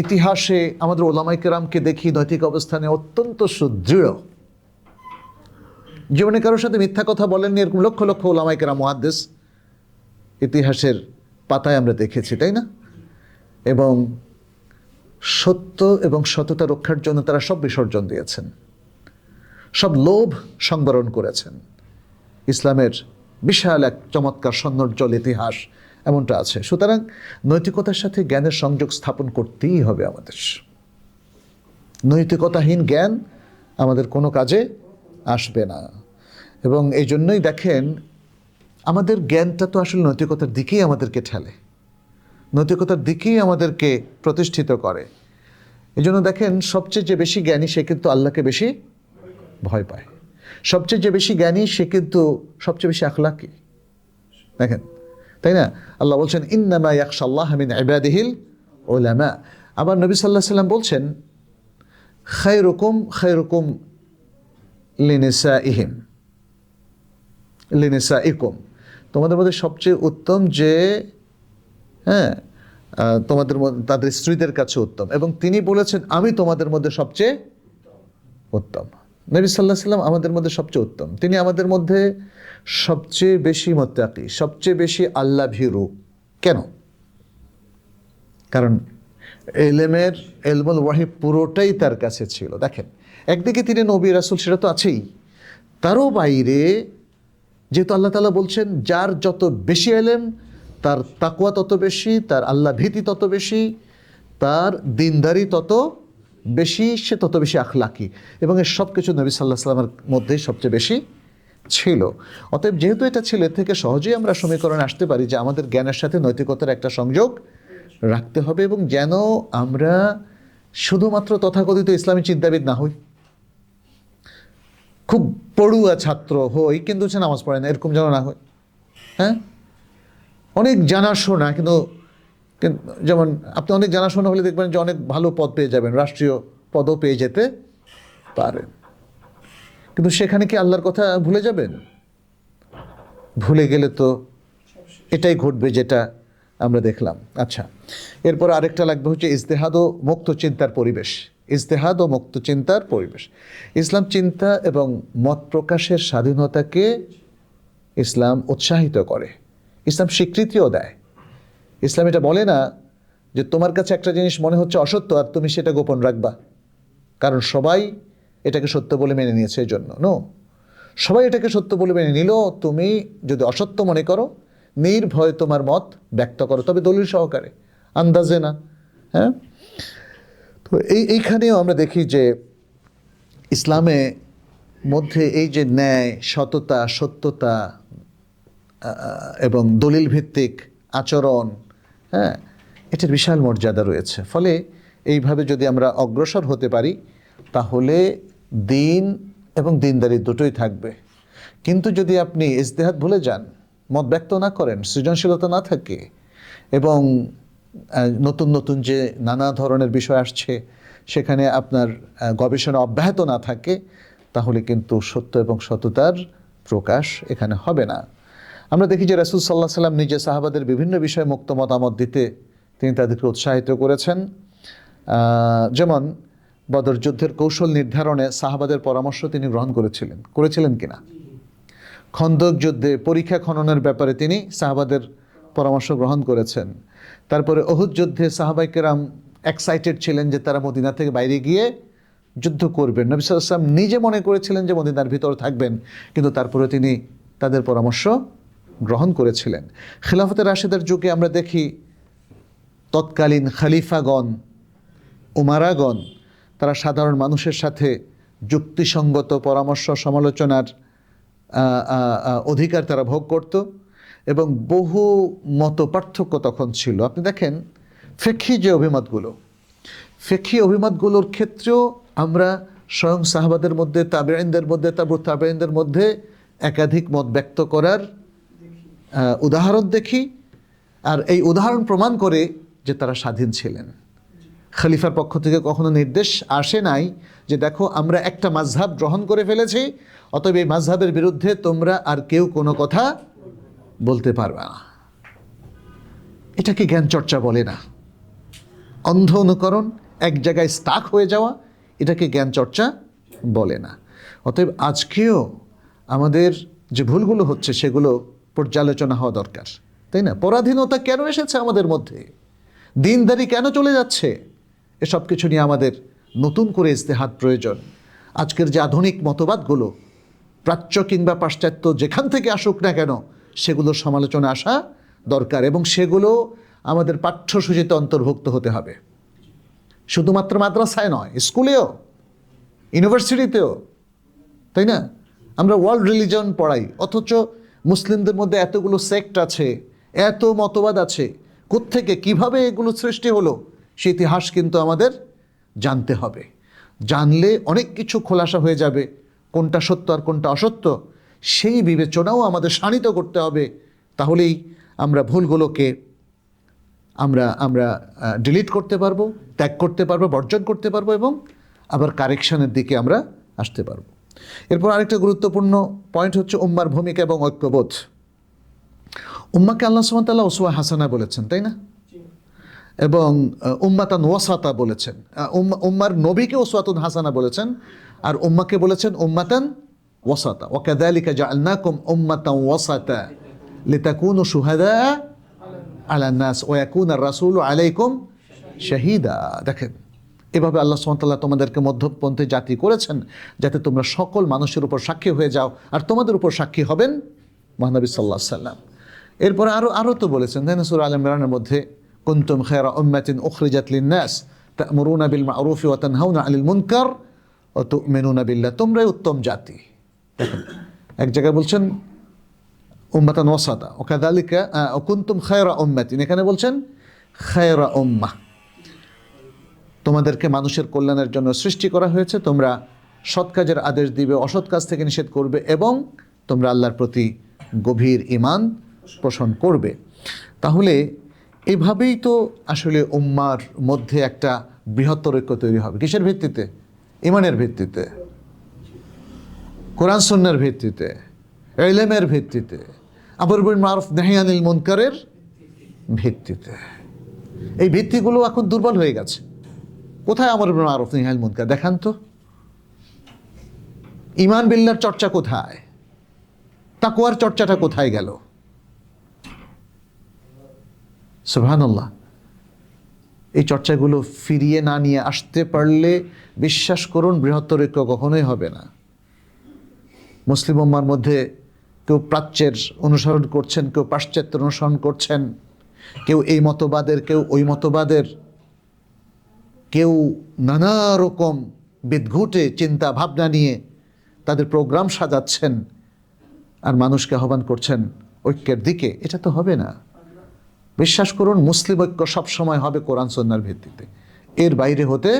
ইতিহাসে আমাদের ওলামায়ে কেরামকে দেখি নৈতিক অবস্থানে অত্যন্ত সুদৃঢ়। জীবনে কারোর সাথে মিথ্যা কথা বলেননি এরকম লক্ষ লক্ষ ওলামায়ে কেরাম, মুহাদ্দিস ইতিহাসের পাতায় আমরা দেখেছি, তাই না? এবং সত্য এবং সততা রক্ষার জন্য তারা সব বিসর্জন দিয়েছেন, সব লোভ সংবরণ করেছেন। ইসলামের বিশাল এক চমৎকার সৌন্দর্যল ইতিহাস এমনটা আছে। সুতরাং নৈতিকতার সাথে জ্ঞানের সংযোগ স্থাপন করতেই হবে আমাদের। নৈতিকতাহীন জ্ঞান আমাদের কোনো কাজে আসবে না। এবং এই জন্যই দেখেন আমাদের জ্ঞানটা তো আসলে নৈতিকতার দিকেই আমাদেরকে ঠেলে, নৈতিকতার দিকেই আমাদেরকে প্রতিষ্ঠিত করে। এই জন্য দেখেন সবচেয়ে যে বেশি জ্ঞানী সে কিন্তু আল্লাহকে বেশি ভয় পায়, সবচেয়ে যে বেশি জ্ঞানী সে কিন্তু সবচেয়ে বেশি আখলাকি। দেখেন, তাই না? আল্লাহ বলছেন ইন্নামা ইয়াখশাল্লাহ মিন ইবাদিহিল উলামা। আবার নবী সাল্লাল্লাহু আলাইহি ওয়াসাল্লাম বলছেন খায়রুকুম লিনিসাইকুম, তোমাদের মধ্যে সবচেয়ে উত্তম যে তোমাদের তাদের স্ত্রীদের কাছে উত্তম, এবং তিনি বলেছেন আমি তোমাদের মধ্যে সবচেয়ে উত্তম। নবী সাল্লাল্লাহু আলাইহি ওয়াসাল্লাম আমাদের মধ্যে সবচেয়ে উত্তম, তিনি আমাদের মধ্যে সবচেয়ে বেশি মুত্তাকি, সবচেয়ে বেশি আল্লাহ ভীরু। কেন? কারণ ইলমুল ওয়াহি পুরোটাই তার কাছে ছিল। দেখেন, একদিকে তিনি নবী রাসূল, সেটা তো আছেই, তারও বাইরে যেহেতু আল্লাহ তাআলা বলছেন যার যত বেশি ইলম তার তাকওয়া তত বেশি, তার আল্লাহ ভীতি তত বেশি, তার দিনদারি তত বেশি, সে তত বেশি আখলাকি, এবং এর সব কিছু নবী সাল্লাল্লাহু আলাইহি ওয়াসাল্লামের মধ্যেই সবচেয়ে বেশি ছিল। অতএব যেহেতু এটা ছিল, এর থেকে সহজেই আমরা সমীকরণে আসতে পারি যে আমাদের জ্ঞানের সাথে নৈতিকতার একটা সংযোগ রাখতে হবে, এবং যেন আমরা শুধুমাত্র তথাকথিত ইসলামী চিন্তাবিদ না হই, খুব পড়ুয়া ছাত্র হই কিন্তু সে নামাজ পড়ে না, এরকম যেন না হয়। হ্যাঁ, অনেক জানাশোনা কিন্তু যেমন আপনি অনেক জানাশোনা হলে দেখবেন যে অনেক ভালো পদ পেয়ে যাবেন, রাষ্ট্রীয় পদও পেয়ে যেতে পারেন, কিন্তু সেখানে কি আল্লাহর কথা ভুলে যাবেন? ভুলে গেলে তো এটাই ঘটবে যেটা আমরা দেখলাম। আচ্ছা, এরপর আরেকটা লাগবে হচ্ছে ইজতেহাদ ও মুক্ত চিন্তার পরিবেশ। ইজতেহাদ ও মুক্ত চিন্তার পরিবেশ। ইসলাম চিন্তা এবং মত প্রকাশের স্বাধীনতাকে ইসলাম উৎসাহিত করে, ইসলাম স্বীকৃতিও দেয়। ইসলাম এটা বলে না যে তোমার কাছে একটা জিনিস মনে হচ্ছে অসত্য আর তুমি সেটা গোপন রাখবা, কারণ সবাই এটাকে সত্য বলে মেনে নিয়েছে, এই জন্য নো, সবাই এটাকে সত্য বলে মেনে নিল, তুমি যদি অসত্য মনে করো নির্ভয়ে তোমার মত ব্যক্ত করো, তবে দলিল সহকারে, আন্দাজে না। হ্যাঁ, তো এইখানেও আমরা দেখি যে ইসলামে মধ্যে এই যে ন্যায়, সততা, সত্যতা এবং দলিল ভিত্তিক আচরণ, হ্যাঁ, এটার বিশাল মর্যাদা রয়েছে। ফলে এইভাবে যদি আমরা অগ্রসর হতে পারি তাহলে দিন এবং দিনদারি দুটোই থাকবে। কিন্তু যদি আপনি ইজতিহাদ ভুলে যান, মত ব্যক্ত না করেন, সৃজনশীলতা না থাকে, এবং নতুন নতুন যে নানা ধরনের বিষয় আসছে সেখানে আপনার গবেষণা অব্যাহত না থাকে, তাহলে কিন্তু সত্য এবং সততার প্রকাশ এখানে হবে না। আমরা দেখি যে রাসূল সাল্লাল্লাহু আলাইহি ওয়াসাল্লাম নিজে সাহাবাদের বিভিন্ন বিষয়ে মুক্ত মতামত দিতে তিনি তাদেরকে উৎসাহিত করেছেন। যেমন বদর যুদ্ধের কৌশল নির্ধারণে সাহাবাদের পরামর্শ তিনি গ্রহণ করেছিলেন কিনা? খন্দক যুদ্ধে পরীক্ষা খননের ব্যাপারে তিনি সাহাবাদের পরামর্শ গ্রহণ করেছেন। তারপরে উহুদ যুদ্ধে সাহাবায়ে কেরাম এক্সাইটেড ছিলেন যে তারা মদিনা থেকে বাইরে গিয়ে যুদ্ধ করবেন। নবী সাল্লাল্লাহু আলাইহি ওয়াসাল্লাম নিজে মনে করেছিলেন যে মদিনার ভিতর থাকবেন, কিন্তু তারপরে তিনি তাদের পরামর্শ গ্রহণ করেছিলেন। খিলাফতে রাশেদার যুগে আমরা দেখি তৎকালীন খলিফাগণ, উমারাগণ, তারা সাধারণ মানুষের সাথে যুক্তিসঙ্গত পরামর্শ সমালোচনার অধিকার তারা ভোগ করত, এবং বহু মত পার্থক্য তখন ছিল। আপনি দেখেন ফিকহি যে অভিমতগুলো, ফিকহি অভিমতগুলোর ক্ষেত্রেও আমরা স্বয়ং সাহাবাদের মধ্যে, তাবেঈনদের মধ্যে, তাবেঈনদের মধ্যে একাধিক মত ব্যক্ত করার উদাহরণ দেখি, আর এই উদাহরণ প্রমাণ করে যে তারা স্বাধীন ছিলেন। খলিফার পক্ষ থেকে কখনো নির্দেশ আসে নাই যে দেখো আমরা একটা মাযহাব গ্রহণ করে ফেলেছি, অতএব এই মাযহাবের বিরুদ্ধে তোমরা আর কেউ কোনো কথা বলতে পারবে না। এটাকে জ্ঞান চর্চা বলে না, অন্ধ অনুকরণ, এক জায়গায় স্টাক হয়ে যাওয়া, এটাকে জ্ঞান চর্চা বলে না। অতএব আজকেও আমাদের যে ভুলগুলো হচ্ছে সেগুলো পর্যালোচনা হওয়া দরকার, তাই না? পরাধীনতা কেন এসেছে আমাদের মধ্যে, দিনদারি কেন চলে যাচ্ছে, এসব কিছু নিয়ে আমাদের নতুন করে ইজতিহাদ প্রয়োজন। আজকের যে আধুনিক মতবাদগুলো, প্রাচ্য কিংবা পাশ্চাত্য যেখান থেকে আসুক না কেন, সেগুলোর সমালোচনা আসা দরকার, এবং সেগুলো আমাদের পাঠ্যসূচিতে অন্তর্ভুক্ত হতে হবে। শুধুমাত্র মাদ্রাসায় নয়, স্কুলেও, ইউনিভার্সিটিতেও, তাই না? আমরা ওয়ার্ল্ড রিলিজন পড়াই, অথচ মুসলিমদের মধ্যে এতগুলো সেক্ট আছে, এত মতবাদ আছে, কোত্থেকে কিভাবে এগুলো সৃষ্টি হলো সে ইতিহাস কিন্তু আমাদের জানতে হবে। জানলে অনেক কিছু খোলাসা হয়ে যাবে, কোনটা সত্য আর কোনটা অসত্য সেই বিবেচনাও আমাদের শানিত করতে হবে। তাহলেই আমরা ভুলগুলোকে আমরা আমরা ডিলিট করতে পারবো, ত্যাগ করতে পারবো, বর্জন করতে পারবো, এবং আবার কারেকশনের দিকে আমরা আসতে পারবো। এরপর আরেকটা গুরুত্বপূর্ণ পয়েন্ট হচ্ছে উম্মার ভূমিকা এবং ঐক্যবোধ। উম্মাকে আল্লাহ সুবহানাহু ওয়া তাআলা উসওয়া হাসানা বলেছেন, তাই না? এবং উম্মাতান ওয়াসাতা বলেছেন, উম্মার নবীকে উসওয়াতুন হাসানা বলেছেন, আর উম্মাকে বলেছেন উম্মাতান ওয়াসাতা। ওয়া কাযালিকা জাআলনাকুম উম্মাতান ওয়াসাতা লিতাকুনু শুহাদা আলান নাস ওয়া ইয়াকুনার রাসূলু আলাইকুম শাহীদা। দেখেন, এভাবে আল্লাহ সুবহানাহু ওয়া তাআলা তোমাদেরকে মধ্যপন্থী জাতি করেছেন যাতে তোমরা সকল মানুষের উপর সাক্ষী হয়ে যাও, আর তোমাদের উপর সাক্ষী হবেন মহানবী সাল্লাল্লাহু আলাইহি সাল্লাম। এরপরে আরও তো বলেছেন, তাই না? সূরা আল ইমরানের মধ্যে কুনতুম খায়রা উম্মাতিন উখরিজাত লিন-নাস তা'মুরুনা বিল মা'রুফি ওয়া তানহাউনা আনিল মুনকার ওয়া তু'মিনুনা বিল্লাহ। তোমরাই উত্তম জাতি। দেখেন, এক জায়গায় বলছেন উম্মাতান ওয়াসাতা, ওয়া কাযালিকা কুনতুম খায়রা উম্মাতিন, এখানে বলছেন খায়রা উম্মাহ। তোমাদেরকে মানুষের কল্যাণের জন্য সৃষ্টি করা হয়েছে, তোমরা সৎ কাজের আদেশ দিবে, অসৎ কাজ থেকে নিষেধ করবে, এবং তোমরা আল্লাহর প্রতি গভীর ঈমান পোষণ করবে। তাহলে এভাবেই তো আসলে উম্মার মধ্যে একটা বৃহত্তর ঐক্য তৈরি হবে। কিসের ভিত্তিতে? ঈমানের ভিত্তিতে, কোরআন সুন্নাহর ভিত্তিতে, ইলমের ভিত্তিতে, আমর বিল মারুফ নাহি আনিল মুনকারের ভিত্তিতে। এই ভিত্তিগুলো এখন দুর্বল হয়ে গেছে। কোথায় আমর বিল মারুফ নাহি আনিল মুনকার? দেখান তো। ঈমান বিল্লাহর চর্চা কোথায়? তাকওয়ার চর্চাটা কোথায় গেল? সুবহানাল্লাহ। এই চর্চাগুলো ফিরিয়ে না নিয়ে আসতে পারলে বিশ্বাস করুন বৃহত্তর ঐক্য কখনোই হবে না। মুসলিম উম্মার মধ্যে কেউ প্রাচ্যের অনুসরণ করছেন, কেউ পাশ্চাত্যের অনুসরণ করছেন, কেউ এই মতবাদের, কেউ ওই মতবাদের, কেউ নানা রকম বিদঘুটে চিন্তা ভাবনা নিয়ে তাদের প্রোগ্রাম সাজাচ্ছেন, আর মানুষকে আহ্বান করছেন ঐক্যের দিকে। এটা তো হবে না। বিশ্বাস করুন, মুসলিম ঐক্য সবসময় হবে কোরআন সুন্নাহর ভিত্তিতে, এর বাইরে হতে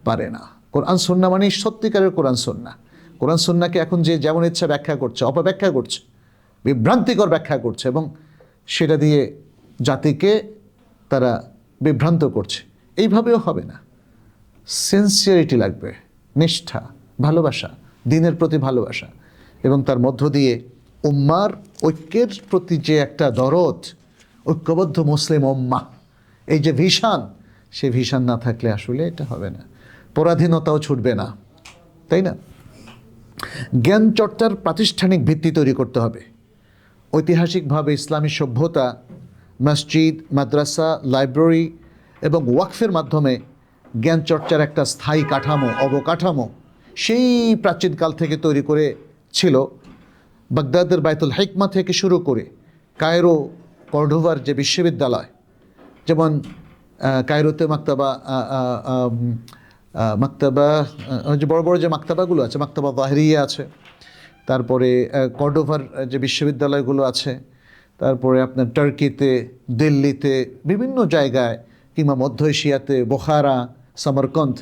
পারে না। কোরআন সুন্নাহ মানে সত্যিকারের কোরআন সুন্নাহ। কোরআন সুন্নাহকে এখন যে যেমন ইচ্ছা ব্যাখ্যা করছে, অপব্যাখ্যা করছে, বিভ্রান্তিকর ব্যাখ্যা করছে, এবং সেটা দিয়ে জাতিকে তারা বিভ্রান্ত করছে। এইভাবেও হবে না। সিনসিয়ারিটি লাগবে, নিষ্ঠা, ভালোবাসা, দিনের প্রতি ভালোবাসা, এবং তার মধ্য দিয়ে উম্মার ঐক্যের প্রতি যে একটা দরদ, ঐক্যবদ্ধ মুসলিম উম্মাহ, এই যে ভিশন, সে ভিশন না থাকলে আসলে এটা হবে না। পরাধীনতাও ছুটবে না, তাই না? জ্ঞান চর্চার প্রাতিষ্ঠানিক ভিত্তি তৈরি করতে হবে। ঐতিহাসিকভাবে ইসলামী সভ্যতা মসজিদ, মাদ্রাসা, লাইব্রেরি এবং ওয়াকফের মাধ্যমে জ্ঞান চর্চার একটা স্থায়ী কাঠামো, অবকাঠামো সেই প্রাচীনকাল থেকে তৈরি করেছিল। বাগদাদের বাইতুল হিকমা থেকে শুরু করে কায়রো, কর্ডোভার যে বিশ্ববিদ্যালয়, যেমন কায়রোতে মাকতাবা যে বড় বড় যে মাকতাবাগুলো আছে, মাকতাবা জাহরিয়া আছে, তারপরে কর্ডোভার যে বিশ্ববিদ্যালয়গুলো আছে, তারপরে আপনার টার্কিতে, দিল্লিতে, বিভিন্ন জায়গায়, কিংবা মধ্য এশিয়াতে বোখারা, সামারকন্দ,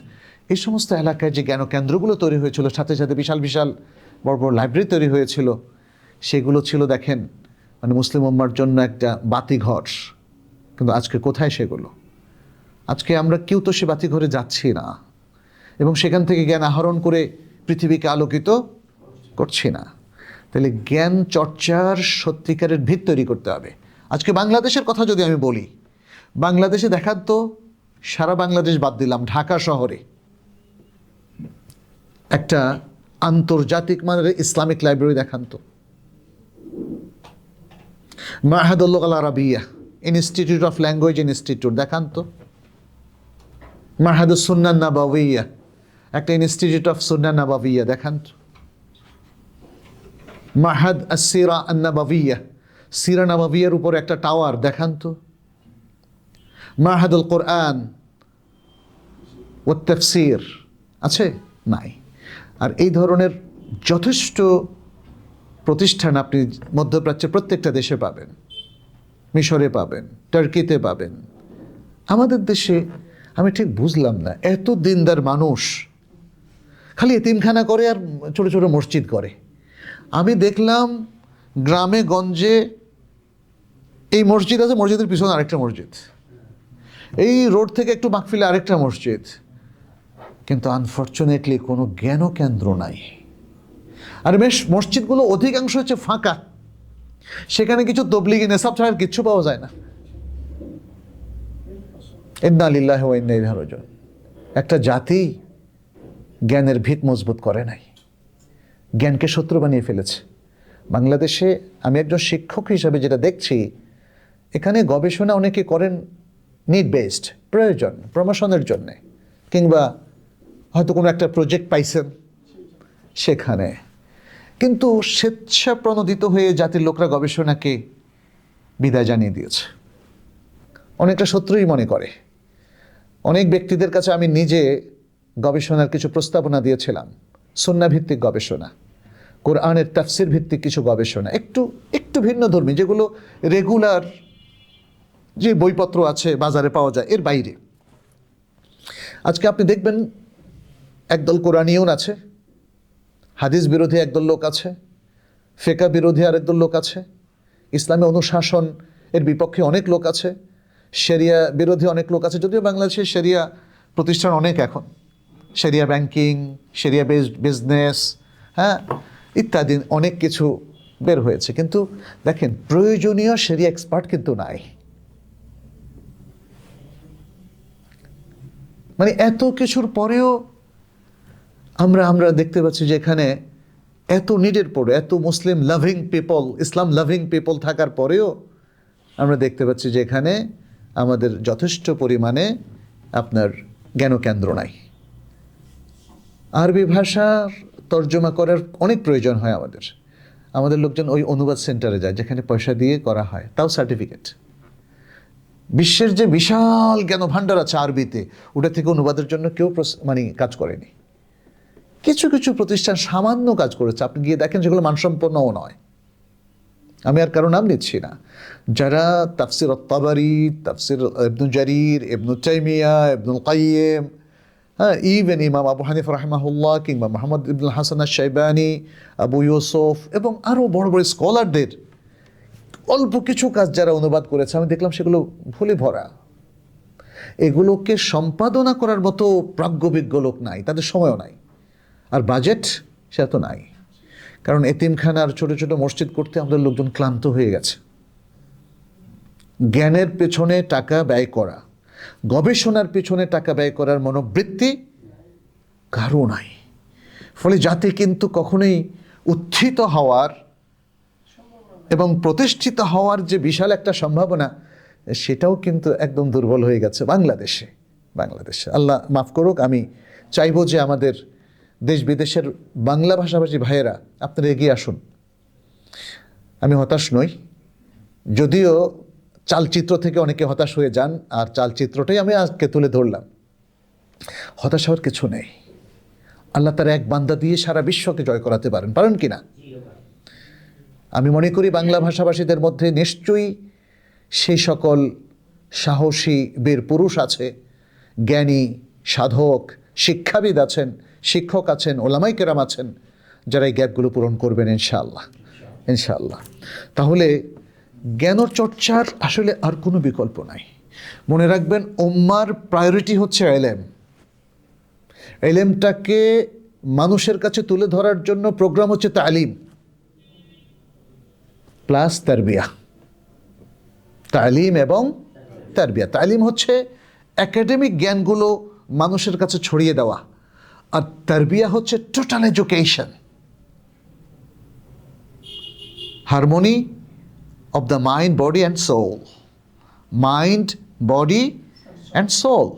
এই সমস্ত এলাকায় যে জ্ঞানকেন্দ্রগুলো তৈরি হয়েছিল, সাথে সাথে বিশাল বিশাল বড় বড় লাইব্রেরি তৈরি হয়েছিল, সেগুলো ছিল দেখেন মানে মুসলিম উম্মার জন্য একটা বাতিঘর। কিন্তু আজকে কোথায় সেগুলো? আজকে আমরা কেউ তো সে বাতিঘরে যাচ্ছি না, এবং সেখান থেকে জ্ঞান আহরণ করে পৃথিবীকে আলোকিত করছি না। তাহলে জ্ঞান চর্চার সত্যিকারের ভিত তৈরি করতে হবে। আজকে বাংলাদেশের কথা যদি আমি বলি, বাংলাদেশে দেখান তো, সারা বাংলাদেশ বাদ দিলাম, ঢাকা শহরে একটা আন্তর্জাতিক মানের ইসলামিক লাইব্রেরি দেখান তো। মাহাদুল লুগাল আরাবিয়া, ইনস্টিটিউট অফ ল্যাঙ্গুয়েজ ইনস্টিটিউট দেখান তো। মাহাদুস সুন্নাহ নাবাবিয়া, একটা ইনস্টিটিউট অফ সুন্নাহ নাবাবিয়া দেখান তো। মাহাদ আসিরা আন-নাবাবিয়া, সিরা নাবাবিয়ার উপর একটা টাওয়ার দেখান তো। মাহাদুল কোরআন ও তাফসীর আছে? নাই। আর এই ধরনের যথেষ্ট প্রতিষ্ঠান আপনি মধ্যপ্রাচ্যের প্রত্যেকটা দেশে পাবেন, মিশরে পাবেন, টার্কিতে পাবেন। আমাদের দেশে আমি ঠিক বুঝলাম না, এত দিনদার মানুষ খালি এতিমখানা করে আর ছোট ছোট মসজিদ করে। আমি দেখলাম গ্রামে গঞ্জে এই মসজিদ আছে, মসজিদের পিছনে আরেকটা মসজিদ, এই রোড থেকে একটু মাহফিলে আরেকটা মসজিদ, কিন্তু আনফর্চুনেটলি কোনো জ্ঞান কেন্দ্র নাই। আর বেশ মসজিদগুলো অধিকাংশ হচ্ছে ফাঁকা, সেখানে কিছু তবলিগি নেশাব ছাড়া কিচ্ছু পাওয়া যায় না। ইন্না লিল্লাহি ওয়া ইন্না ইলাইহি রাজিউন। একটা জাতি জ্ঞানের ভিত মজবুত করে নাই, জ্ঞানকে শত্রু বানিয়ে ফেলেছে। বাংলাদেশে আমি একজন শিক্ষক হিসাবে যেটা দেখছি, এখানে গবেষণা অনেকে করেন নিড বেসড, প্রয়োজন, প্রমোশনের জন্যে, কিংবা হয়তো কোনো একটা প্রজেক্ট পাইছেন সেখানে, কিন্তু স্বেচ্ছা প্রণোদিত হয়ে জাতির লোকরা গবেষণাকে বিদায় জানিয়ে দিয়েছে। অনেকটা শত্রুই মনে করে। অনেক ব্যক্তিদের কাছে আমি নিজে গবেষণার কিছু প্রস্তাবনা দিয়েছিলাম, সুন্নাহ ভিত্তিক গবেষণা, কোরআনের তাফসির ভিত্তিক কিছু গবেষণা, একটু ভিন্ন ধর্মী, যেগুলো রেগুলার যে বইপত্র আছে বাজারে পাওয়া যায় এর বাইরে। আজকে আপনি দেখবেন একদল কোরআনিয়ন আছে, হাদিস বিরোধী একদল লোক আছে, ফিকহ বিরোধী আরেকদল লোক আছে, ইসলামী অনুশাসন এর বিপক্ষে অনেক লোক আছে, শরিয়া বিরোধী অনেক লোক আছে। যদিও বাংলাদেশে শরিয়া প্রতিষ্ঠান অনেক, এখন শরিয়া ব্যাংকিং, শরিয়া বেসড বিজনেস, হ্যাঁ, ইত্যাদি অনেক কিছু বের হয়েছে, কিন্তু দেখেন প্রয়োজনীয় শরিয়া এক্সপার্ট কিন্তু নাই। মানে এত কিছুর পরেও আমরা দেখতে পাচ্ছি যে এখানে এত নিডের পরে, এত মুসলিম লাভিং পিপল, ইসলাম লাভিং পিপল থাকার পরেও আমরা দেখতে পাচ্ছি যে এখানে আমাদের যথেষ্ট পরিমাণে আপনার জ্ঞানকেন্দ্র নাই। আরবি ভাষার তর্জমা করার অনেক প্রয়োজন হয় আমাদের লোকজন ওই অনুবাদ সেন্টারে যায়, যেখানে পয়সা দিয়ে করা হয়, তাও সার্টিফিকেট। বিশ্বের যে বিশাল জ্ঞান ভাণ্ডার আছে আরবিতে, ওটা থেকে অনুবাদের জন্য কেউ কাজ করেনি। কিছু কিছু প্রতিষ্ঠান সামান্য কাজ করেছে, আপনি গিয়ে দেখেন সেগুলো মানসম্পন্নও নয়। আমি আর কারো নাম নিচ্ছি না। যারা তাফসির আত-তাবারি, তাফসির ইবনু জারির, ইবনু তাইমিয়া, ইবনুল কাইয়িম, হ্যাঁ, ইভেন ইমাম আবু হানিফা রাহিমাহুল্লাহ, কিংবা মুহাম্মদ ইবনুল হাসান আশ-শাইবানি, আবু ইউসুফ, এবং আরও বড় বড় স্কলারদের অল্প কিছু কাজ যারা অনুবাদ করেছে, আমি দেখলাম সেগুলো ভুলে ভরা। এগুলোকে সম্পাদনা করার মতো প্রাজ্ঞবিজ্ঞ লোক নাই, তাদের সময়ও নাই, আর বাজেট সে তো নাই। কারণ এতিমখানার ছোট ছোট মসজিদ করতে আমাদের লোকজন ক্লান্ত হয়ে গেছে। জ্ঞানের পেছনে টাকা ব্যয় করা, গবেষণার পেছনে টাকা ব্যয় করার মনোবৃত্তি কারও নাই। ফলে জাতি কিন্তু কখনোই উত্থিত হওয়ার এবং প্রতিষ্ঠিত হওয়ার যে বিশাল একটা সম্ভাবনা, সেটাও কিন্তু একদম দুর্বল হয়ে গেছে বাংলাদেশে। আল্লাহ মাফ করুক। আমি চাইবো যে আমাদের দেশ বিদেশের বাংলা ভাষাভাষী ভাইয়েরা আপনারা এগিয়ে আসুন। আমি হতাশ নই, যদিও চালচিত্র থেকে অনেকে হতাশ হয়ে যান, আর চালচিত্রটাই আমি আজকে তুলে ধরলাম। হতাশ হওয়ার কিছু নেই। আল্লাহ তার এক বান্দা দিয়ে সারা বিশ্বকে জয় করাতে পারেন কি না? আমি মনে করি বাংলা ভাষাভাষীদের মধ্যে নিশ্চয়ই সেই সকল সাহসী বীর পুরুষ আছে, জ্ঞানী, সাধক, শিক্ষাবিদ আছেন, শিক্ষক আছেন, ওলামায়ে কেরাম আছেন, যারা এই গ্যাপগুলো পূরণ করবেন ইনশাআল্লাহ। তাহলে জ্ঞানচর্চার আসলে আর কোনো বিকল্প নাই। মনে রাখবেন, উম্মার প্রায়োরিটি হচ্ছে এলেমটাকে মানুষের কাছে তুলে ধরার জন্য প্রোগ্রাম হচ্ছে তালিম প্লাস তারবিয়া। তালিম এবং তারবিয়া। তালিম হচ্ছে একাডেমিক জ্ঞানগুলো মানুষের কাছে ছড়িয়ে দেওয়া, আর তারবিয়া হচ্ছে total education, harmony of the mind, body and soul. Mind, body and soul.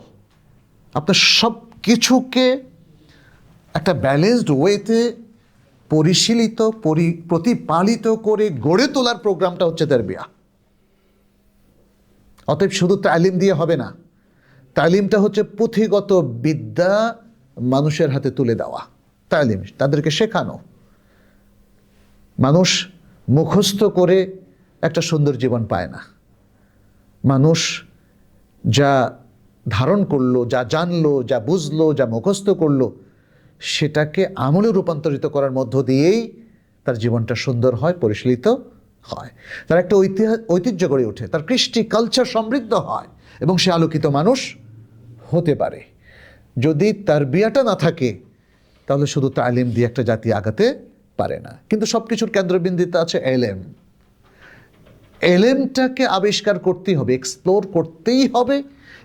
আপনার সব কিছুকে একটা ব্যালেন্সড ওয়েতে পরিশীলিত প্রতিপালিত করে গড়ে তোলার প্রোগ্রামটা হচ্ছে তারবিয়া। অতএব শুধু তালিম দিয়ে হবে না, তালিমটা হচ্ছে পুঁথিগত বিদ্যা মানুষের হাতে তুলে দেওয়া। তালিম তাদেরকে শেখানো। মানুষ মুখস্থ করে একটা সুন্দর জীবন পায় না। মানুষ যা ধারণ করলো, যা জানলো, যা বুঝলো, যা মুখস্থ করলো, সেটাকে আমলে রূপান্তরিত করার মধ্য দিয়েই তার জীবনটা সুন্দর হয়, পরিশীলিত হয়, তার একটা ঐতিহ্য গড়ে ওঠে, তার কৃষ্টি কালচার সমৃদ্ধ হয় এবং সে আলোকিত মানুষ হতে পারে। যদি তারবিয়াটা না থাকে তাহলে শুধু তালিম দিয়ে একটা জাতি আগাতে পারে না। কিন্তু সব কিছুর কেন্দ্রবিন্দুতে আছে এলেম। এলেমটাকে আবিষ্কার করতেই হবে, এক্সপ্লোর করতেই হবে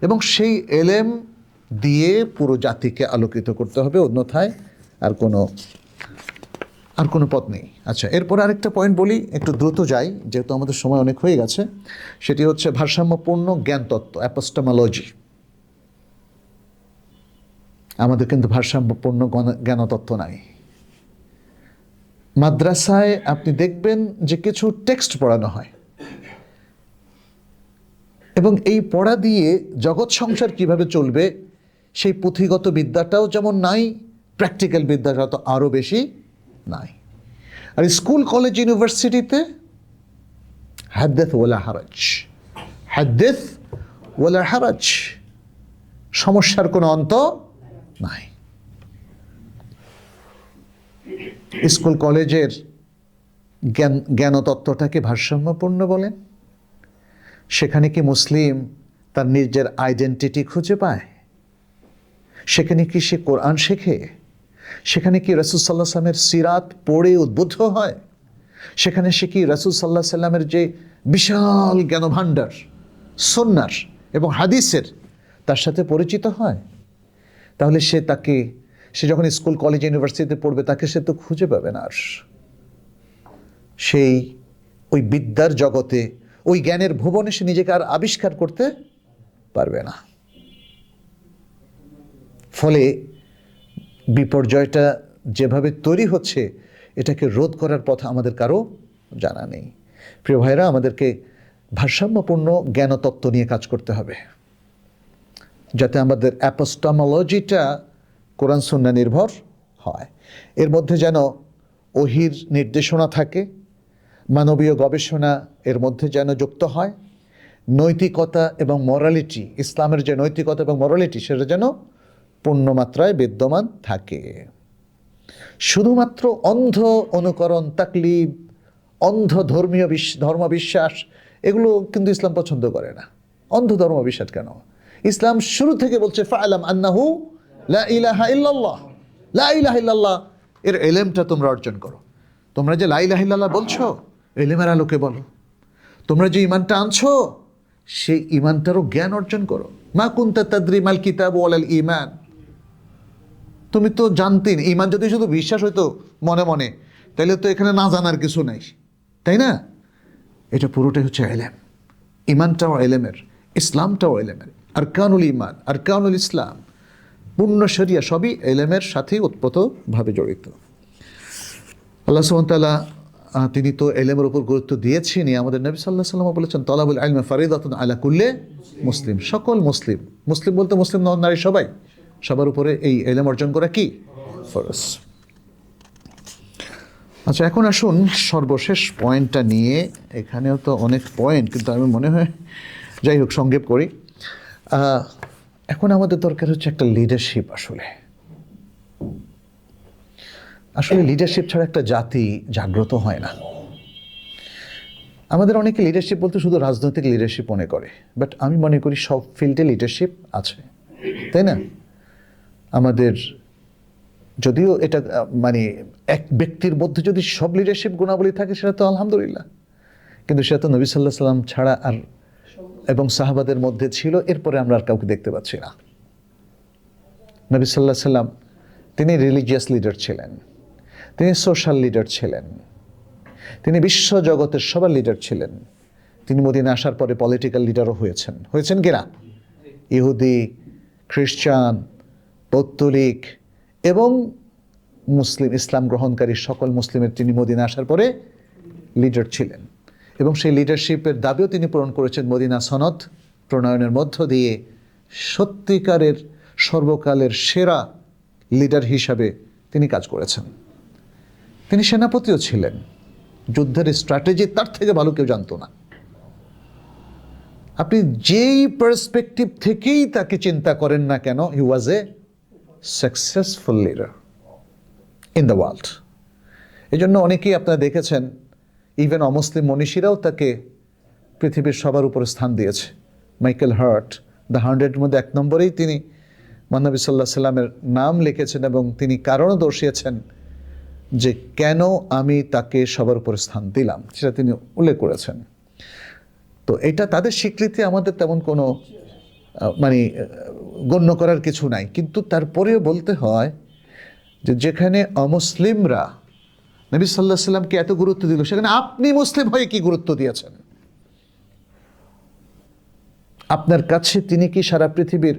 এবং সেই এলেম দিয়ে পুরো জাতিকে আলোকিত করতে হবে, অন্যথায় আর কোনো পথ নেই। আচ্ছা, এরপর আরেকটা পয়েন্ট বলি, একটু দ্রুত যাই যেহেতু আমাদের সময় অনেক হয়ে গেছে। সেটি হচ্ছে ভারসাম্যপূর্ণ জ্ঞানতত্ত্ব, অ্যাপোস্টেমোলজি। আমাদের কিন্তু ভারসাম্যপূর্ণ জ্ঞানতত্ত্ব নাই। মাদ্রাসায় আপনি দেখবেন যে কিছু টেক্সট পড়ানো হয় এবং এই পড়া দিয়ে জগৎ সংসার কিভাবে চলবে সেই পুঁথিগত বিদ্যাটাও যেমন নাই, প্র্যাকটিক্যাল বিদ্যাটা তো আরও বেশি নাই। আর স্কুল, কলেজ, ইউনিভার্সিটিতে হাদ্দেথ ওয়ালা হারাজ, হাদ্দেথ ওয়ালা হারাজ, সমস্যার কোনো অন্ত নাই। স্কুল কলেজের জ্ঞানতত্ত্বটাকে ভারসাম্যপূর্ণ বলেন? সেখানে কি মুসলিম তার নিজের আইডেন্টিটি খুঁজে পায়? সেখানে কি সে কোরআন শেখে? সেখানে কি রাসূল সাল্লাল্লাহু আলাইহি সাল্লামের সিরাত পড়ে উদ্বুদ্ধ হয়? সেখানে সে কি রাসূল সাল্লাল্লাহু আলাইহি সাল্লামের যে বিশাল জ্ঞানভাণ্ডার সুন্নাহর এবং হাদিসের, তার সাথে পরিচিত হয়? তাহলে সে যখন স্কুল, কলেজ, ইউনিভার্সিটিতে পড়বে তাকে সে তো খুঁজে পাবে না। আর সেই ওই বিদ্যার জগতে, ওই জ্ঞানের ভুবনে সে নিজেকে আর আবিষ্কার করতে পারবে না। ফলে বিপর্যয়টা যেভাবে তৈরি হচ্ছে, এটাকে রোধ করার পথ আমাদের কারো জানা নেই। প্রিয় ভাইরা, আমাদেরকে ভারসাম্যপূর্ণ জ্ঞানতত্ত্ব নিয়ে কাজ করতে হবে, যাতে আমাদের অ্যাপোস্টেমোলজিটা কোরআন সুন্নাহ নির্ভর হয়। এর মধ্যে যেন ওহীর নির্দেশনা থাকে, মানবীয় গবেষণা এর মধ্যে যেন যুক্ত হয়, নৈতিকতা এবং মরালিটি, ইসলামের যে নৈতিকতা এবং মরালিটি, সেটা যেন পূর্ণমাত্রায় বিদ্যমান থাকে। শুধুমাত্র অন্ধ অনুকরণ, তাকলিদ, অন্ধ ধর্মবিশ্বাস, এগুলো কিন্তু ইসলাম পছন্দ করে না। অন্ধ ধর্মবিশ্বাস কেন? ইসলাম শুরু থেকে বলছে ফা'লাম আন্নাহু লা ইলাহা ইল্লাল্লাহ, লা ইলাহা ইল্লাল্লাহ এর এলেমটা তোমরা অর্জন করো। তোমরা যে লা ইলাহা ইল্লাল্লাহ বলছো, এলেমের আলোকে বলো। তোমরা যে ঈমানটা আনছো, সেই ঈমানটারও জ্ঞান অর্জন করো। মা কুনতা তাদরি মাল কিতাব ওয়ালাল ঈমান, তুমি তো জানতেই না। ঈমান যদি শুধু বিশ্বাস হইতো মনে মনে, তাহলে তো এখানে না জানার কিছু নাই, তাই না? এটা পুরোটাই হচ্ছে এলেম। ঈমানটাও এলেমের, ইসলামটাও এলেমের। আরকানুল ঈমান, আরকানুল ইসলাম, পূর্ণ শরিয়া সবই এলেমের সাথেই ওতপ্রোতভাবে জড়িত। আল্লাহ সুবহানাহু ওয়া তাআলা তিনি তো এলেমের উপর গুরুত্ব দিয়েছেনই। আমাদের নবী সাল্লাল্লাহু আলাইহি ওয়াসাল্লাম বলেছেন, তালাবুল ইলমি ফারিদাতুন আলা কুল্লি মুসলিম। সকল মুসলিম, মুসলিম বলতে মুসলিম নর নারী সবার উপরে এই এলেম অর্জন করা কি ফরজ। আচ্ছা, এখন আসুন সর্বশেষ পয়েন্টটা নিয়ে। এখানেও তো অনেক পয়েন্ট, কিন্তু আমি মনে হয় যাই হোক সংক্ষেপ করি। এখন আমাদের দরকার হচ্ছে একটা লিডারশিপ। আসলে লিডারশিপ ছাড়া একটা জাতি জাগ্রত হয় না। আমাদের অনেকে লিডারশিপ বলতে শুধু রাজনৈতিক লিডারশিপ মনে করে, বাট আমি মনে করি সব ফিল্ডে লিডারশিপ আছে, তাই না? আমাদের যদিও এটা মানে এক ব্যক্তির মধ্যে যদি সব লিডারশিপ গুণাবলী থাকে, সেটা তো আলহামদুলিল্লাহ, কিন্তু সেটা তো নবী সাল্লাল্লাহু আলাইহি সাল্লাম ছাড়া আর এবং সাহাবাদের মধ্যে ছিল, এরপরে আমরা আর কাউকে দেখতে পাচ্ছি না। নবী সাল্লাল্লাহু আলাইহি সাল্লাম তিনি রিলিজিয়াস লিডার ছিলেন, তিনি সোশ্যাল লিডার ছিলেন, তিনি বিশ্ব জগতের সবার লিডার ছিলেন। তিনি মদিনা আসার পরে পলিটিক্যাল লিডারও হয়েছেন কিনা? ইহুদি, খ্রিস্টান, পৌত্তলিক এবং মুসলিম ইসলাম গ্রহণকারী সকল মুসলিমের তিনি মদিনা আসার পরে লিডার ছিলেন এবং সেই লিডারশিপের দাবিও তিনি পূরণ করেছেন মদিনা সনদ প্রণয়নের মধ্য দিয়ে। সত্যিকারের সর্বকালের সেরা লিডার হিসাবে তিনি কাজ করেছেন। তিনি সেনাপতিও ছিলেন। যুদ্ধের স্ট্র্যাটেজি তার থেকে ভালো কেউ জানতো না। আপনি যেই পার্সপেক্টিভ থেকেই তাকে চিন্তা করেন না কেন, he was a successful leader in the world. এই জন্য অনেকেই আপনারা দেখেছেন, ইভেন অমুসলিম মনীষীরাও তাকে পৃথিবীর সবার উপরে স্থান দিয়েছে। মাইকেল হার্ট দ্য 100 মধ্যে 1 নম্বরেই তিনি মহানবী সাল্লাল্লাহু আলাইহি সাল্লামের নাম লিখেছেন এবং তিনি কারণও দর্শিয়েছেন যে কেন আমি তাকে সবার উপরে স্থান দিলাম, সেটা তিনি উল্লেখ করেছেন। তো এটা তাদের স্বীকৃতি, আমাদের তেমন কোনো মানে গণ্য করার কিছু নাই। কিন্তু তারপরেও বলতে হয় যে যেখানে অমুসলিমরা নবী সাল্লাল্লাহু আলাইহি সাল্লামকে এত গুরুত্ব দিল, সেখানে আপনি মুসলিম হয়ে কি গুরুত্ব দিয়েছেন? আপনার কাছে তিনি কি সারা পৃথিবীর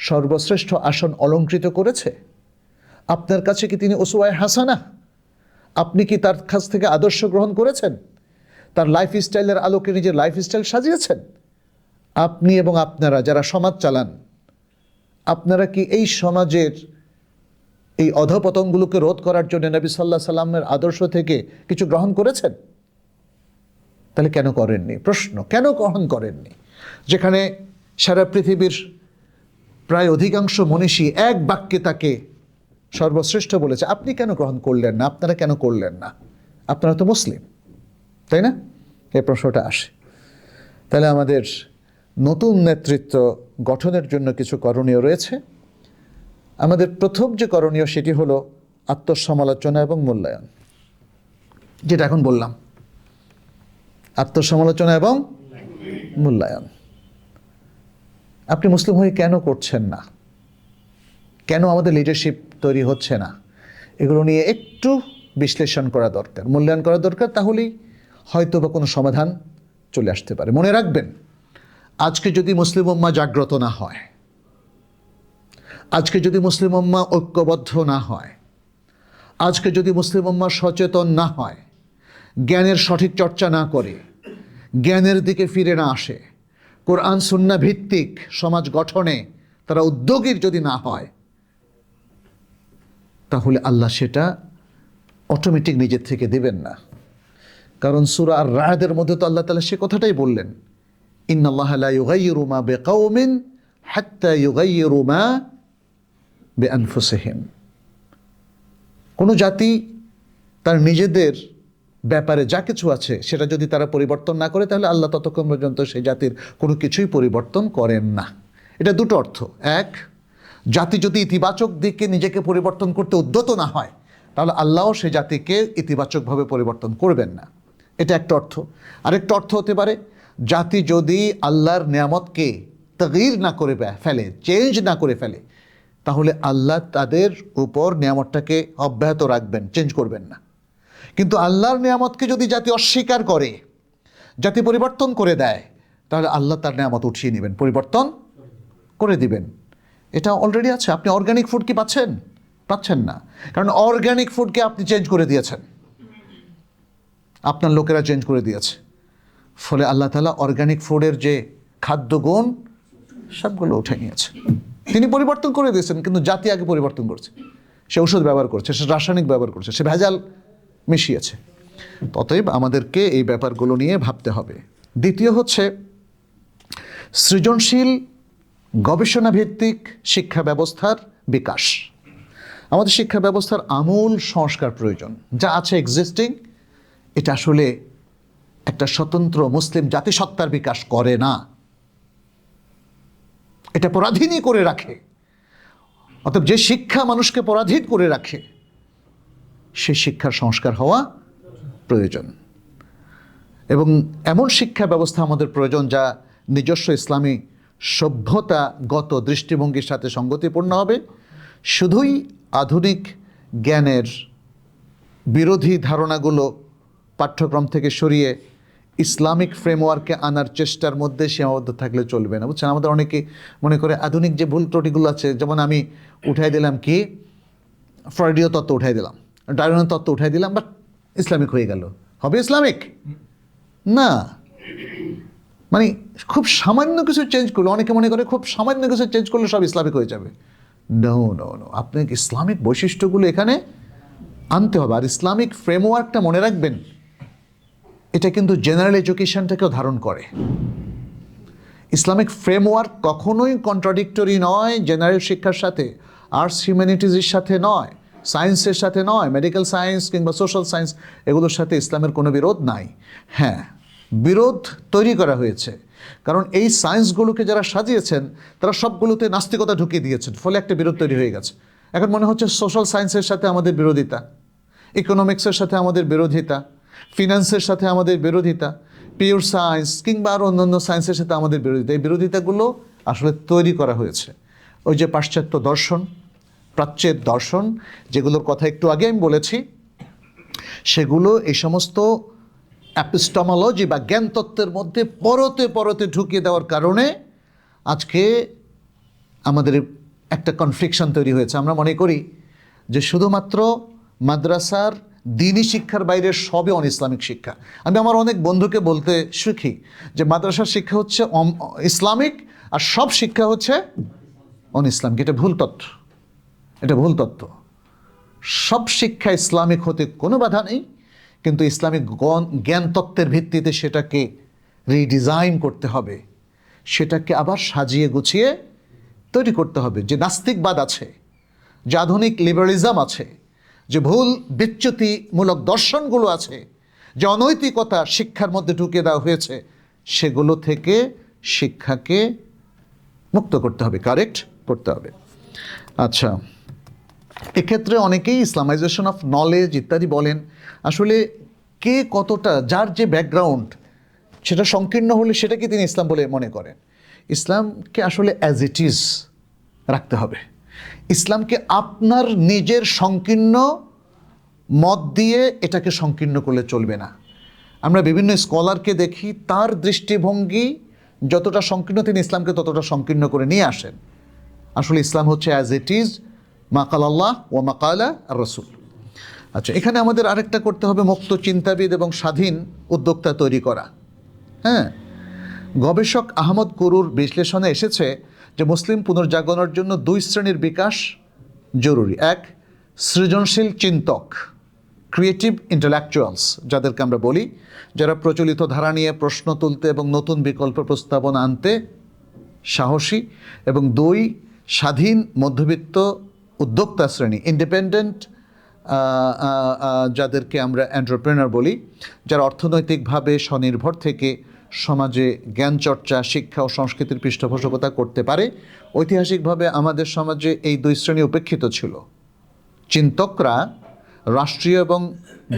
সর্বশ্রেষ্ঠ আসন অলংকৃত করেছে? আপনার কাছে কি তিনি উসওয়ায়ে হাসানা? আপনি কি তার কাছ থেকে আদর্শ গ্রহণ করেছেন? তার লাইফস্টাইলের আলোকে নিজের লাইফস্টাইল সাজিয়েছেন? আপনি এবং আপনারা যারা সমাজ চালান, আপনারা কি এই সমাজের এই অধপতনগুলোকে রোধ করার জন্য নবী সাল্লাল্লাহু আলাইহি সাল্লামের আদর্শ থেকে কিছু গ্রহণ করেছেন? তাহলে কেন করেননি? প্রশ্ন, কেন গ্রহণ করেননি? যেখানে সারা পৃথিবীর প্রায় অধিকাংশ মনীষী এক বাক্যে তাকে সর্বশ্রেষ্ঠ বলেছে, আপনি কেন গ্রহণ করলেন না? আপনারা কেন করলেন না? আপনারা তো মুসলিম, তাই না? এই প্রশ্নটা আসে। তাহলে আমাদের নতুন নেতৃত্ব গঠনের জন্য কিছু করণীয় রয়েছে। আমাদের প্রথম যে করণীয় সেটি হলো আত্মসমালোচনা এবং মূল্যায়ন, যেটা এখন বললাম, আত্মসমালোচনা এবং মূল্যায়ন। আপনি মুসলিম হয়ে কেন করছেন না? কেন আমাদের লিডারশিপ তৈরি হচ্ছে না? এগুলো নিয়ে একটু বিশ্লেষণ করা দরকার, মূল্যায়ন করা দরকার। তাহলেই হয়তো বা কোনো সমাধান চলে আসতে পারে। মনে রাখবেন, আজকে যদি মুসলিম উম্মাহ জাগ্রত না হয়, আজকে যদি মুসলিম উম্মাহ ঐক্যবদ্ধ না হয়, আজকে যদি মুসলিম উম্মাহ সচেতন না হয়, জ্ঞানের সঠিক চর্চা না করে, জ্ঞানের দিকে ফিরে না আসে, কোরআন সুন্নাহ ভিত্তিক সমাজ গঠনে তারা উদ্যোগী যদি না হয়, তাহলে আল্লাহ সেটা অটোমেটিক নিজের থেকে দেবেন না। কারণ সূরা আর-রা'দের মধ্যে তো আল্লাহ তাআলা সে কথাটাই বললেন, ইন্নাল্লাহা লা ইউগাইয়িরু মা বিকাওমিন হাত্তা ইউগাইয়িরু মা বিআনফুসিহিম। কোনো জাতি তার নিজেদের ব্যাপারে যা কিছু আছে সেটা যদি তারা পরিবর্তন না করে, তাহলে আল্লাহ ততক্ষণ পর্যন্ত সেই জাতির কোনো কিছুই পরিবর্তন করেন না। এটা দুটো অর্থ। এক, জাতি যদি ইতিবাচক দিকে নিজেকে পরিবর্তন করতে উদ্যত না হয়, তাহলে আল্লাহও সেই জাতিকে ইতিবাচকভাবে পরিবর্তন করবেন না। এটা একটা অর্থ। আরেকটা অর্থ হতে পারে, জাতি যদি আল্লাহর নিয়ামতকে তাগয়ীর না করে ফেলে, চেঞ্জ না করে ফেলে, তাহলে আল্লাহ তাদের উপর নিয়ামতটাকে অব্যাহত রাখবেন, চেঞ্জ করবেন না। কিন্তু আল্লাহর নিয়ামতকে যদি জাতি অস্বীকার করে, জাতি পরিবর্তন করে দেয়, তাহলে আল্লাহ তার নিয়ামত উঠিয়ে নেবেন, পরিবর্তন করে দিবেন। এটা অলরেডি আছে। আপনি অর্গানিক ফুড কি পাচ্ছেন? পাচ্ছেন না, কারণ অর্গানিক ফুডকে আপনি চেঞ্জ করে দিয়েছেন, আপনার লোকেরা চেঞ্জ করে দিয়েছে। ফলে আল্লাহ তাআলা অর্গানিক ফুডের যে খাদ্যগুণ সবগুলো উঠে নিয়েছে, তিনি পরিবর্তন করে দিয়েছেন। কিন্তু জাতি আগে পরিবর্তন করছে, সে ওষুধ ব্যবহার করছে, সে রাসায়নিক ব্যবহার করছে, সে ভেজাল মিশিয়েছে। অতএব আমাদেরকে এই ব্যাপারগুলো নিয়ে ভাবতে হবে। দ্বিতীয় হচ্ছে সৃজনশীল গবেষণা ভিত্তিক শিক্ষা ব্যবস্থার বিকাশ। আমাদের শিক্ষা ব্যবস্থার আমূল সংস্কার প্রয়োজন। যা আছে এক্সিস্টিং, এটা আসলে একটা স্বতন্ত্র মুসলিম জাতিসত্তার বিকাশ করে না, এটা পরাধীনই করে রাখে। অতএব যে শিক্ষা মানুষকে পরাধীন করে রাখে, সেই শিক্ষার সংস্কার হওয়া প্রয়োজন। এবং এমন শিক্ষা ব্যবস্থা আমাদের প্রয়োজন যা নিজস্ব ইসলামী সভ্যতাগত দৃষ্টিভঙ্গির সাথে সঙ্গতিপূর্ণ হবে। শুধুই আধুনিক জ্ঞানের বিরোধী ধারণাগুলো পাঠ্যক্রম থেকে সরিয়ে ইসলামিক ফ্রেমওয়ার্কে আনার চেষ্টার মধ্যে সীমাবদ্ধ থাকলে চলবে না। বুঝছেন, আমাদের অনেকে মনে করে আধুনিক যে ভুল ত্রুটিগুলো আছে, যেমন আমি উঠাই দিলাম কি ফ্রয়েডীয় তত্ত্ব উঠাই দিলাম, ডারউইনের তত্ত্ব উঠাই দিলাম, বাট ইসলামিক হয়ে গেল, হবে ইসলামিক না। মানে খুব সামান্য কিছু চেঞ্জ করলো, অনেকে মনে করে খুব সামান্য কিছু চেঞ্জ করলে সব ইসলামিক হয়ে যাবে। নো নো নো, আপনাকে ইসলামিক বৈশিষ্ট্যগুলো এখানে আনতে হবে। আর ইসলামিক ফ্রেমওয়ার্কটা মনে রাখবেন, এটা কিন্তু জেনারেল এডুকেশনটাকেও ধারণ করে। ইসলামিক ফ্রেমওয়ার্ক কখনোই কন্ট্রাডিক্টরি নয় জেনারেল শিক্ষার সাথে, আর্টস হিউম্যানিটিজের সাথে নয়, সায়েন্সের সাথে নয়, মেডিকেল সায়েন্স কিংবা সোশ্যাল সায়েন্স এগুলোর সাথে ইসলামের কোনো বিরোধ নাই। হ্যাঁ, বিরোধ তৈরি করা হয়েছে, কারণ এই সায়েন্সগুলোকে যারা সাজিয়েছেন তারা সবগুলোতে নাস্তিকতা ঢুকিয়ে দিয়েছেন, ফলে একটা বিরোধ তৈরি হয়ে গেছে। এখন মনে হচ্ছে সোশ্যাল সায়েন্সের সাথে আমাদের বিরোধিতা, ইকোনমিক্সের সাথে আমাদের বিরোধিতা, ফিনান্সের সাথে আমাদের বিরোধিতা, পিওর সায়েন্স কিংবা আরও অন্যান্য সায়েন্সের সাথে আমাদের বিরোধিতা। এই বিরোধিতাগুলো আসলে তৈরি করা হয়েছে ওই যে পাশ্চাত্য দর্শন, প্রাচ্যের দর্শন, যেগুলোর কথা একটু আগে আমি বলেছি, সেগুলো এই সমস্ত অ্যাপিস্টমোলজি বা জ্ঞানতত্ত্বের মধ্যে পরতে পরতে ঢুকিয়ে দেওয়ার কারণে আজকে আমাদের একটা কনফ্লিকশন তৈরি হয়েছে। আমরা মনে করি যে শুধুমাত্র মাদ্রাসার দিনী শিক্ষার বাইরে সবই অন ইসলামিক শিক্ষা। আমি আমার অনেক বন্ধুকে বলতে শিখি যে মাদ্রাসার শিক্ষা হচ্ছে ইসলামিক আর সব শিক্ষা হচ্ছে অন ইসলামিক। এটা ভুল তথ্য, এটা ভুল তথ্য। সব শিক্ষা ইসলামিক হতে কোনো বাধা নেই, কিন্তু ইসলামিক জ্ঞান তত্ত্বের ভিত্তিতে সেটাকে রিডিজাইন করতে হবে, সেটাকে আবার সাজিয়ে গুছিয়ে তৈরি করতে হবে। যে নাস্তিকবাদ আছে, যে আধুনিক লিবারালিজম আছে, যে ভুল বিচ্যুতিমূলক দর্শনগুলো আছে, যে অনৈতিকতা শিক্ষার মধ্যে ঢুকিয়ে দেওয়া হয়েছে, সেগুলো থেকে শিক্ষাকে মুক্ত করতে হবে, কারেক্ট করতে হবে। আচ্ছা, এক্ষেত্রে অনেকেই ইসলামাইজেশন অফ নলেজ ইত্যাদি বলেন। আসলে কে কতটা, যার যে ব্যাকগ্রাউন্ড সেটা সংকীর্ণ হলে সেটাকে তিনি ইসলাম বলে মনে করেন। ইসলামকে আসলে অ্যাজ ইট ইজ রাখতে হবে। ইসলামকে আপনার নিজের সংকীর্ণ মত দিয়ে এটাকে সংকীর্ণ করলে চলবে না। আমরা বিভিন্ন স্কলারকে দেখি, তার দৃষ্টিভঙ্গি যতটা সংকীর্ণ তিনি ইসলামকে ততটা সংকীর্ণ করে নিয়ে আসেন। আসলে ইসলাম হচ্ছে অ্যাজ ইট ইজ, মাকাল আল্লাহ ও মাকালা আর রসুল। আচ্ছা, এখানে আমাদের আরেকটা করতে হবে, মুক্ত চিন্তাবিদ এবং স্বাধীন উদ্যোক্তা তৈরি করা। হ্যাঁ, গবেষক আহমদ কুরুর বিশ্লেষণে এসেছে যে মুসলিম পুনর্জাগরণের জন্য দুই শ্রেণীর বিকাশ জরুরি। এক, সৃজনশীল চিন্তক, ক্রিয়েটিভ ইন্টেলেকচুয়ালস যাদেরকে আমরা বলি, যারা প্রচলিত ধারা নিয়ে প্রশ্ন তুলতে এবং নতুন বিকল্প প্রস্তাবনা আনতে সাহসী। এবং দুই, স্বাধীন মধ্যবিত্ত উদ্যোক্তা শ্রেণী, ইন্ডিপেন্ডেন্ট, যাদেরকে আমরা এন্টারপ্রেনার বলি, যারা অর্থনৈতিকভাবে স্বনির্ভর থেকে সমাজে জ্ঞান চর্চা, শিক্ষা ও সংস্কৃতির পৃষ্ঠপোষকতা করতে পারে। ঐতিহাসিকভাবে আমাদের সমাজে এই দুই শ্রেণী উপেক্ষিত ছিল। চিন্তকরা রাষ্ট্রীয় এবং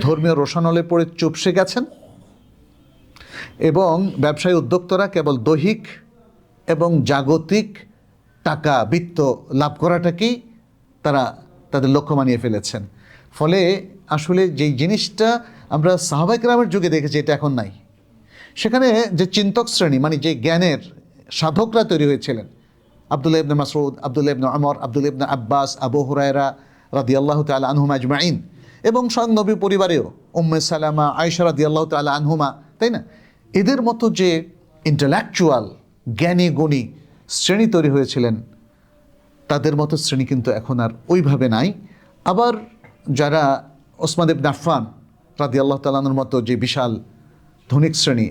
ধর্মীয় রোষানলে পড়ে চুপসে গেছেন, এবং ব্যবসায়ী উদ্যোক্তারা কেবল দৈহিক এবং জাগতিক টাকা বিত্ত লাভ করাটাকেই তারা তাদের লক্ষ্য বানিয়ে ফেলেছেন। ফলে আসলে যেই জিনিসটা আমরা সাহাবায়ে কেরামের যুগে দেখেছি, এটা এখন নাই। সেখানে যে চিন্তক শ্রেণী, মানে যে জ্ঞানের সাধকরা তৈরি হয়েছিলেন, আব্দুল্লাহ ইবনে মাসউদ, আব্দুল্লাহ ইবনে ওমর, আব্দুল্লাহ ইবনে আব্বাস, আবু হুরায়রা রাদিয়াল্লাহু তাআলা আনহুম আজমাইন, এবং স্বয়ং নবী পরিবারেও উম্মে সালামা, আয়েশা রাদিয়াল্লাহু তাআলা আনহুমা, তাই না? এদের মতো যে ইন্টেলেকচুয়াল জ্ঞানী গুণী শ্রেণী তৈরি হয়েছিলেন, তাদের মতো শ্রেণী কিন্তু এখন আর ওইভাবে নাই। আবার যারা ওসমান ইবনে আফফান রাদিয়াল্লাহু তাআলা আনহুর মতো যে বিশাল ধনিক শ্রেণী,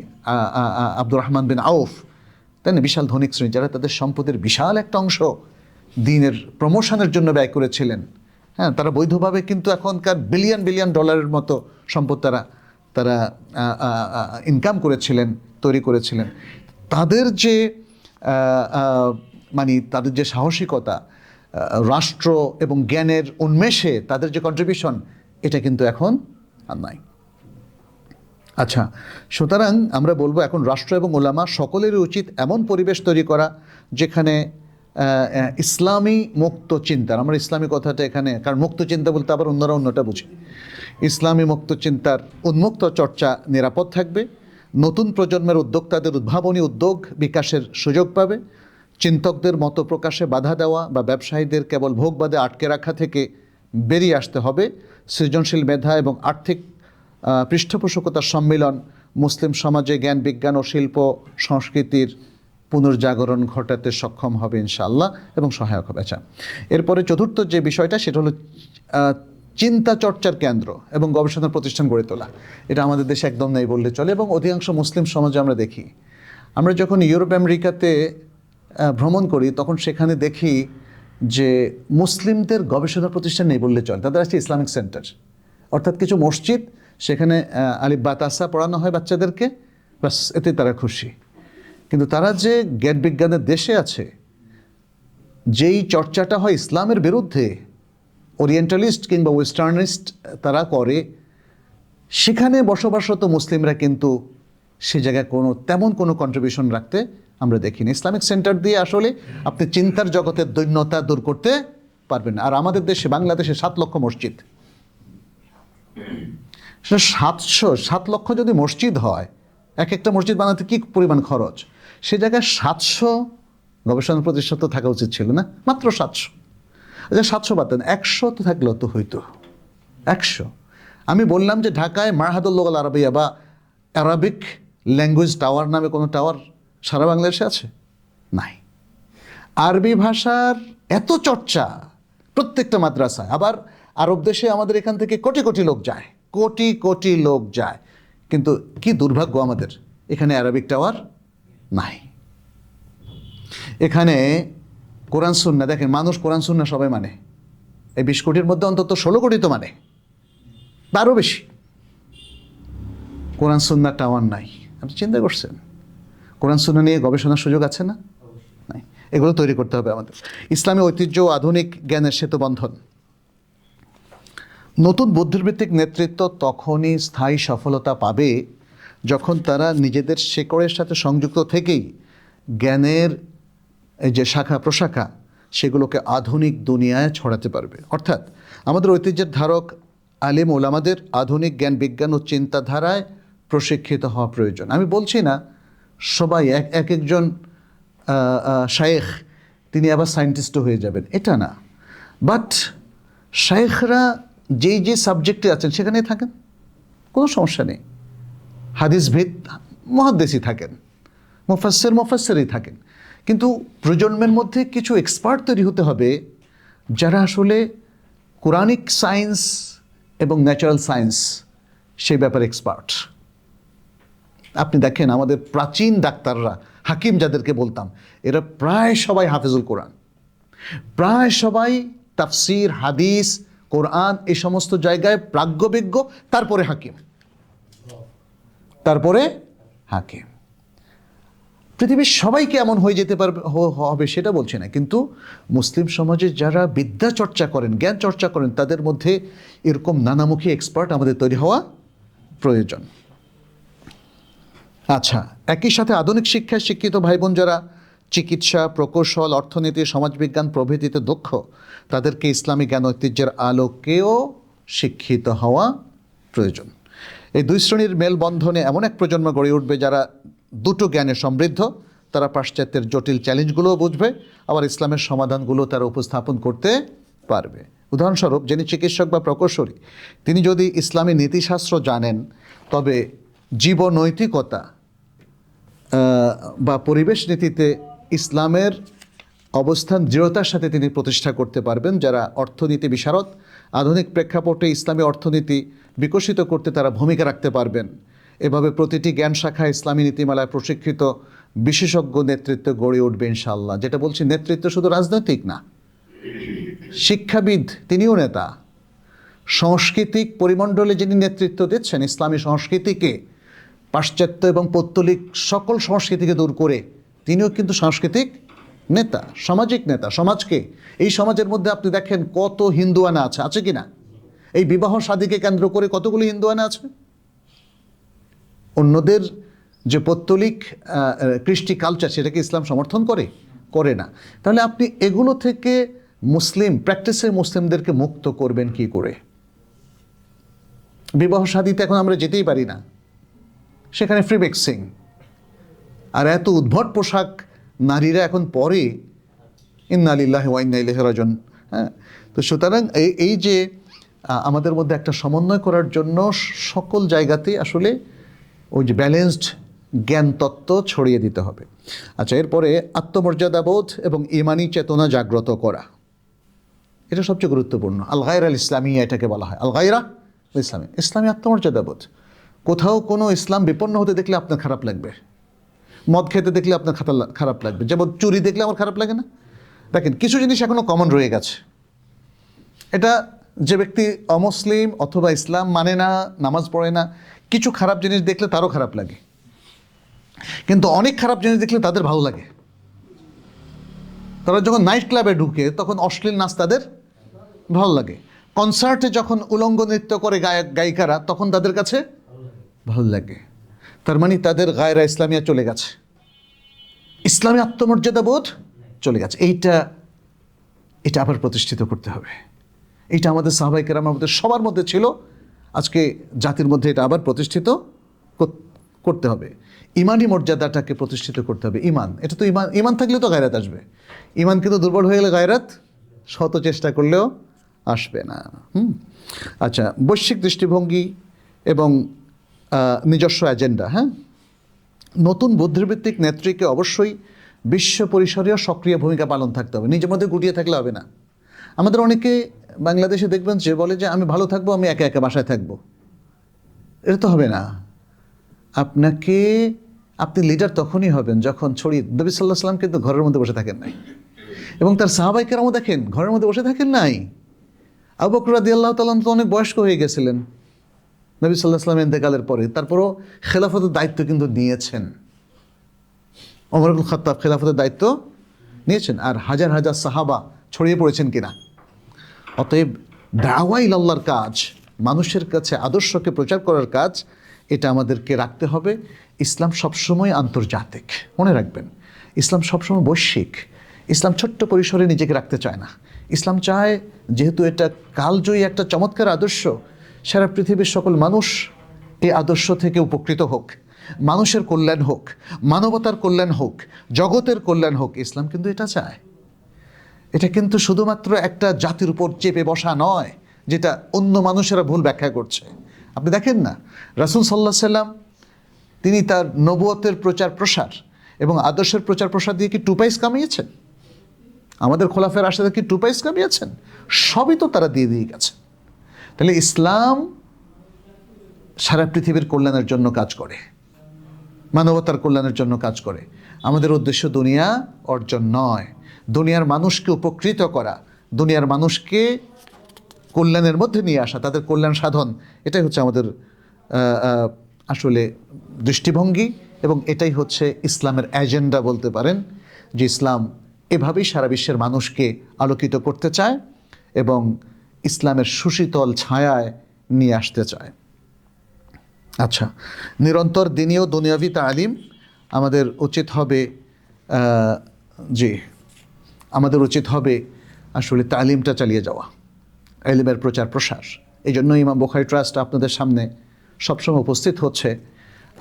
আব্দুর রহমান বিন আউফ, তাই না, বিশাল ধনিক শ্রেণী, যারা তাদের সম্পদের বিশাল একটা অংশ দ্বীনের প্রমোশনের জন্য ব্যয় করেছিলেন। হ্যাঁ, তারা বৈধভাবে কিন্তু এখনকার বিলিয়ন বিলিয়ন ডলারের মতো সম্পদ তারা ইনকাম করেছিলেন, তৈরি করেছিলেন। তাদের যে মানে তাদের যে সাহসিকতা, রাষ্ট্র এবং জ্ঞানের উন্মেষে তাদের যে কন্ট্রিবিউশন, এটা কিন্তু এখন আর নাই। আচ্ছা, সুতরাং আমরা বলবো এখন রাষ্ট্র এবং ওলামা সকলেরই উচিত এমন পরিবেশ তৈরি করা যেখানে ইসলামী মুক্ত চিন্তার, আমরা ইসলামী কথাটা এখানে, কারণ মুক্ত চিন্তা বলতে আবার অন্যরা অন্যটা বুঝে, ইসলামী মুক্ত চিন্তার উন্মুক্ত চর্চা নিরাপদ থাকবে, নতুন প্রজন্মের উদ্যোক্তাদের উদ্ভাবনী উদ্যোগ বিকাশের সুযোগ পাবে, চিন্তকদের মত প্রকাশে বাধা দেওয়া বা ব্যবসায়ীদের কেবল ভোগবাদে আটকে রাখা থেকে বেরিয়ে আসতে হবে। সৃজনশীল মেধা এবং আর্থিক পৃষ্ঠপোষকতার সম্মিলন মুসলিম সমাজে জ্ঞান বিজ্ঞান ও শিল্প সংস্কৃতির পুনর্জাগরণ ঘটাতে সক্ষম হবে ইনশাআল্লাহ এবং সহায়ক হবে। আচ্ছা, এরপরে চতুর্থ যে বিষয়টা সেটা হলো চিন্তা চর্চার কেন্দ্র এবং গবেষণা প্রতিষ্ঠান গড়ে তোলা। এটা আমাদের দেশে একদম নেই বললে চলে এবং অধিকাংশ মুসলিম সমাজে আমরা দেখি। আমরা যখন ইউরোপ আমেরিকাতে ভ্রমণ করি তখন সেখানে দেখি যে মুসলিমদের গবেষণা প্রতিষ্ঠান নেই বললে চলে। তাদের আছে ইসলামিক সেন্টার, অর্থাৎ কিছু মসজিদ, সেখানে আলিফ বা তাসা পড়ানো হয় বাচ্চাদেরকে, বাস এতে তারা খুশি। কিন্তু তারা যে জ্ঞান বিজ্ঞানের দেশে আছে, যেই চর্চাটা হয় ইসলামের বিরুদ্ধে, ওরিয়েন্টালিস্ট কিংবা ওয়েস্টার্নিস্ট তারা করে, সেখানে বসবাসরত মুসলিমরা কিন্তু সে জায়গায় তেমন কোনো কন্ট্রিবিউশন রাখতে আমরা দেখিনি। ইসলামিক সেন্টার দিয়ে আসলে আপনি চিন্তার জগতের দৈন্যতা দূর করতে পারবেন। আর আমাদের দেশে, বাংলাদেশে 7 লক্ষ মসজিদ, 7 লক্ষ যদি মসজিদ হয়, এক একটা মসজিদ বানাতে কি পরিমাণ খরচ, সে জায়গায় 700 গবেষণা প্রতিষ্ঠান তো থাকা উচিত ছিল না, মাত্র 700। আচ্ছা 700 বাদ দেন, 100 তো থাকলেও তো হইতো। 100 আমি বললাম যে ঢাকায় মারহাদুল লুগাল আরবিয়া বা অ্যারাবিক ল্যাঙ্গুয়েজ টাওয়ার নামে কোনো টাওয়ার সারা বাংলাদেশে আছে? নাই। আরবি ভাষার এত চর্চা প্রত্যেকটা মাদ্রাসায়। আবার আরব দেশে আমাদের এখান থেকে কোটি কোটি লোক যায়, কোটি কোটি লোক যায়, কিন্তু কি দুর্ভাগ্য আমাদের, এখানে অ্যারাবিক টাওয়ার নাই। এখানে কোরআন সুন্নাহ, দেখেন মানুষ কোরআন সুন্নাহ সবাই মানে, এই 20 কোটির মধ্যে অন্তত 16 কোটি তো মানে, আরও বেশি। কোরআন সুন্নাহ টাওয়ার নাই। আপনি চিন্তা করছেন কোরআন সুন্নাহ নিয়ে গবেষণার সুযোগ আছে না? নাই। এগুলো তৈরি করতে হবে আমাদের। ইসলামী ঐতিহ্য ও আধুনিক জ্ঞানের সেতুবন্ধন। নতুন বুদ্ধিবৃত্তিক নেতৃত্ব তখনই স্থায়ী সফলতা পাবে যখন তারা নিজেদের শেকড়ের সাথে সংযুক্ত থেকেই জ্ঞানের এই যে শাখা প্রশাখা, সেগুলোকে আধুনিক দুনিয়ায় ছড়াতে পারবে। অর্থাৎ আমাদের ঐতিহ্যের ধারক আলিম ওলামাদের আধুনিক জ্ঞান বিজ্ঞান ও চিন্তাধারায় প্রশিক্ষিত হওয়া প্রয়োজন। আমি বলছি না সবাই এক একজন শায়েখ তিনি আবার সায়েন্টিস্টও হয়ে যাবেন, এটা না। বাট শায়েখরা যেই যে সাবজেক্টে আছেন সেখানে থাকেন, কোনো সমস্যা নেই। হাদিসভিদ মুহাদ্দিসই থাকেন, মুফাসসিরই থাকেন, কিন্তু প্রজন্মের মধ্যে কিছু এক্সপার্ট তৈরি হতে হবে যারা আসলে কোরআনিক সায়েন্স এবং ন্যাচারাল সায়েন্স সেই ব্যাপারে এক্সপার্ট। আপনি দেখেন আমাদের প্রাচীন ডাক্তাররা, হাকিম যাদেরকে বলতাম, এরা প্রায় সবাই হাফেজুল কোরআন, প্রায় সবাই তাফসির, হাদিস, কোরআন এই সমস্ত জায়গায় প্রাজ্ঞবিজ্ঞ, তারপরে হাকিম। পৃথিবীর সবাইকে এমন হয়ে যেতে পারবে হবে সেটা বলছি না, কিন্তু মুসলিম সমাজে যারা বিদ্যা চর্চা করেন, জ্ঞান চর্চা করেন, তাদের মধ্যে এরকম নানামুখী এক্সপার্ট আমাদের তৈরি হওয়া প্রয়োজন। আচ্ছা, একই সাথে আধুনিক শিক্ষায় শিক্ষিত ভাই বোন যারা চিকিৎসা, প্রকৌশল, অর্থনীতি, সমাজবিজ্ঞান প্রভৃতিতে দক্ষ, তাদেরকে ইসলামী জ্ঞান ঐতিহ্যের আলোকেও শিক্ষিত হওয়া প্রয়োজন। এই 2 শ্রেণীর মেলবন্ধনে এমন এক প্রজন্ম গড়ে উঠবে যারা দুটো জ্ঞানে সমৃদ্ধ। তারা পাশ্চাত্যের জটিল চ্যালেঞ্জগুলোও বুঝবে, আবার ইসলামের সমাধানগুলো তারা উপস্থাপন করতে পারবে। উদাহরণস্বরূপ, যিনি চিকিৎসক বা প্রকৌশলী, তিনি যদি ইসলামী নীতিশাস্ত্র জানেন, তবে জীবনৈতিকতা বা পরিবেশ নীতিতে ইসলামের অবস্থান দৃঢ়তার সাথে তিনি প্রতিষ্ঠা করতে পারবেন। যারা অর্থনীতি বিশারদ, আধুনিক প্রেক্ষাপটে ইসলামী অর্থনীতি বিকশিত করতে তারা ভূমিকা রাখতে পারবেন। এভাবে প্রতিটি জ্ঞান শাখায় ইসলামী নীতিমালায় প্রশিক্ষিত বিশেষজ্ঞ নেতৃত্ব গড়ে উঠবে ইনশাআল্লাহ। যেটা বলছি, নেতৃত্ব শুধু রাজনৈতিক না, শিক্ষাবিদ তিনিও নেতা। সাংস্কৃতিক পরিমণ্ডলে যিনি নেতৃত্ব দিচ্ছেন, ইসলামী সংস্কৃতিকে, পাশ্চাত্য এবং পৌত্তলিক সকল সংস্কৃতিকে দূর করে তিনিও কিন্তু সাংস্কৃতিক নেতা, সামাজিক নেতা। সমাজকে, এই সমাজের মধ্যে আপনি দেখেন কত হিন্দুয়ানা আছে কি না? এই বিবাহ শাদীকে কেন্দ্র করে কতগুলি হিন্দুয়ানা আছে। অন্যদের যে পৌত্তলিক কৃষ্টি কালচার, সেটাকে ইসলাম সমর্থন করে না। তাহলে আপনি এগুলো থেকে প্র্যাকটিসে মুসলিমদেরকে মুক্ত করবেন কি করে? বিবাহ শাদীতে এখন আমরা যেতেই পারি না, সেখানে ফ্রি মিক্সিং, আর এত উদ্ভট পোশাক নারীরা এখন পরে, ইন্না লিল্লাহি ওয়া ইন্না ইলাইহি রাজিউন। হ্যাঁ, তো সুতরাং এই যে আমাদের মধ্যে একটা সমন্বয় করার জন্য সকল জায়গাতেই আসলে ওই যে ব্যালেন্সড জ্ঞান তত্ত্ব ছড়িয়ে দিতে হবে। আচ্ছা, এরপরে আত্মমর্যাদাবোধ এবং ইমানি চেতনা জাগ্রত করা, এটা সবচেয়ে গুরুত্বপূর্ণ। আল গায়রা আল ইসলামিয়া এটাকে বলা হয়, আল গায়রা আল ইসলামী, ইসলামী আত্মমর্যাদাবোধ। কোথাও কোনো ইসলাম বিপন্ন হতে দেখলে আপনার খারাপ লাগবে, মদ খেতে দেখলে আপনার খারাপ লাগবে, যেমন চুরি দেখলে আমার খারাপ লাগে না। দেখেন, কিছু জিনিস এখনও কমন রয়ে গেছে। এটা যে ব্যক্তি অমুসলিম অথবা ইসলাম মানে না, নামাজ পড়ে না, কিছু খারাপ জিনিস দেখলে তারও খারাপ লাগে, কিন্তু অনেক খারাপ জিনিস দেখলে তাদের ভালো লাগে। তারা যখন নাইট ক্লাবে ঢুকে তখন অশ্লীল নাচ তাদের ভালো লাগে, কনসার্টে যখন উলঙ্গ নৃত্য করে গায়ক গায়িকারা তখন তাদের কাছে ভালো লাগে। তার মানে তাদের গায়রা ইসলামিয়া চলে গেছে, ইসলামী আত্মমর্যাদা বোধ চলে গেছে। এটা আবার প্রতিষ্ঠিত করতে হবে। এটা আমাদের সাহাবায়ে কেরামের মধ্যে সবার মধ্যে ছিল, আজকে জাতির মধ্যে এটা আবার প্রতিষ্ঠিত করতে হবে। ইমানি মর্যাদাটাকে প্রতিষ্ঠিত করতে হবে। ইমান, এটা তো ইমান থাকলে তো গায়রাত আসবে। ইমান কিন্তু দুর্বল হয়ে গেলে গায়রাত শত চেষ্টা করলেও আসবে না। আচ্ছা, বৈশ্বিক দৃষ্টিভঙ্গি এবং নিজস্ব এজেন্ডা। হ্যাঁ, নতুন বুদ্ধিবৃত্তিক নেত্রীকে অবশ্যই বিশ্ব পরিসরেও সক্রিয় ভূমিকা পালন থাকতে হবে, নিজের মধ্যে গুটিয়ে থাকলে হবে না। আমাদের অনেকে বাংলাদেশে দেখবেন যে বলে যে আমি ভালো থাকবো, আমি একা একা বাসায় থাকবো। এটা তো হবে না। আপনি লিডার তখনই হবেন যখন ছড়িয়ে। নবী সাল্লাল্লাহু আলাইহি ওয়াসাল্লাম কিন্তু ঘরের মধ্যে বসে থাকেন নাই, এবং তার সাহাবায়ে কেরামও দেখেন ঘরের মধ্যে বসে থাকেন নাই। আবু বকর রাদিয়াল্লাহু তাআলা তো অনেক বয়স্ক হয়ে গেছিলেন নবী সাল্লাল্লাহু আলাইহি ওয়াসাল্লাম ইন্তেকালের পরে, তারপরও খেলাফতের দায়িত্ব কিন্তু নিয়েছেন। ওমর ইবনে খাত্তাব খেলাফতের দায়িত্ব নিয়েছেন, আর হাজার হাজার সাহাবা ছড়িয়ে পড়েছেন কিনা। অতএব দাওয়া ইলাল্লাহর কাজ, মানুষের কাছে আদর্শকে প্রচার করার কাজ, এটা আমাদেরকে রাখতে হবে। ইসলাম সবসময় আন্তর্জাতিক, মনে রাখবেন। ইসলাম সবসময় বৈশ্বিক। ইসলাম ছোট্ট পরিসরে নিজেকে রাখতে চায় না। ইসলাম চায়, যেহেতু এটা কালজয়ী একটা চমৎকার আদর্শ, সারা পৃথিবীর সকল মানুষ এই আদর্শ থেকে উপকৃত হোক, মানুষের কল্যাণ হোক, মানবতার কল্যাণ হোক, জগতের কল্যাণ হোক। ইসলাম কিন্তু এটা চায়। এটা কিন্তু শুধুমাত্র একটা জাতির উপর চেপে বসা নয়, যেটা অন্য মানুষেরা ভুল ব্যাখ্যা করছে। আপনি দেখেন না, রাসূল সাল্লাল্লাহু আলাইহি সাল্লাম তিনি তার নবুয়তের প্রচার প্রসার এবং আদর্শের প্রচার প্রসার দিয়ে কি 2 পয়সা কামিয়েছেন? আমাদের খোলাফায়ে রাশেদা কি 2 পয়সা কামিয়েছেন? সবই তো তারা দিয়ে গেছে। তাহলে ইসলাম সারা পৃথিবীর কল্যাণের জন্য কাজ করে, মানবতার কল্যাণের জন্য কাজ করে। আমাদের উদ্দেশ্য দুনিয়া অর্জন নয়, দুনিয়ার মানুষকে উপকৃত করা, দুনিয়ার মানুষকে কল্যাণের মধ্যে নিয়ে আসা, তাদের কল্যাণ সাধন। এটাই হচ্ছে আমাদের আসলে দৃষ্টিভঙ্গি, এবং এটাই হচ্ছে ইসলামের এজেন্ডা বলতে পারেন, যে ইসলাম এভাবেই সারা বিশ্বের মানুষকে আলোকিত করতে চায় এবং ইসলামের সুশীতল ছায়ায় নিয়ে আসতে চায়। আচ্ছা, নিরন্তর দিনী ও দুনিয়াবি তালিম আমাদের উচিত হবে, আমাদের উচিত হবে আসলে তালিমটা চালিয়ে যাওয়া, ইলমের প্রচার প্রসার। এই জন্য ইমাম বুখারী ট্রাস্ট আপনাদের সামনে সবসময় উপস্থিত হচ্ছে।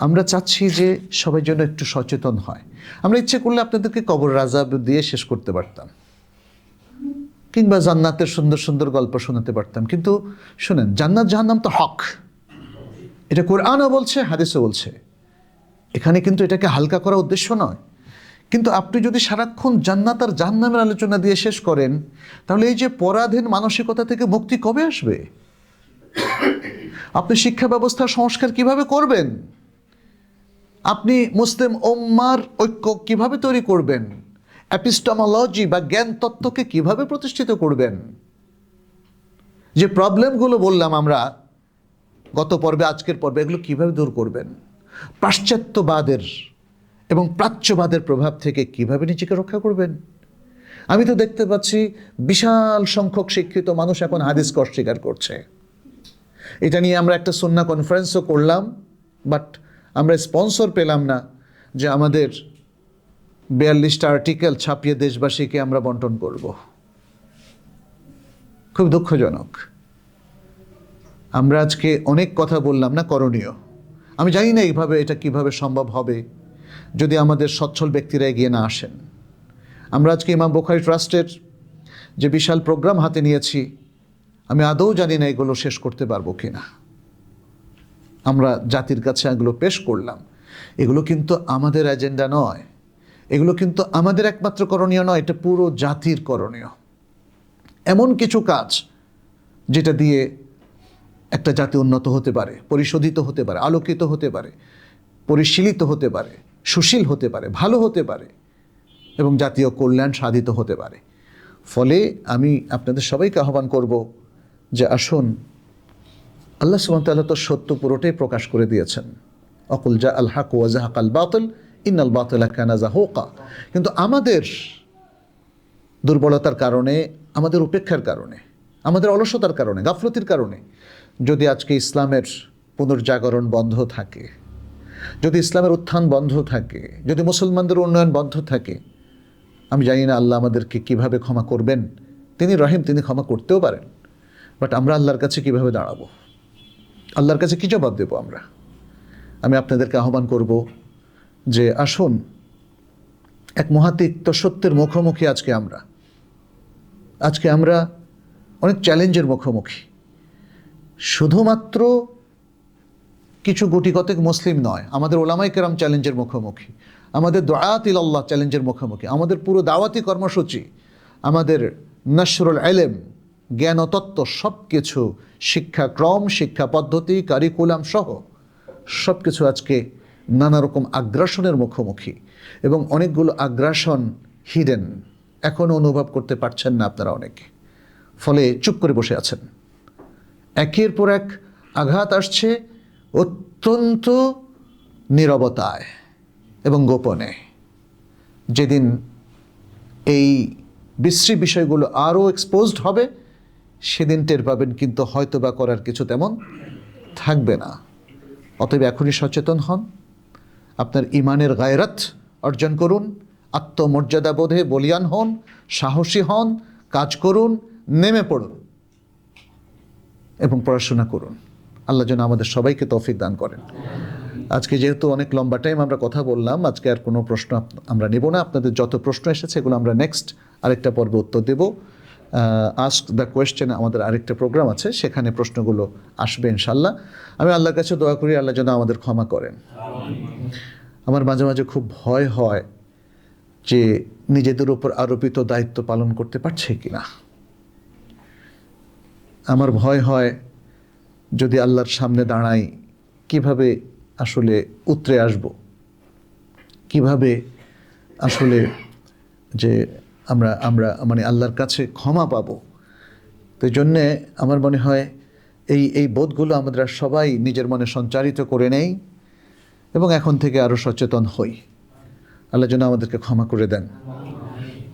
আমরা চাচ্ছি যে সবাই যেন একটু সচেতন হয়। আমরা ইচ্ছে করলে আপনাদেরকে কবর আযাব দিয়ে শেষ করতে পারতাম, কিংবা জান্নাতের সুন্দর সুন্দর গল্প শোনাতে পারতাম, কিন্তু শুনেন, জান্নাত জাহান্নাম তো হক, এটা কোরআনও বলছে, হাদিসও বলছে। এখানে কিন্তু এটাকে হালকা করার উদ্দেশ্য নয়। কিন্তু আপনি যদি সারাক্ষণ জান্নাত আর জাহান্নামের আলোচনা দিয়ে শেষ করেন, তাহলে এই যে পরাধীন মানসিকতা থেকে মুক্তি কবে আসবে? আপনি শিক্ষা ব্যবস্থার সংস্কার কিভাবে করবেন? আপনি মুসলিম উম্মার ঐক্য কিভাবে তৈরি করবেন? এপিস্টেমোলজি বা জ্ঞান তত্ত্বকে কিভাবে প্রতিষ্ঠিত করবেন? যে প্রবলেমগুলো বললাম আমরা গত পর্বে, আজকের পর্বে, এগুলো কিভাবে দূর করবেন? পাশ্চাত্যবাদের এবং প্রাচ্যবাদের প্রভাব থেকে কিভাবে নিজেকে রক্ষা করবেন? আমি তো দেখতে পাচ্ছি বিশাল সংখ্যক শিক্ষিত মানুষ এখন হাদিসকে অস্বীকার করছে। এটা নিয়ে আমরা একটা সুন্নাহ কনফারেন্সও করলাম, বাট আমরা স্পন্সর পেলাম না যে আমাদের 42টা আর্টিকেল ছাপিয়ে দেশবাসীকে আমরা বন্টন করব। খুব দুঃখজনক। আমরা আজকে অনেক কথা বললাম না করণীয়। আমি জানি না এইভাবে এটা কিভাবে সম্ভব হবে যদি আমাদের সচ্ছল ব্যক্তিরা এগিয়ে না আসেন। আমরা আজকে ইমাম বুখারী ট্রাস্টের যে বিশাল প্রোগ্রাম হাতে নিয়েছি, আমি আদৌ জানি না এগুলো শেষ করতে পারবো কিনা। আমরা জাতির কাছে এগুলো পেশ করলাম, এগুলো কিন্তু আমাদের এজেন্ডা নয়, এগুলো কিন্তু আমাদের একমাত্র করণীয় নয়, এটা পুরো জাতির করণীয়। এমন কিছু কাজ যেটা দিয়ে একটা জাতি উন্নত হতে পারে, পরিশোধিত হতে পারে, আলোকিত হতে পারে, পরিশীলিত হতে পারে, সুশীল হতে পারে, ভালো হতে পারে এবং জাতীয় কল্যাণ সাধিত হতে পারে। ফলে আমি আপনাদের সবাইকে আহ্বান করব যে আসুন, আল্লাহ সুবহানাহু ওয়া তাআলা তো সত্য পুরোটাই প্রকাশ করে দিয়েছেন, অকুল জা আল হক ওয়া যাহাকাল বাতিল ইন্নাল বাতিলা কানা যাহুকা। কিন্তু আমাদের দুর্বলতার কারণে, আমাদের উপেক্ষার কারণে, আমাদের অলসতার কারণে, গাফলতির কারণে যদি আজকে ইসলামের পুনর্জাগরণ বন্ধ থাকে, যদি ইসলামের উত্থান বন্ধ থাকে, যদি মুসলমানদের উন্নয়ন বন্ধ থাকে, আমি জানি না আল্লাহ আমাদেরকে কিভাবে ক্ষমা করবেন। তিনি রহিম, তিনি ক্ষমা করতেও পারেন, বাট আমরা আল্লাহর কাছে কিভাবে দাঁড়াবো, আল্লাহর কাছে কি জবাব দেব আমরা? আমি আপনাদেরকে আহ্বান করব যে আসুন, এক মহাতিক্ত সত্যের মুখোমুখি আজকে আমরা অনেক চ্যালেঞ্জের মুখোমুখি। শুধুমাত্র কিছু গুটিকতেক মুসলিম নয়, আমাদের ওলামায়ে কেরাম চ্যালেঞ্জের মুখোমুখি, আমাদের দুআত ইলাল্লাহ চ্যালেঞ্জের মুখোমুখি, আমাদের পুরো দাওয়াতি কর্মসূচি, আমাদের নশরুল ইলম, জ্ঞান ও তত্ত্ব, সব কিছু, শিক্ষাক্রম, শিক্ষা পদ্ধতি, কারিকুলাম সহ সব কিছু আজকে নানা রকম আগ্রাসনের মুখোমুখি। এবং অনেকগুলো আগ্রাসন হিডেন, এখনও অনুভব করতে পারছেন না আপনারা অনেকে, ফলে চুপ করে বসে আছেন। একের পর এক আঘাত আসছে অত্যন্ত নীরবতায় এবং গোপনে। যেদিন এই বিশ্রী বিষয়গুলো আরও এক্সপোজড হবে, সেদিন টের পাবেন, কিন্তু হয়তো বা করার কিছু তেমন থাকবে না। অতএব এখনই সচেতন হন, আপনার ইমানের গায়রাত অর্জন করুন, আত্মমর্যাদা বোধে বলিয়ান হন, সাহসী হন, কাজ করুন, নেমে পড়ুন এবং পড়াশোনা করুন। আল্লাহ যেন আমাদের সবাইকে তৌফিক দান করেন। আজকে যেহেতু অনেক লম্বা টাইম আমরা কথা বললাম, আজকে আর কোনো প্রশ্ন আমরা নেব না। আপনাদের যত প্রশ্ন এসেছে এগুলো আমরা নেক্সট আরেকটা পর্বে উত্তর দেব। আস্ক দ্য কোয়েশ্চেন আমাদের আরেকটা প্রোগ্রাম আছে, সেখানে প্রশ্নগুলো আসবে ইনশাল্লাহ। আমি আল্লাহর কাছে দোয়া করি আল্লাহ যেন আমাদের ক্ষমা করেন। আমার মাঝে মাঝে খুব ভয় হয় যে নিজেদের উপর আরোপিত দায়িত্ব পালন করতে পারছে কিনা। আমার ভয় হয় যদি আল্লাহর সামনে দাঁড়াই, কিভাবে আসলে উতরে আসব, কিভাবে আসলে যে আমরা মানে আল্লাহর কাছে ক্ষমা পাবো। তো এই জন্যে আমার মনে হয় এই বোধগুলো আমরা সবাই নিজের মনে সঞ্চারিত করে নেই এবং এখন থেকে আরও সচেতন হই। আল্লাহ যেন আমাদেরকে ক্ষমা করে দেন,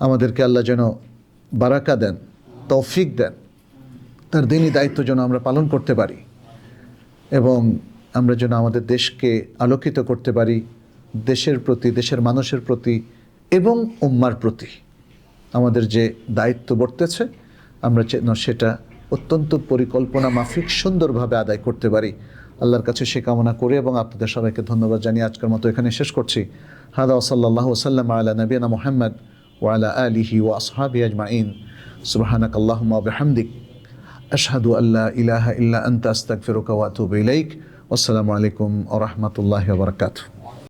আমাদেরকে আল্লাহ যেন বারাকা দেন, তৌফিক দেন, তার দিনই দায়িত্ব যেন আমরা পালন করতে পারি এবং আমরা যেন আমাদের দেশকে আলোকিত করতে পারি, দেশের প্রতি, দেশের মানুষের প্রতি এবং উম্মার প্রতি আমাদের যে দায়িত্ব বর্তেছে আমরা যেন সেটা অত্যন্ত পরিকল্পনা মাফিক সুন্দরভাবে আদায় করতে পারি। আল্লাহর কাছে সে কামনা করে এবং আপনাদের সবাইকে ধন্যবাদ জানিয়ে আজকের মতো এখানে শেষ করছি। হাদা সাল্লাল্লাহু ওয়াসাল্লাম আলা নবিয়িনা মুহাম্মদ ওয়া আলা আলিহি ওয়া আসহাবিহি আজমাইন। সুবহানাক আল্লাহুম্মা ওয়া বিহামদিক আশহাদু আল্লা ইলাহা ইল্লা আনতা আস্তাগফিরুকা ওয়া আতুবু ইলাইক। আসসালামু আলাইকুম ওয়া রাহমাতুল্লাহি ওয়া বারাকাতুহু।